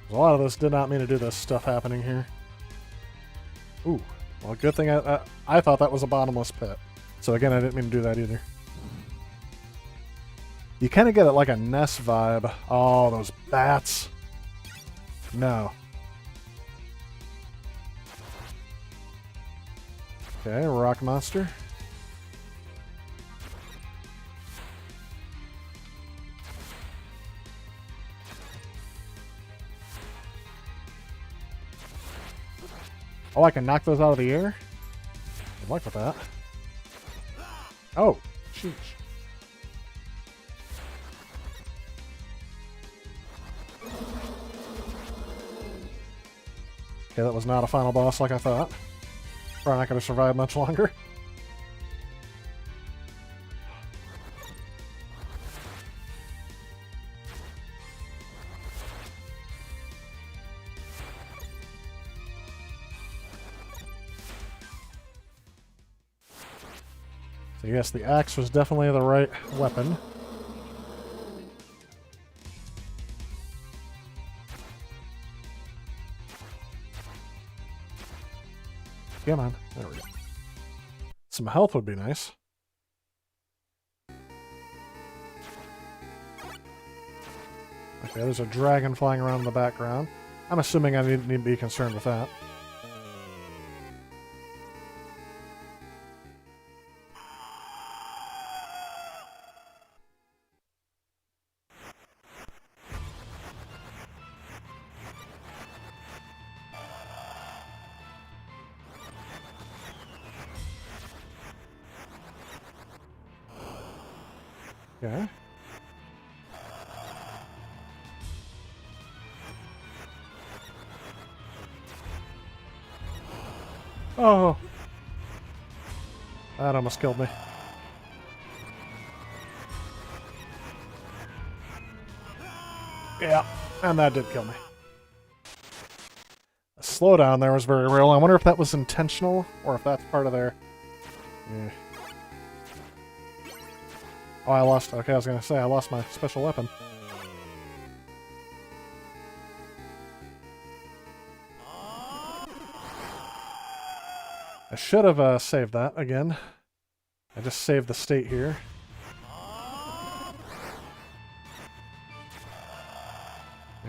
A lot of this did not mean to do this stuff happening here. Ooh. Well, good thing I thought that was a bottomless pit. So again, I didn't mean to do that either. You kind of get it like a Ness vibe. Oh, those bats. No. Okay, rock monster. Oh, I can knock those out of the air? Good luck with that. Oh, sheesh. Okay, that was not a final boss like I thought. Probably not going to survive much longer. So yes, the axe was definitely the right weapon. Come on. There we go. Some health would be nice. Okay, there's a dragon flying around in the background. I'm assuming I need to be concerned with that. Okay. Oh. That almost killed me. Yeah, and that did kill me. The slowdown there was very real. I wonder if that was intentional or if that's part of their... Yeah. Oh, I lost... Okay, I was going to say, I lost my special weapon. I should have saved that again. I just saved the state here.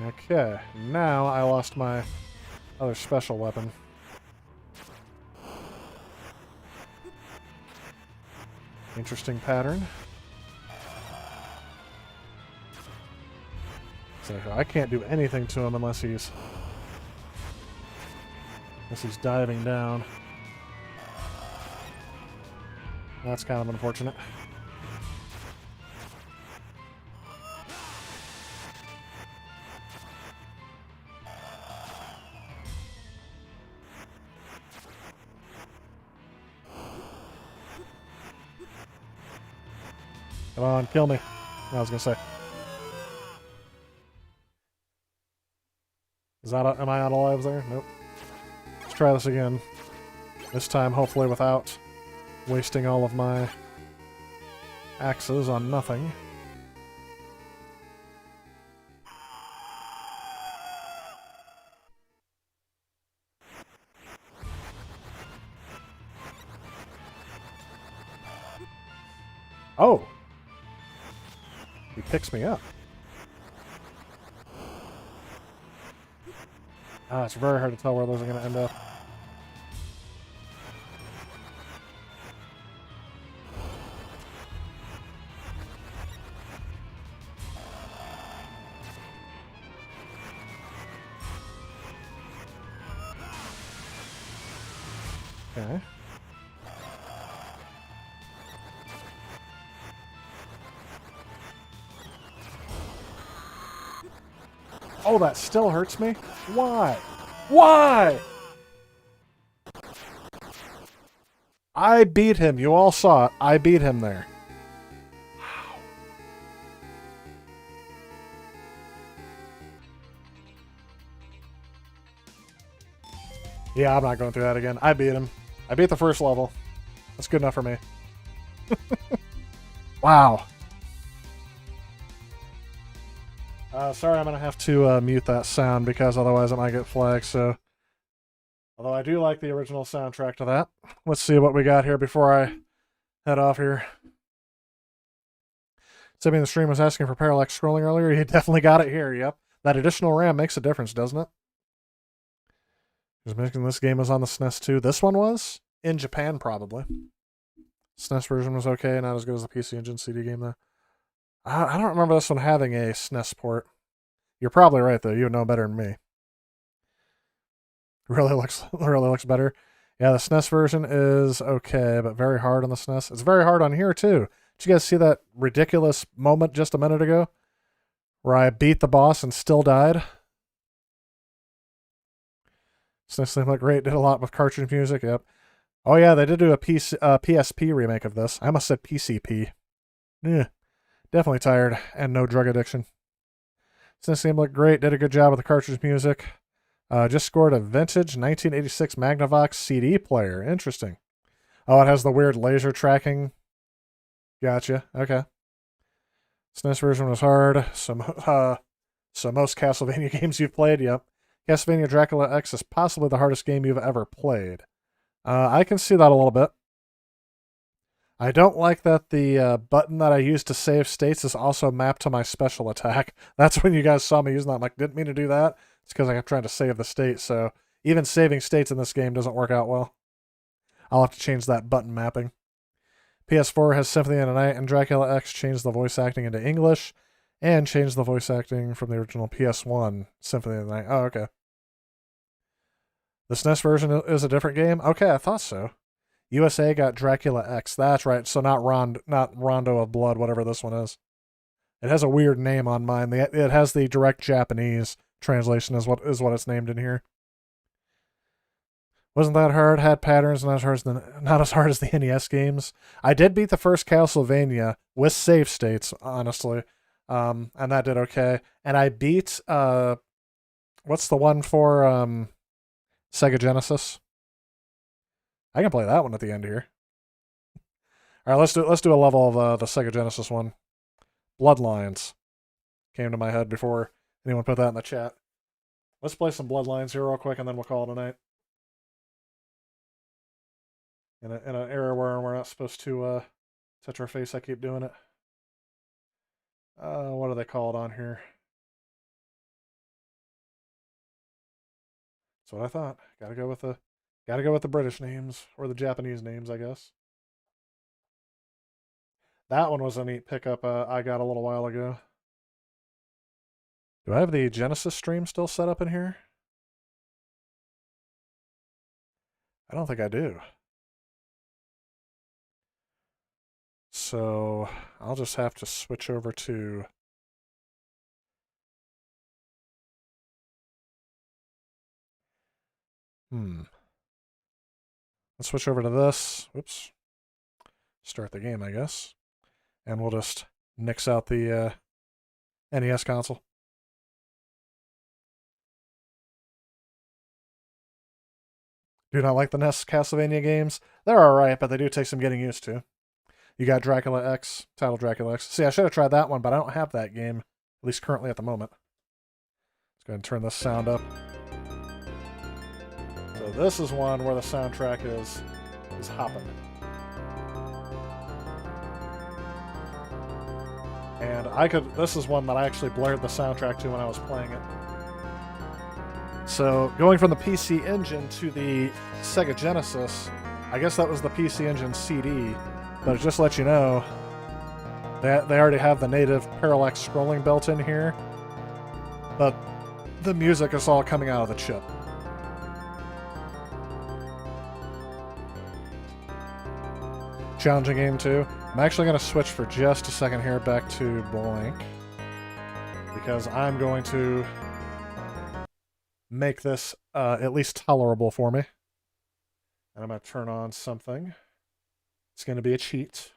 Okay, now I lost my other special weapon. Interesting pattern. So I can't do anything to him unless he's diving down. That's kind of unfortunate. Come on, kill me. I was gonna say. Am I out of lives there? Nope. Let's try this again. This time, hopefully without wasting all of my axes on nothing. Oh! He picks me up. Ah, it's very hard to tell where those are going to end up. Okay. Oh, that still hurts me? Why? Why? I beat him. You all saw it. I beat him there. Wow. Yeah, I'm not going through that again. I beat him. I beat the first level. That's good enough for me. Wow. Sorry, I'm going to have to mute that sound because otherwise it might get flagged, so... Although I do like the original soundtrack to that. Let's see what we got here before I head off here. Somebody in the stream was asking for parallax scrolling earlier. You definitely got it here, yep. That additional RAM makes a difference, doesn't it? Just making this game was on the SNES too. This one was? In Japan, probably. SNES version was okay, not as good as the PC Engine CD game, though. I don't remember this one having a SNES port. You're probably right, though. You would know better than me. Really looks better. Yeah, the SNES version is okay, but very hard on the SNES. It's very hard on here, too. Did you guys see that ridiculous moment just a minute ago? Where I beat the boss and still died? SNES thing looked great. Did a lot with cartridge music. Yep. Oh, yeah, they did do a PSP remake of this. I almost said PCP. Yeah. Definitely tired, and no drug addiction. SNES game looked great, did a good job with the cartridge music. Just scored a vintage 1986 Magnavox CD player. Interesting. Oh, it has the weird laser tracking. Gotcha. Okay. SNES version was hard. So most Castlevania games you've played, yep. Castlevania Dracula X is possibly the hardest game you've ever played. I can see that a little bit. I don't like that the button that I use to save states is also mapped to my special attack. That's when you guys saw me using that. I'm like, didn't mean to do that. It's because I'm trying to save the state, so even saving states in this game doesn't work out well. I'll have to change that button mapping. PS4 has Symphony of the Night and Dracula X changed the voice acting into English and changed the voice acting from the original PS1 Symphony of the Night. Oh, okay. The SNES version is a different game? Okay, I thought so. USA got Dracula X. That's right. So not Rondo of Blood, whatever this one is. It has a weird name on mine. It has the direct Japanese translation is what it's named in here. Wasn't that hard? Had patterns, not as hard as the NES games. I did beat the first Castlevania with save states, honestly, and that did okay. And I beat what's the one for Sega Genesis? I can play that one at the end here. All right, let's do a level of the Sega Genesis one. Bloodlines came to my head before anyone put that in the chat. Let's play some Bloodlines here real quick, and then we'll call it a night. In an era where we're not supposed to touch our face, I keep doing it. What do they call it on here? That's what I thought. Gotta go with the British names or the Japanese names, I guess. That one was a neat pickup I got a little while ago. Do I have the Genesis stream still set up in here? I don't think I do. So I'll just have to switch over to let's switch over to this. Whoops. Start the game, I guess. And we'll just nix out the NES console. Do not like the NES Castlevania games. They're alright, but they do take some getting used to. You got Dracula X, title Dracula X. See, I should have tried that one, but I don't have that game, at least currently at the moment. Let's go ahead and turn this sound up. So this is one where the soundtrack is hopping. And this is one that I actually blared the soundtrack to when I was playing it. So going from the PC Engine to the Sega Genesis, I guess that was the PC Engine CD, but just to let you know, they already have the native parallax scrolling built in here, but the music is all coming out of the chip. Challenging game too. I'm actually going to switch for just a second here back to blank, because I'm going to make this at least tolerable for me. And I'm going to turn on something. It's going to be a cheat,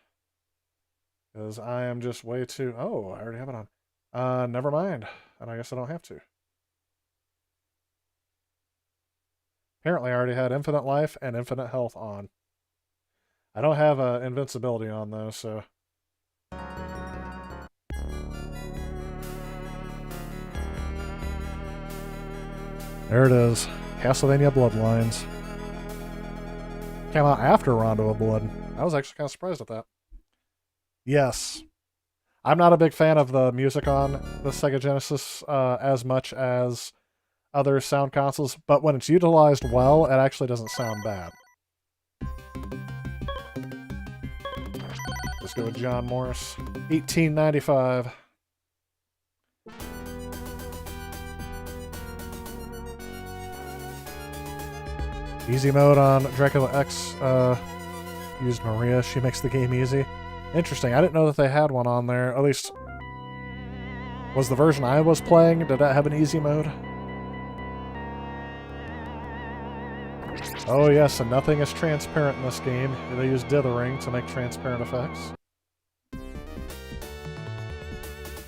because I am just way too... Oh, I already have it on. Never mind. And I guess I don't have to. Apparently I already had infinite life and infinite health on. I don't have invincibility on though, so... There it is. Castlevania Bloodlines. Came out after Rondo of Blood. I was actually kind of surprised at that. Yes. I'm not a big fan of the music on the Sega Genesis as much as other sound consoles, but when it's utilized well, it actually doesn't sound bad. Let's go with John Morris. 1895. Easy mode on Dracula X. Used Maria. She makes the game easy. Interesting. I didn't know that they had one on there. At least, was the version I was playing, did that have an easy mode? Oh yes, and nothing is transparent in this game. They use dithering to make transparent effects.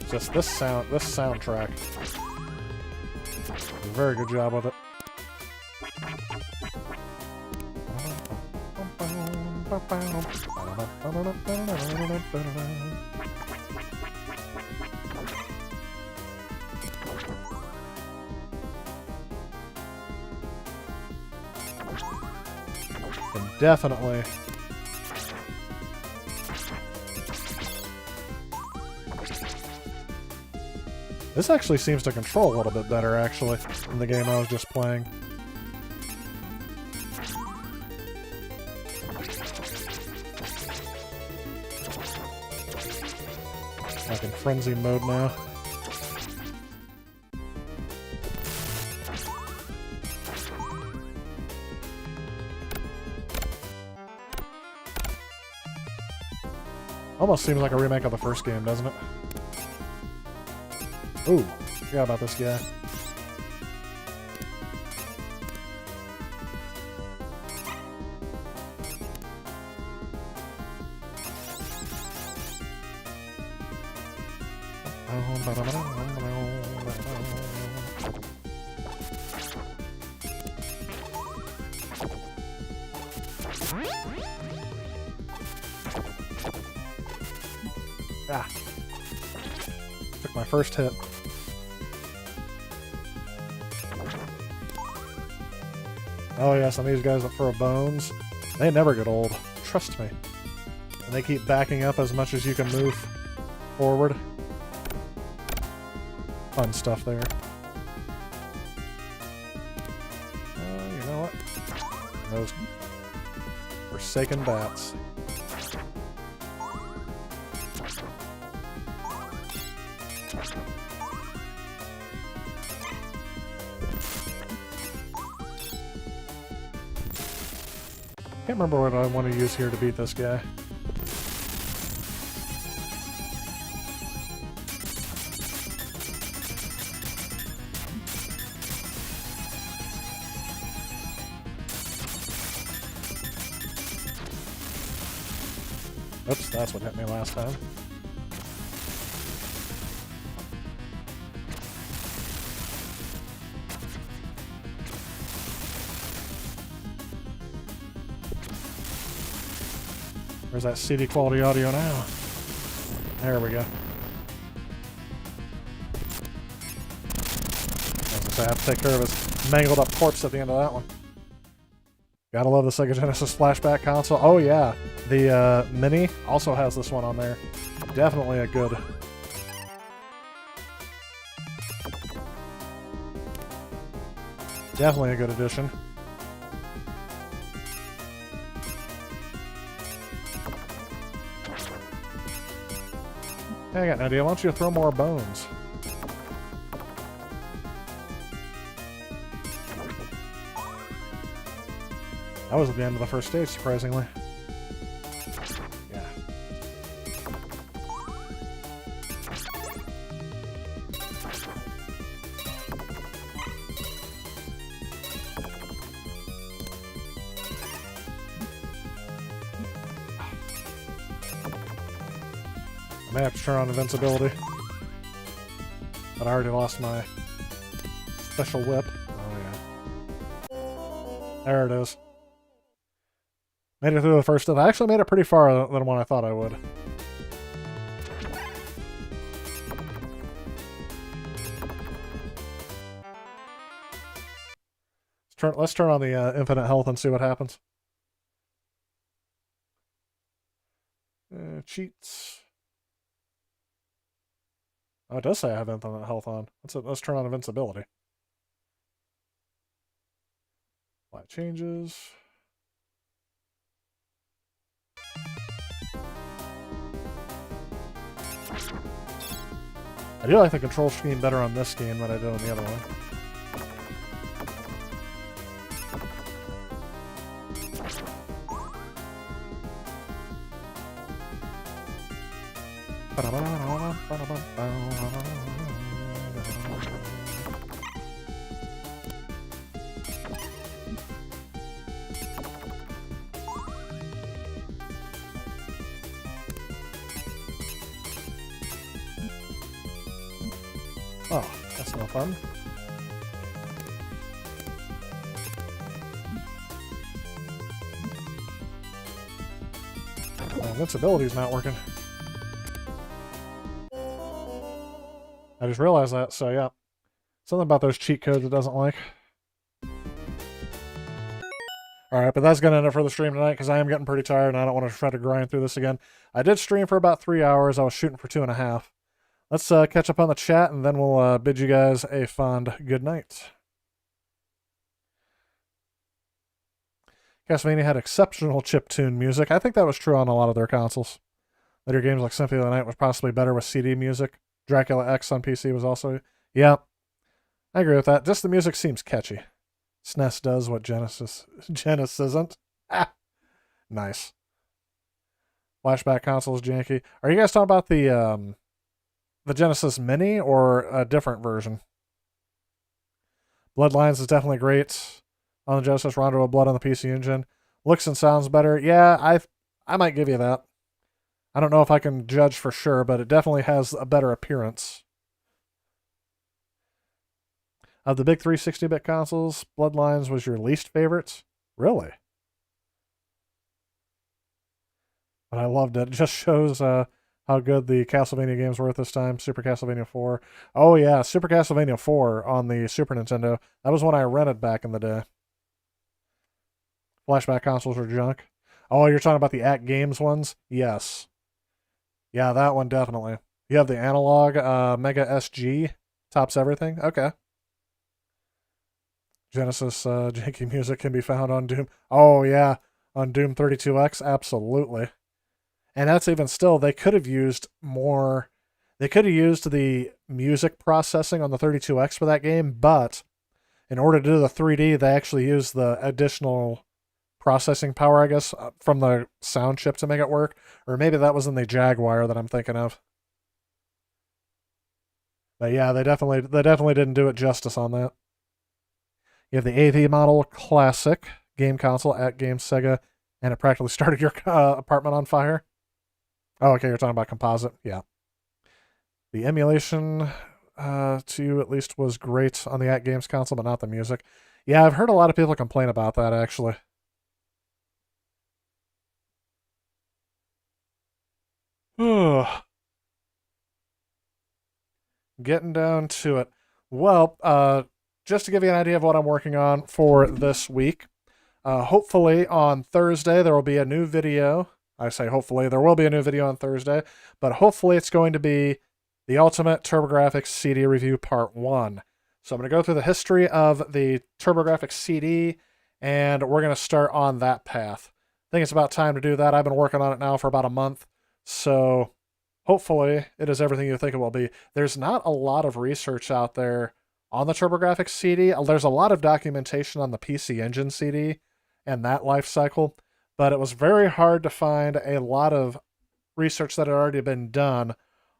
Just this soundtrack. Very good job with it. definitely. This actually seems to control a little bit better, actually, than the game I was just playing. Like in frenzy mode now. Almost seems like a remake of the first game, doesn't it? Ooh, forgot about this guy. Ah. Took my first hit. Oh yes, and these guys that throw bones, they never get old. Trust me. And they keep backing up as much as you can move forward. Fun stuff there. You know what? Those forsaken bats. Can't remember what I want to use here to beat this guy. Oops, that's what hit me last time. Where's that CD quality audio now? There we go. I have to take care of his mangled up corpse at the end of that one. Gotta love the Sega Genesis flashback console. Oh yeah, the Mini also has this one on there. Definitely a good... Definitely a good addition. Hey, I got an idea. Why don't you throw more bones? That was at the end of the first stage, surprisingly. Yeah. I may have to turn on invincibility. But I already lost my special whip. Oh yeah. There it is. Made it through the first stuff. I actually made it pretty far than what I thought I would. Let's turn on the infinite health and see what happens. Cheats. Oh, it does say I have infinite health on. Let's turn on invincibility. Light changes. I do like the control scheme better on this game than I did on the other one. Oh, that's no fun. My invincibility's not working. I just realized that, so yeah. Something about those cheat codes it doesn't like. All right, but that's going to end it for the stream tonight because I am getting pretty tired and I don't want to try to grind through this again. I did stream for about 3 hours. I was shooting for 2.5. Let's catch up on the chat and then we'll bid you guys a fond good night. Castlevania had exceptional chiptune music. I think that was true on a lot of their consoles. Later games like Symphony of the Night was possibly better with CD music. Dracula X on PC was also... Yeah, I agree with that. Just the music seems catchy. SNES does what Genesis isn't. Ah, nice. Flashback consoles janky. Are you guys talking about the Genesis Mini or a different version? Bloodlines is definitely great on the Genesis. Rondo of Blood on the PC Engine. Looks and sounds better. Yeah, I might give you that. I don't know if I can judge for sure, but it definitely has a better appearance. Of the big 360-bit consoles, Bloodlines was your least favorite? Really? But I loved it. It just shows how good the Castlevania games were at this time. Super Castlevania 4. Oh yeah, Super Castlevania 4 on the Super Nintendo. That was one I rented back in the day. Flashback consoles are junk. Oh, you're talking about the At Games ones? Yes. Yeah, that one definitely. You have the analog Mega SG. Tops everything? Okay. Genesis janky music can be found on Doom. Oh, yeah. On Doom 32X? Absolutely. And that's even still, they could have used more. They could have used the music processing on the 32X for that game, but in order to do the 3D, they actually used the additional processing power, I guess, from the sound chip to make it work. Or maybe that was in the Jaguar that I'm thinking of. But yeah, they definitely didn't do it justice on that. You have the AV model classic game console at Game Sega, and it practically started your apartment on fire. Oh, okay, you're talking about composite. Yeah. The emulation, to you at least, was great on the At Games console, but not the music. Yeah, I've heard a lot of people complain about that, actually. Getting down to it. Well, just to give you an idea of what I'm working on for this week, hopefully on Thursday there will be a new video. I say hopefully, there will be a new video on Thursday, but hopefully it's going to be the Ultimate TurboGrafx CD Review Part 1. So I'm going to go through the history of the TurboGrafx CD, and we're going to start on that path. I think it's about time to do that. I've been working on it now for about a month, so hopefully it is everything you think it will be. There's not a lot of research out there on the TurboGrafx CD. There's a lot of documentation on the PC Engine CD and that life cycle, but it was very hard to find a lot of research that had already been done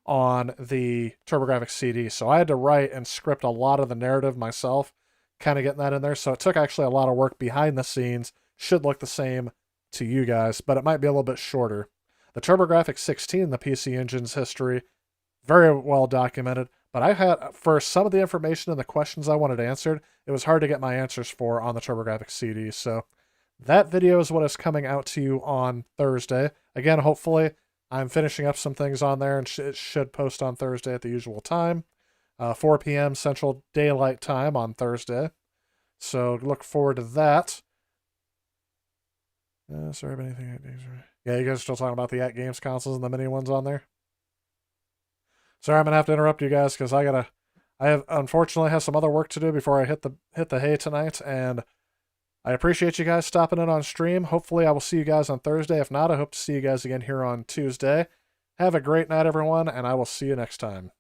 on the TurboGrafx CD. So I had to write and script a lot of the narrative myself, kind of getting that in there. So it took actually a lot of work behind the scenes. Should look the same to you guys, but it might be a little bit shorter. The TurboGrafx 16, the PC Engine's history, very well documented, but I had, for some of the information and the questions I wanted answered, it was hard to get my answers for on the TurboGrafx CD. So that video is what is coming out to you on Thursday. Again, hopefully I'm finishing up some things on there, and it should post on Thursday at the usual time, 4 p.m. Central Daylight Time on Thursday. So look forward to that. Sorry about anything. Yeah, you guys are still talking about the At Games consoles and the mini ones on there? Sorry, I'm gonna have to interrupt you guys because I have unfortunately have some other work to do before I hit the hay tonight, and I appreciate you guys stopping in on stream. Hopefully I will see you guys on Thursday. If not, I hope to see you guys again here on Tuesday. Have a great night, everyone, and I will see you next time.